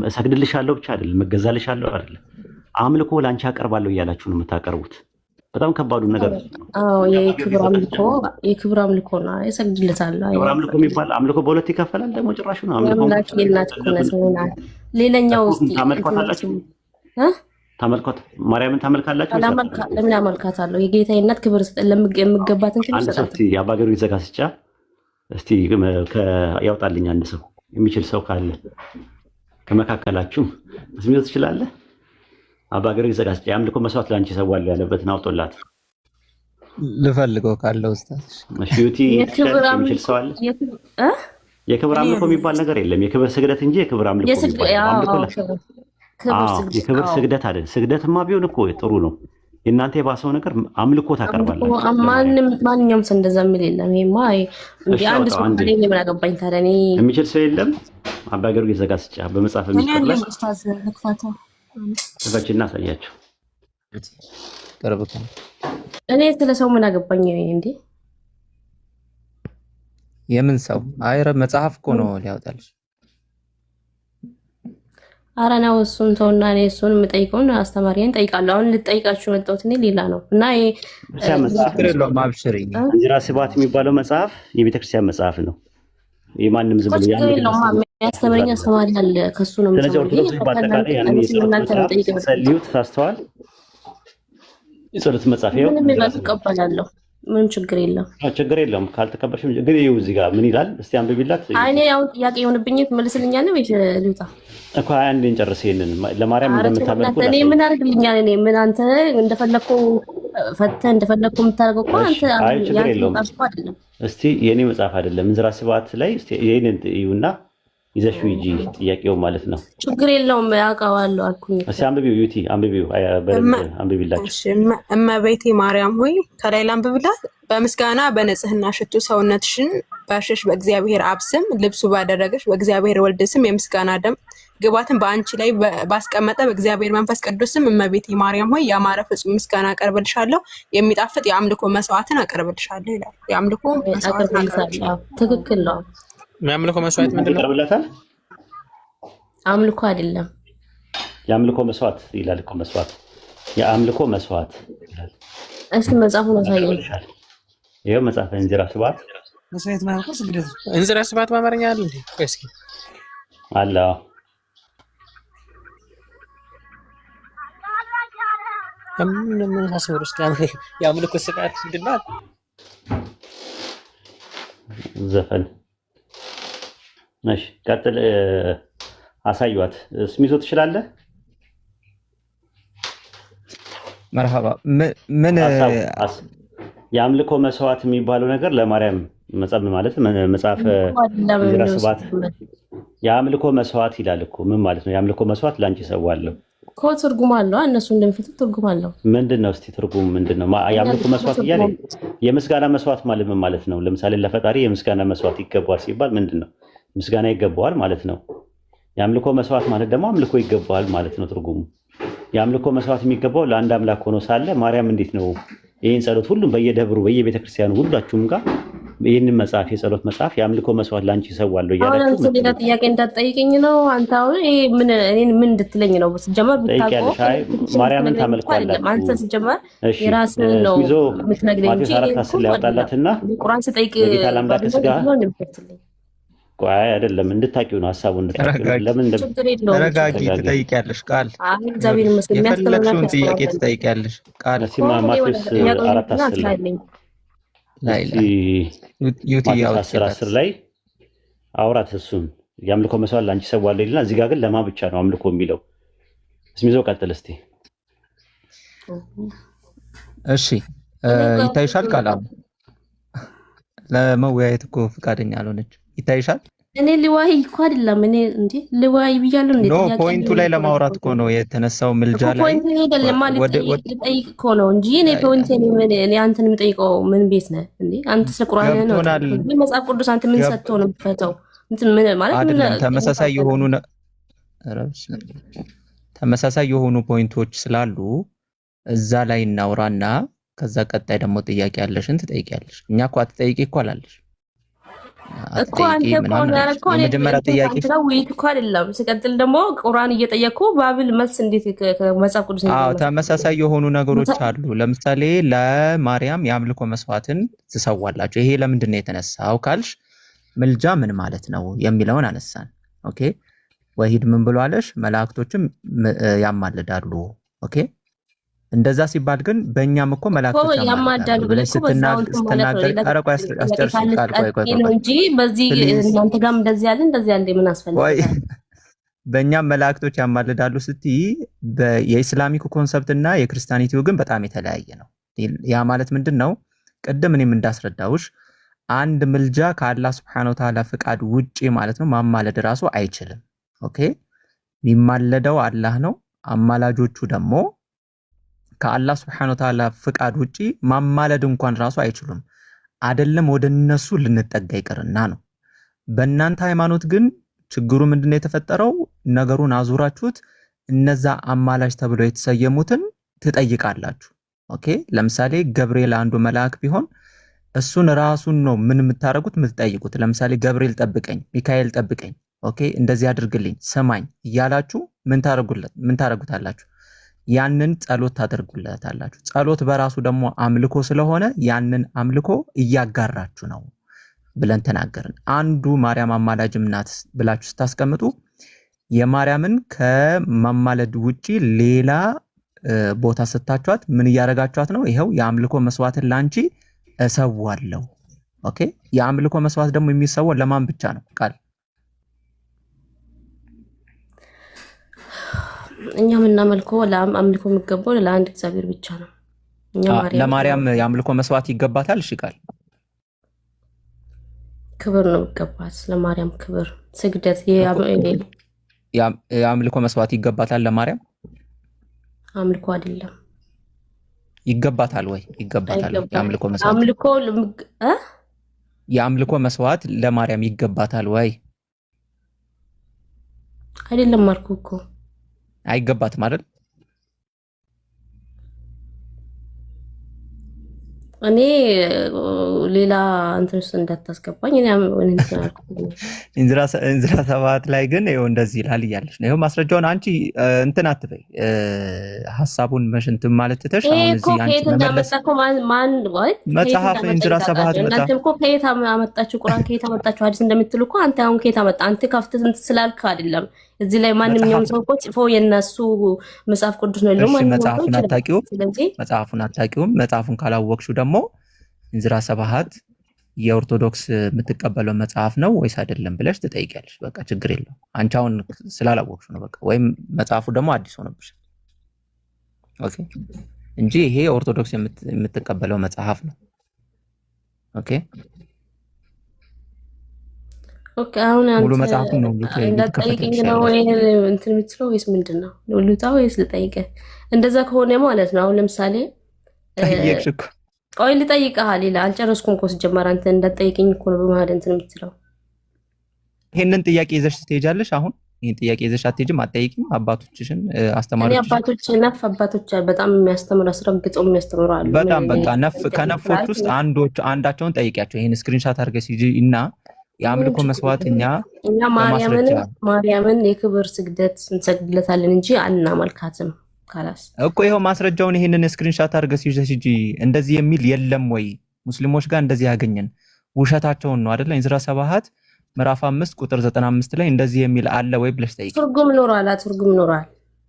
እሰግድልሻለሁ ብቻ አይደለም፣ እገዛልሻለሁ አይደለም፣ አምልኮ ላንቺ አቀርባለሁ እያላችሁ ነው የምታቀርቡት። በጣም ከባዱ ነገር አዎ፣ የክብር አምልኮ ነው። እሰግድልታለሁ። ክብር አምልኮ የሚባል አምልኮ በሁለት ይከፈላል። ደግሞ ጭራሹ ነው አምልኮ ሌላኛው ውስጥ ታመልኳታላችሁ ታመልኳት ማርያምን ታመልካላችሁ? ለምን አመልካታለሁ? የጌታዬ እናት ክብር የምገባትን ክብር አንድ ሰው እስቲ አባገሩ ይዘጋስጫ እስቲ ያውጣልኝ አንድ ሰው የሚችል ሰው ካለ ከመካከላችሁ እስሚው ትችላለህ? አባገሩ ይዘጋስጫ አምልኮ መስዋዕት ላንቺ ሰዋል ያለበትን አውጦላት ልፈልገው ካለ ኡስታዝ። እሺ ዩቲ የሚችል ሰው አለ? የክብር አምልኮ የሚባል ነገር የለም። የክብር ስግደት እንጂ የክብር አምልኮ የሚባል የክብር ስግደት አይደል? ስግደትማ ቢሆን እኮ ጥሩ ነው። የእናንተ የባሰው ነገር አምልኮ ታቀርባላችሁ። ማንኛውም ሰው እንደዛ የሚል የለም። ይሄማ አንድ ሰው ምን አገባኝ ታዲያ? እኔ የሚችል ሰው የለም። አባገሩ ይዘጋስጫ በመጽሐፍ የሚቀርብ ኡስታዝ ልክፋታ ተፈችና አሳያቸው። ቅርብ እኔ ስለ ሰው ምን አገባኝ እንዴ? የምን ሰው አይረ መጽሐፍ እኮ ነው ሊያወጣልሽ። ኧረ ነው እሱን ተውና፣ እኔ እሱን የምጠይቀውን አስተማሪዬን ጠይቃለሁ። አሁን ልጠይቃችሁ መጣሁት እኔ ሌላ ነው እና ችግር የለውም አብሽሪ። እንዚራ ስብሐት የሚባለው መጽሐፍ የቤተክርስቲያን መጽሐፍ ነው። የማንም ዝም ብሎ ችግር የለውም የሚያስተምረኝ አስተማሪ አለ፣ ከሱ ነው ስለዚህ ኦርቶዶክስ በአጠቃላይ ያንን የጸሎት መጽሐፍ ጸልዩ ተሳስተዋል። የጸሎት መጽሐፍ ይኸው ምንም ይላል እቀበላለሁ። ምንም ችግር የለም። ችግር የለውም ካልተቀበልሽ ግን ይኸው እዚህ ጋር ምን ይላል እስቲ አንብቢላት። አይ እኔ አሁን ጥያቄ የሆነብኝ ትመልስልኛለህ ወይስ ልውጣ እኮ? አንዴ እንጨርስ ይሄንን። ለማርያም እንደምታመልኩ እኔ ምን አድርግልኛል? እኔ ምን አንተ እንደፈለከው ፈተህ እንደፈለከው የምታደርገው እኮ አንተ አይደለም። እስቲ የኔ መጽሐፍ አይደለም እንዚራ ስብሐት ላይ እስቲ ይሄንን እዩና ይዘሽው ሂጂ ጥያቄው ማለት ነው። ችግር የለውም ያውቃዋለሁ አልኩኝ። እስቲ አንብቢው ዩቲ አንብቢው አንብቢላችሁ። እመቤቴ ማርያም ሆይ ከላይ ላንብብላት። በምስጋና በንጽህና ሽቱ ሰውነትሽን ባሸሽ በእግዚአብሔር አብ ስም ልብሱ ባደረገሽ በእግዚአብሔር ወልድ ስም የምስጋና ደም ግባትን በአንቺ ላይ ባስቀመጠ በእግዚአብሔር መንፈስ ቅዱስ ስም እመቤቴ ማርያም ሆይ ያማረ ፍጹም ምስጋና አቀርብልሻለሁ፣ የሚጣፍጥ የአምልኮ መስዋዕትን አቀርብልሻለሁ ይላል። የአምልኮ መስዋዕት ትክክል ነው። የአምልኮ መስዋዕት ምንድን ነው? ይቀርብለታል። አምልኮ አይደለም የአምልኮ መስዋዕት ይላል እኮ መስዋዕት፣ የአምልኮ መስዋዕት ይላል። እስኪ መጽሐፉን አሳየኝ። ይሄው መጽሐፍ እንዚራ ስብሐት መስዋዕት ማለት ነው። ስግደት እንዚራ ስብሐት በአማርኛ አለ እንዴ? እስኪ አለ ምን ሀሳብ ውስጥ የአምልኮ ስርዓት ምንድን ነው? ዘፈን እሺ ቀጥል። አሳዩት። ስሚዞ ትችላለህ? መርሃባ ምን የአምልኮ መስዋዕት የሚባለው ነገር ለማርያም መጽሐፍ ማለት መጽሐፍ እንዚራ ስብሐት የአምልኮ መስዋዕት ይላል እኮ። ምን ማለት ነው? የአምልኮ መስዋዕት ላንቺ ሰዋለሁ እኮ ትርጉም አለው። እነሱ እንደሚፈቱት ትርጉም አለው። ምንድነው? እስቲ ትርጉም ምንድነው? የአምልኮ መስዋዕት እያለ የምስጋና መስዋዕት ማለት ምን ማለት ነው? ለምሳሌ ለፈጣሪ የምስጋና መስዋዕት ይገባዋል ሲባል ምንድነው? ምስጋና ይገባዋል ማለት ነው። የአምልኮ መስዋዕት ማለት ደግሞ አምልኮ ይገባዋል ማለት ነው ትርጉሙ። የአምልኮ መስዋዕት የሚገባው ለአንድ አምላክ ሆኖ ሳለ ማርያም እንዴት ነው ይህን ጸሎት ሁሉም በየደብሩ በየቤተክርስቲያኑ ሁላችሁም ጋር ይህንን መጽሐፍ የጸሎት መጽሐፍ የአምልኮ መስዋዕት ላንቺ ይሰዋለሁ እያላችሁ ሌላ ጥያቄ እንዳትጠይቀኝ ነው። አንተ አሁን እኔን ምን እንድትለኝ ነው? ስጀመር ብታውቀው ማርያምን ታመልኳላችሁ። አንተ ስጀመር የራስህን ነው የምትነግረኝ እንጂ ማቴዎስ 4:10 ላይ ያወጣላትና ቁርአን ስጠይቅ ጌታ ለአምላክ ስጋ ቆይ አይደለም እንድታቂው ነው ሀሳቡን እንድታቂው። ለምን ተረጋጊ፣ ትጠይቂያለሽ ቃል እግዚአብሔር ይመስገን የፈለግሽውን ጥያቄ ትጠይቂያለሽ ቃል ማቴዎስ 4:10 ላይ ዩቲ 10 ላይ አውራት እሱን የአምልኮ መስዋዕት ላንቺ ሰዋለሁ ይልና እዚህ ጋር ግን ለማን ብቻ ነው አምልኮ የሚለው? እስሚዞ ቀጥል እስቲ። እሺ ይታይሻል ቃል አሁን ለመወያየት እኮ ፈቃደኛ አልሆነች። ይታይሻል? እኔ ልዋይ እኮ አይደለም እኔ እንዴ ልዋይ ብያለሁ እንዴ? ኖ ፖይንቱ ላይ ለማውራት እኮ ነው የተነሳው። ምልጃ ላይ ፖይንቱ አይደለም ማለት ልጠይቅ እኮ ነው እንጂ እኔ ፖይንት እኔ አንተን የምጠይቀው ምን ቤት ነህ እንዴ? አንተ ስለ ቁርአን ነው መጽሐፍ ቅዱስ አንተ ምን ሰጥቶ ነው የምትፈታው? እንትን ምን ማለት አይደለም። ተመሳሳይ የሆኑ ፖይንቶች ስላሉ እዛ ላይ እናውራና ከዛ ቀጣይ ደግሞ ጥያቄ ያለሽን ትጠይቂያለሽ። እኛ እኮ አትጠይቂ እኮ አላለሽ እኮ አንተ እኮ የመጀመሪያ ጥያቄ ነው ውይይት እኮ አይደለም። ሲቀጥል ደግሞ ቁርአን እየጠየቁ ባብል መልስ እንዴት ከመጽሐፍ ቅዱስ ነው? አዎ ተመሳሳይ የሆኑ ነገሮች አሉ። ለምሳሌ ለማርያም የአምልኮ መስዋዕትን ትሰዋላችሁ። ይሄ ለምንድን ነው የተነሳው ካልሽ ምልጃ ምን ማለት ነው የሚለውን አነሳን። ኦኬ ወሂድ ምን ብሎ አለሽ? መላእክቶችም ያማልዳሉ። ኦኬ እንደዛ ሲባል ግን በእኛም እኮ መላእክቶች ያማልዳሉ ብለሽ ስትናገር አረቆ አስጨርሽ ቃል ቆይ እንጂ በዚህ እናንተ ጋርም እንደዚህ ያለ እንደዚህ ያለ ምን አስፈልጋለሁ? ቆይ በእኛም መላእክቶች ያማልዳሉ ስትይ የኢስላሚክ ኮንሰፕት እና የክርስቲያኒቲው ግን በጣም የተለያየ ነው። ያ ማለት ምንድነው? ቅድም እኔም እንዳስረዳውሽ አንድ ምልጃ ከአላህ Subhanahu Wa Ta'ala ፍቃድ ውጪ ማለት ነው ማማለድ ራሱ አይችልም። ኦኬ የሚማለደው አላህ ነው። አማላጆቹ ደግሞ ከአላህ Subhanahu Wa Ta'ala ፍቃድ ውጪ ማማለድ እንኳን ራሱ አይችሉም። አይደለም ወደነሱ ልንጠጋ ይቀርና ነው። በእናንተ ሃይማኖት ግን ችግሩ ምንድነው የተፈጠረው? ነገሩን አዙራችሁት እነዛ አማላጅ ተብለው የተሰየሙትን ትጠይቃላችሁ። ኦኬ ለምሳሌ ገብርኤል አንዱ መልአክ ቢሆን እሱን ራሱን ነው ምን የምታረጉት የምትጠይቁት። ለምሳሌ ገብርኤል ጠብቀኝ፣ ሚካኤል ጠብቀኝ ኦኬ እንደዚህ አድርግልኝ ስማኝ እያላችሁ ምን ታደርጉታላችሁ? ያንን ጸሎት ታደርጉለታላችሁ። ጸሎት በራሱ ደግሞ አምልኮ ስለሆነ ያንን አምልኮ እያጋራችሁ ነው ብለን ተናገርን። አንዱ ማርያም አማላጅም ናት ብላችሁ ስታስቀምጡ የማርያምን ከማማለድ ውጪ ሌላ ቦታ ስታችኋት ምን እያረጋችኋት ነው? ይሄው የአምልኮ መስዋዕትን ላንቺ እሰዋለሁ። ኦኬ የአምልኮ መስዋዕት ደግሞ የሚሰዋው ለማን ብቻ ነው? ቃል እኛ የምናመልከው አምልኮ የሚገባው ለአንድ እግዚአብሔር ብቻ ነው። እኛ ለማርያም የአምልኮ መስዋዕት ይገባታል። እሺ ቃል ክብር ነው ይገባት። ለማርያም ክብር ስግደት የአምልኮ መስዋዕት ይገባታል። ለማርያም አምልኮ አይደለም። ይገባታል ወይ? ይገባታል። የአምልኮ መስዋዕት ለማርያም ይገባታል ወይ? አይደለም ማርኩ እኮ አይገባትም አይደል? እኔ ሌላ እንትን ውስጥ እንዳታስገባኝ። እኔ እንዝራ ሰባት ላይ ግን ይኸው እንደዚህ ይላል እያለች ነው። ይኸው ማስረጃውን አንቺ እንትን አትበይ፣ ሐሳቡን መሽንትን ማለት ትተሽ አሁን እዚህ አንቺ መመለስ መጽሐፍ እንዝራ ሰባት መጽሐፍ እኮ ከየት አመጣችሁ? ቁርአን ከየት አመጣችሁ? ሐዲስ እንደምትሉ እኮ አንተ አሁን ከየት አመጣ? አንተ ከፍተህ ስላልክ አይደለም። እዚህ ላይ ማንኛውም ሰው እኮ ጽፎ የነሱ መጽሐፍ ቅዱስ ነው ነው ማለት መጽሐፉን አታውቂውም። መጽሐፉን ካላወቅሽው ደግሞ እንዝራ ሰባት የኦርቶዶክስ የምትቀበለው መጽሐፍ ነው ወይስ አይደለም ብለሽ ትጠይቂያለሽ። በቃ ችግር የለው። አንቺ አሁን ስላላወቅሽው ነው በቃ። ወይም መጽሐፉ ደግሞ አዲስ ሆነብሽ ኦኬ፣ እንጂ ይሄ ኦርቶዶክስ የምትቀበለው መጽሐፍ ነው። ኦኬ ኦኬ። አሁን ሙሉ መጽሐፉን ነው ልጠይቅኝ ነው እንትን የምትለው ወይስ ምንድን ነው? ልውጣ ወይስ ልጠይቅህ? እንደዛ ከሆነ ማለት ነው። አሁን ለምሳሌ ጠይቅሽ እኮ ቆይ ልጠይቅህ ሌላ አልጨረስኩም እኮ ሲጀመር። አንተ እንዳትጠይቅኝ እኮ ነው በመሀል እንትን የምትለው። ይሄንን ጥያቄ ይዘሽ ትሄጃለሽ። አሁን ይሄን ጥያቄ ይዘሽ አትሄጂም? አትጠይቂም? አባቶችሽን አስተማሪዎችሽን? አባቶች በጣም የሚያስተምሩ አስረግጠው የሚያስተምሩ አሉ። በጣም በቃ ከነፎች ውስጥ አንዳቸውን ጠይቂያቸው። ይሄን ስክሪንሻት አድርገሽ ሂጂ እና የአምልኮ መስዋዕት እኛ ማርያምን የክብር ስግደት እንሰግድለታለን እንጂ አናመልካትም። ካላስ እኮ ይሄው ማስረጃውን ይሄንን ስክሪንሻት አድርገሽ ይዘሽ ሂጂ። እንደዚህ የሚል የለም ወይ ሙስሊሞች ጋር እንደዚህ ያገኘን? ውሸታቸውን ነው አይደል? እንዝራ ሰባት ምዕራፍ 5 ቁጥር 95 ላይ እንደዚህ የሚል አለ ወይ ብለሽ ጠይቂ። ትርጉም ኖሯል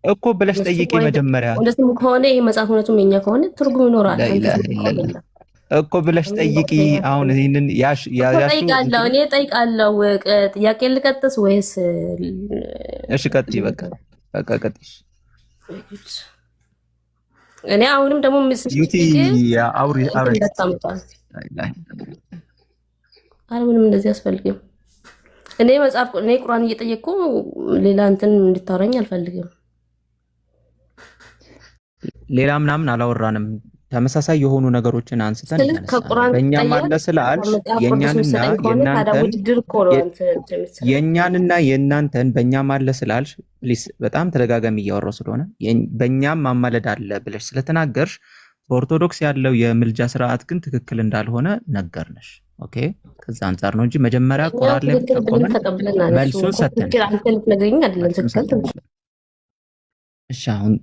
እኮ ብለሽ ጠይቂ መጀመሪያ። እንደዚህ ከሆነ ይሄ መጽሐፍ እውነቱም የኛ ከሆነ ትርጉም ኖሯል እኮ ብለሽ ጠይቂ። አሁን ይሄንን ጠይቃለሁ እኔ ጠይቃለሁ። ጥያቄ ልቀጥስ ወይስ? እሺ ቀጥይ። በቃ ቀጥይሽ። እኔ አሁንም ደግሞ ዩቲ አውሪ ምንም እንደዚህ አስፈልግም። እኔ ቁርአን እየጠየቅኩ ሌላ እንትን እንድታወራኝ አልፈልግም። ሌላ ምናምን አላወራንም። ተመሳሳይ የሆኑ ነገሮችን አንስተን በእኛም አለ ስላልሽ የእኛንና የእናንተን በእኛም አለ ስላልሽ ፕሊስ በጣም ተደጋጋሚ እያወራሁ ስለሆነ በእኛም ማማለድ አለ ብለሽ ስለተናገርሽ በኦርቶዶክስ ያለው የምልጃ ስርዓት ግን ትክክል እንዳልሆነ ነገርነሽ። ኦኬ ከዛ አንጻር ነው እንጂ መጀመሪያ ቁርአን ላይ ተቀበለን መልሱን ሰጥተን እሺ አሁን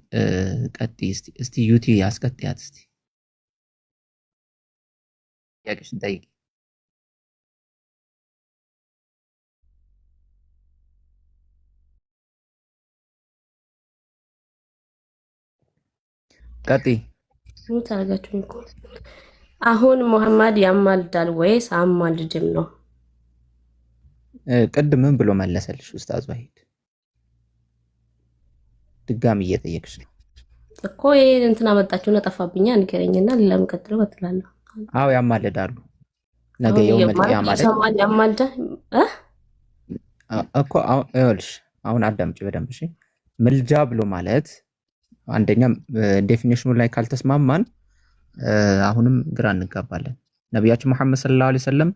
ቀጥይ እስቲ ዩቲ ያስቀጥያት እስቲ ያቅሽን ጠይቂ። ቀጥይ ምን ታረጋችሁኝ እኮ አሁን መሐመድ ያማልዳል ወይስ አማልድም ነው? ቅድም ምን ብሎ መለሰልሽ ኡስታዝ ዋሂድ? ድጋሚ እየጠየቅሽ ነው እኮ። ይሄ እንትና መጣችሁና ጠፋብኛ ንገረኝና ሌላም ቀጥለው እትላለሁ። አዎ ያማልዳሉ። ነገ የውመልቂያ ማለት ያማልዳ እኮ ይኸውልሽ፣ አሁን አዳምጪ በደንብ እሺ። ምልጃ ብሎ ማለት አንደኛ ዴፊኒሽኑ ላይ ካልተስማማን አሁንም ግራ እንጋባለን። ነብያችን መሐመድ ሰለላሁ ዐለይሂ ወሰለም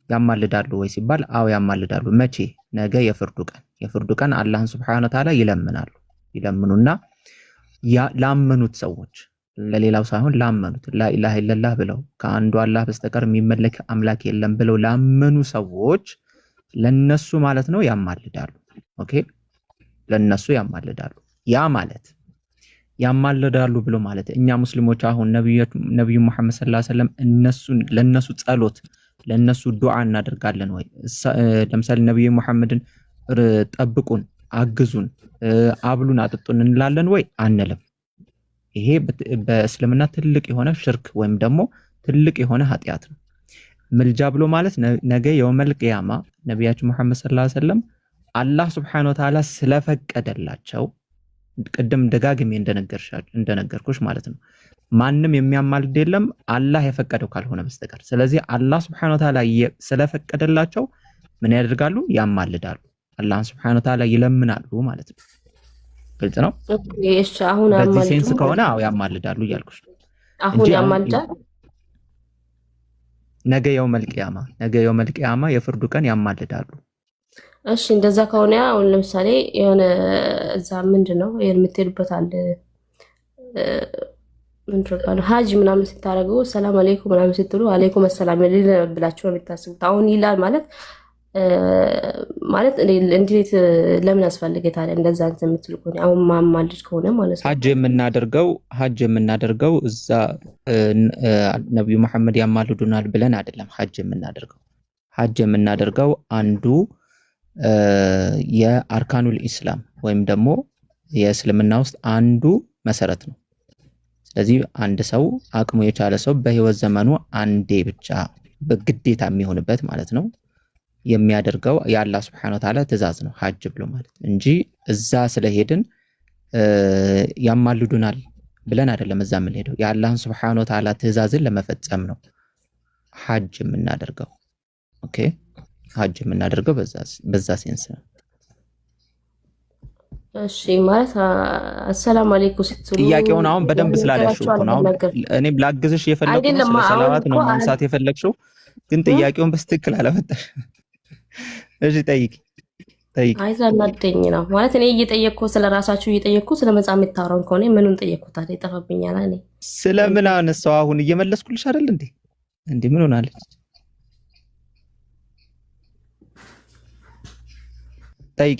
ያማልዳሉ ወይ ሲባል አዎ ያማልዳሉ። መቼ? ነገ የፍርዱ ቀን አላህን ሱብሓነሁ ወተዓላ ይለምኑና ላመኑት ሰዎች ለሌላው ሳይሆን ላመኑት ላኢላሃ ኢለላህ ብለው ከአንዱ አላህ በስተቀር የሚመለክ አምላክ የለም ብለው ላመኑ ሰዎች ለነሱ ማለት ነው ያማልዳሉ። ኦኬ ለነሱ ያማልዳሉ። ያ ማለት ያማልዳሉ ብሎ ማለት እኛ ሙስሊሞች አሁን ነብዩ መሐመድ ሰለላሁ ዐለይሂ ወሰለም ለነሱ ጸሎት ለነሱ ዱዓ እናደርጋለን ወይ? ለምሳሌ ነብዩ መሐመድን ጠብቁን፣ አግዙን፣ አብሉን፣ አጥጡን እንላለን ወይ? አንልም። ይሄ በእስልምና ትልቅ የሆነ ሽርክ ወይም ደግሞ ትልቅ የሆነ ኃጢአት ነው። ምልጃ ብሎ ማለት ነገ የውመል ቂያማ ነብያችን መሐመድ ሰለላሁ ዐለይሂ ወሰለም አላህ Subhanahu Wa Ta'ala ስለፈቀደላቸው ቅድም ደጋግሜ እንደነገርኩሽ ማለት ነው ማንም የሚያማልድ የለም አላህ የፈቀደው ካልሆነ በስተቀር። ስለዚህ አላህ Subhanahu Wa Ta'ala ስለፈቀደላቸው ምን ያደርጋሉ? ያማልዳሉ። አላህ Subhanahu Wa Ta'ala ይለምናሉ ማለት ነው። ግልጽ ነው። እሺ አሁን በዚህ ሴንስ ከሆነ አው ያማልዳሉ እያልኩሽ አሁን ያማልዳሉ። ነገ የውመል ቂያማ የፍርዱ ቀን ያማልዳሉ። እሺ እንደዛ ከሆነ አሁን ለምሳሌ የሆነ እዛ ምንድነው የምትሄዱበት አለ ምንድነው ሀጅ ምናምን ስታረጉ ሰላም አለይኩም ምናምን ስትሉ አለይኩም ሰላም ብላችሁ ነው የምታስቡት። አሁን ይላል ማለት እንዴት ለምን አስፈልገ ታዲያ እንደዛ የምትሉ ከሆነ አሁን ማማልድ ከሆነ ማለት ነው ሀጅ የምናደርገው እዛ ነብዩ መሐመድ ያማልዱናል ብለን አይደለም ሀጅ የምናደርገው አንዱ የአርካኑል ኢስላም ወይም ደግሞ የእስልምና ውስጥ አንዱ መሰረት ነው። ስለዚህ አንድ ሰው አቅሙ የቻለ ሰው በህይወት ዘመኑ አንዴ ብቻ በግዴታ የሚሆንበት ማለት ነው የሚያደርገው የአላህ Subhanahu Wa Ta'ala ትእዛዝ ነው ሀጅ ብሎ ማለት እንጂ እዛ ስለሄድን ያማልዱናል ብለን አይደለም እዛ የምንሄደው የአላህን Subhanahu Wa Ta'ala ትእዛዝን ለመፈጸም ነው ሀጅ የምናደርገው። ኦኬ ሀጅ የምናደርገው በዛ ሴንስ ነው። እሺ ማለት አሰላሙ አለይኩም ስትሉ ጥያቄውን አሁን በደንብ ስላለሽው ነው እኔም ላግዝሽ የፈለኩት ሰላዋት ነው ማንሳት የፈለግሽው ግን ጥያቄውን በስትክክል አላመጣሽ። እሺ ጠይቂ። አይዛናደኝ ነው ማለት እኔ እየጠየቅኩ ስለራሳችሁ እየጠየቅኩ ስለመጻፍ የምታወራው ከሆነ ምኑን ጠየቅኩት አይደል? ይጠፋብኛል። እኔ ስለምን አነሳው አሁን እየመለስኩልሽ አይደል እንዴ ምን ሆናለች? ጠይቂ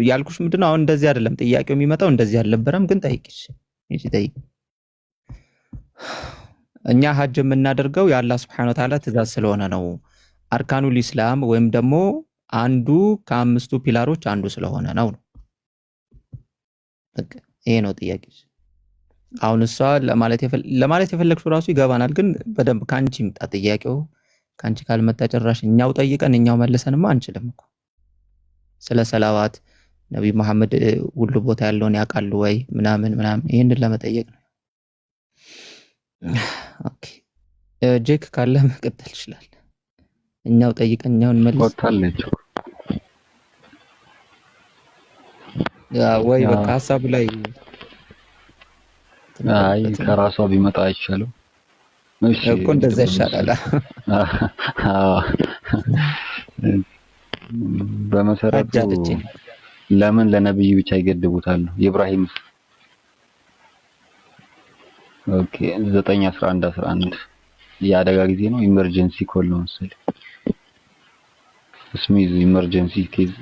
ያልኩሽ ምንድነው አሁን እንደዚህ አይደለም ጥያቄው የሚመጣው እንደዚህ አልነበረም ግን ጠይቂሽ እሺ ጠይቂ። እኛ ሀጅ የምናደርገው የአላህ Subhanahu Wa Ta'ala ትእዛዝ ስለሆነ ነው አርካኑል ኢስላም ወይም ደግሞ አንዱ ከአምስቱ ፒላሮች አንዱ ስለሆነ ነው። በቃ ይሄ ነው ጥያቄሽ። አሁን እሷ ለማለት የፈለግሽው ራሱ ይገባናል ግን በደንብ ካንቺ ይምጣ ጥያቄው። ካንቺ ካልመጣ ጭራሽ እኛው ጠይቀን እኛው መልሰንማ አንችልም እኮ። ስለ ሰላዋት ነብይ መሐመድ ሁሉ ቦታ ያለውን ያውቃሉ ወይ ምናምን ይሄንን ለመጠየቅ ነው። ኦኬ ጄክ ካለ መቀጠል ይችላል። እኛው ጠይቀን እኛው እንመልስ ወይ በቃ ሐሳቡ ላይ አይ ከራሷ ቢመጣ አይቻልም። እሺ እኮ እንደዛ ይሻላል። በመሰረቱ ለምን ለነብዩ ብቻ ይገድቡታል? ኢብራሂም ኦኬ 9:11 የአደጋ ጊዜ ነው ኢመርጀንሲ ኮል ነው መሰለኝ። ስሚዝ ኢመርጀንሲ ኬዝ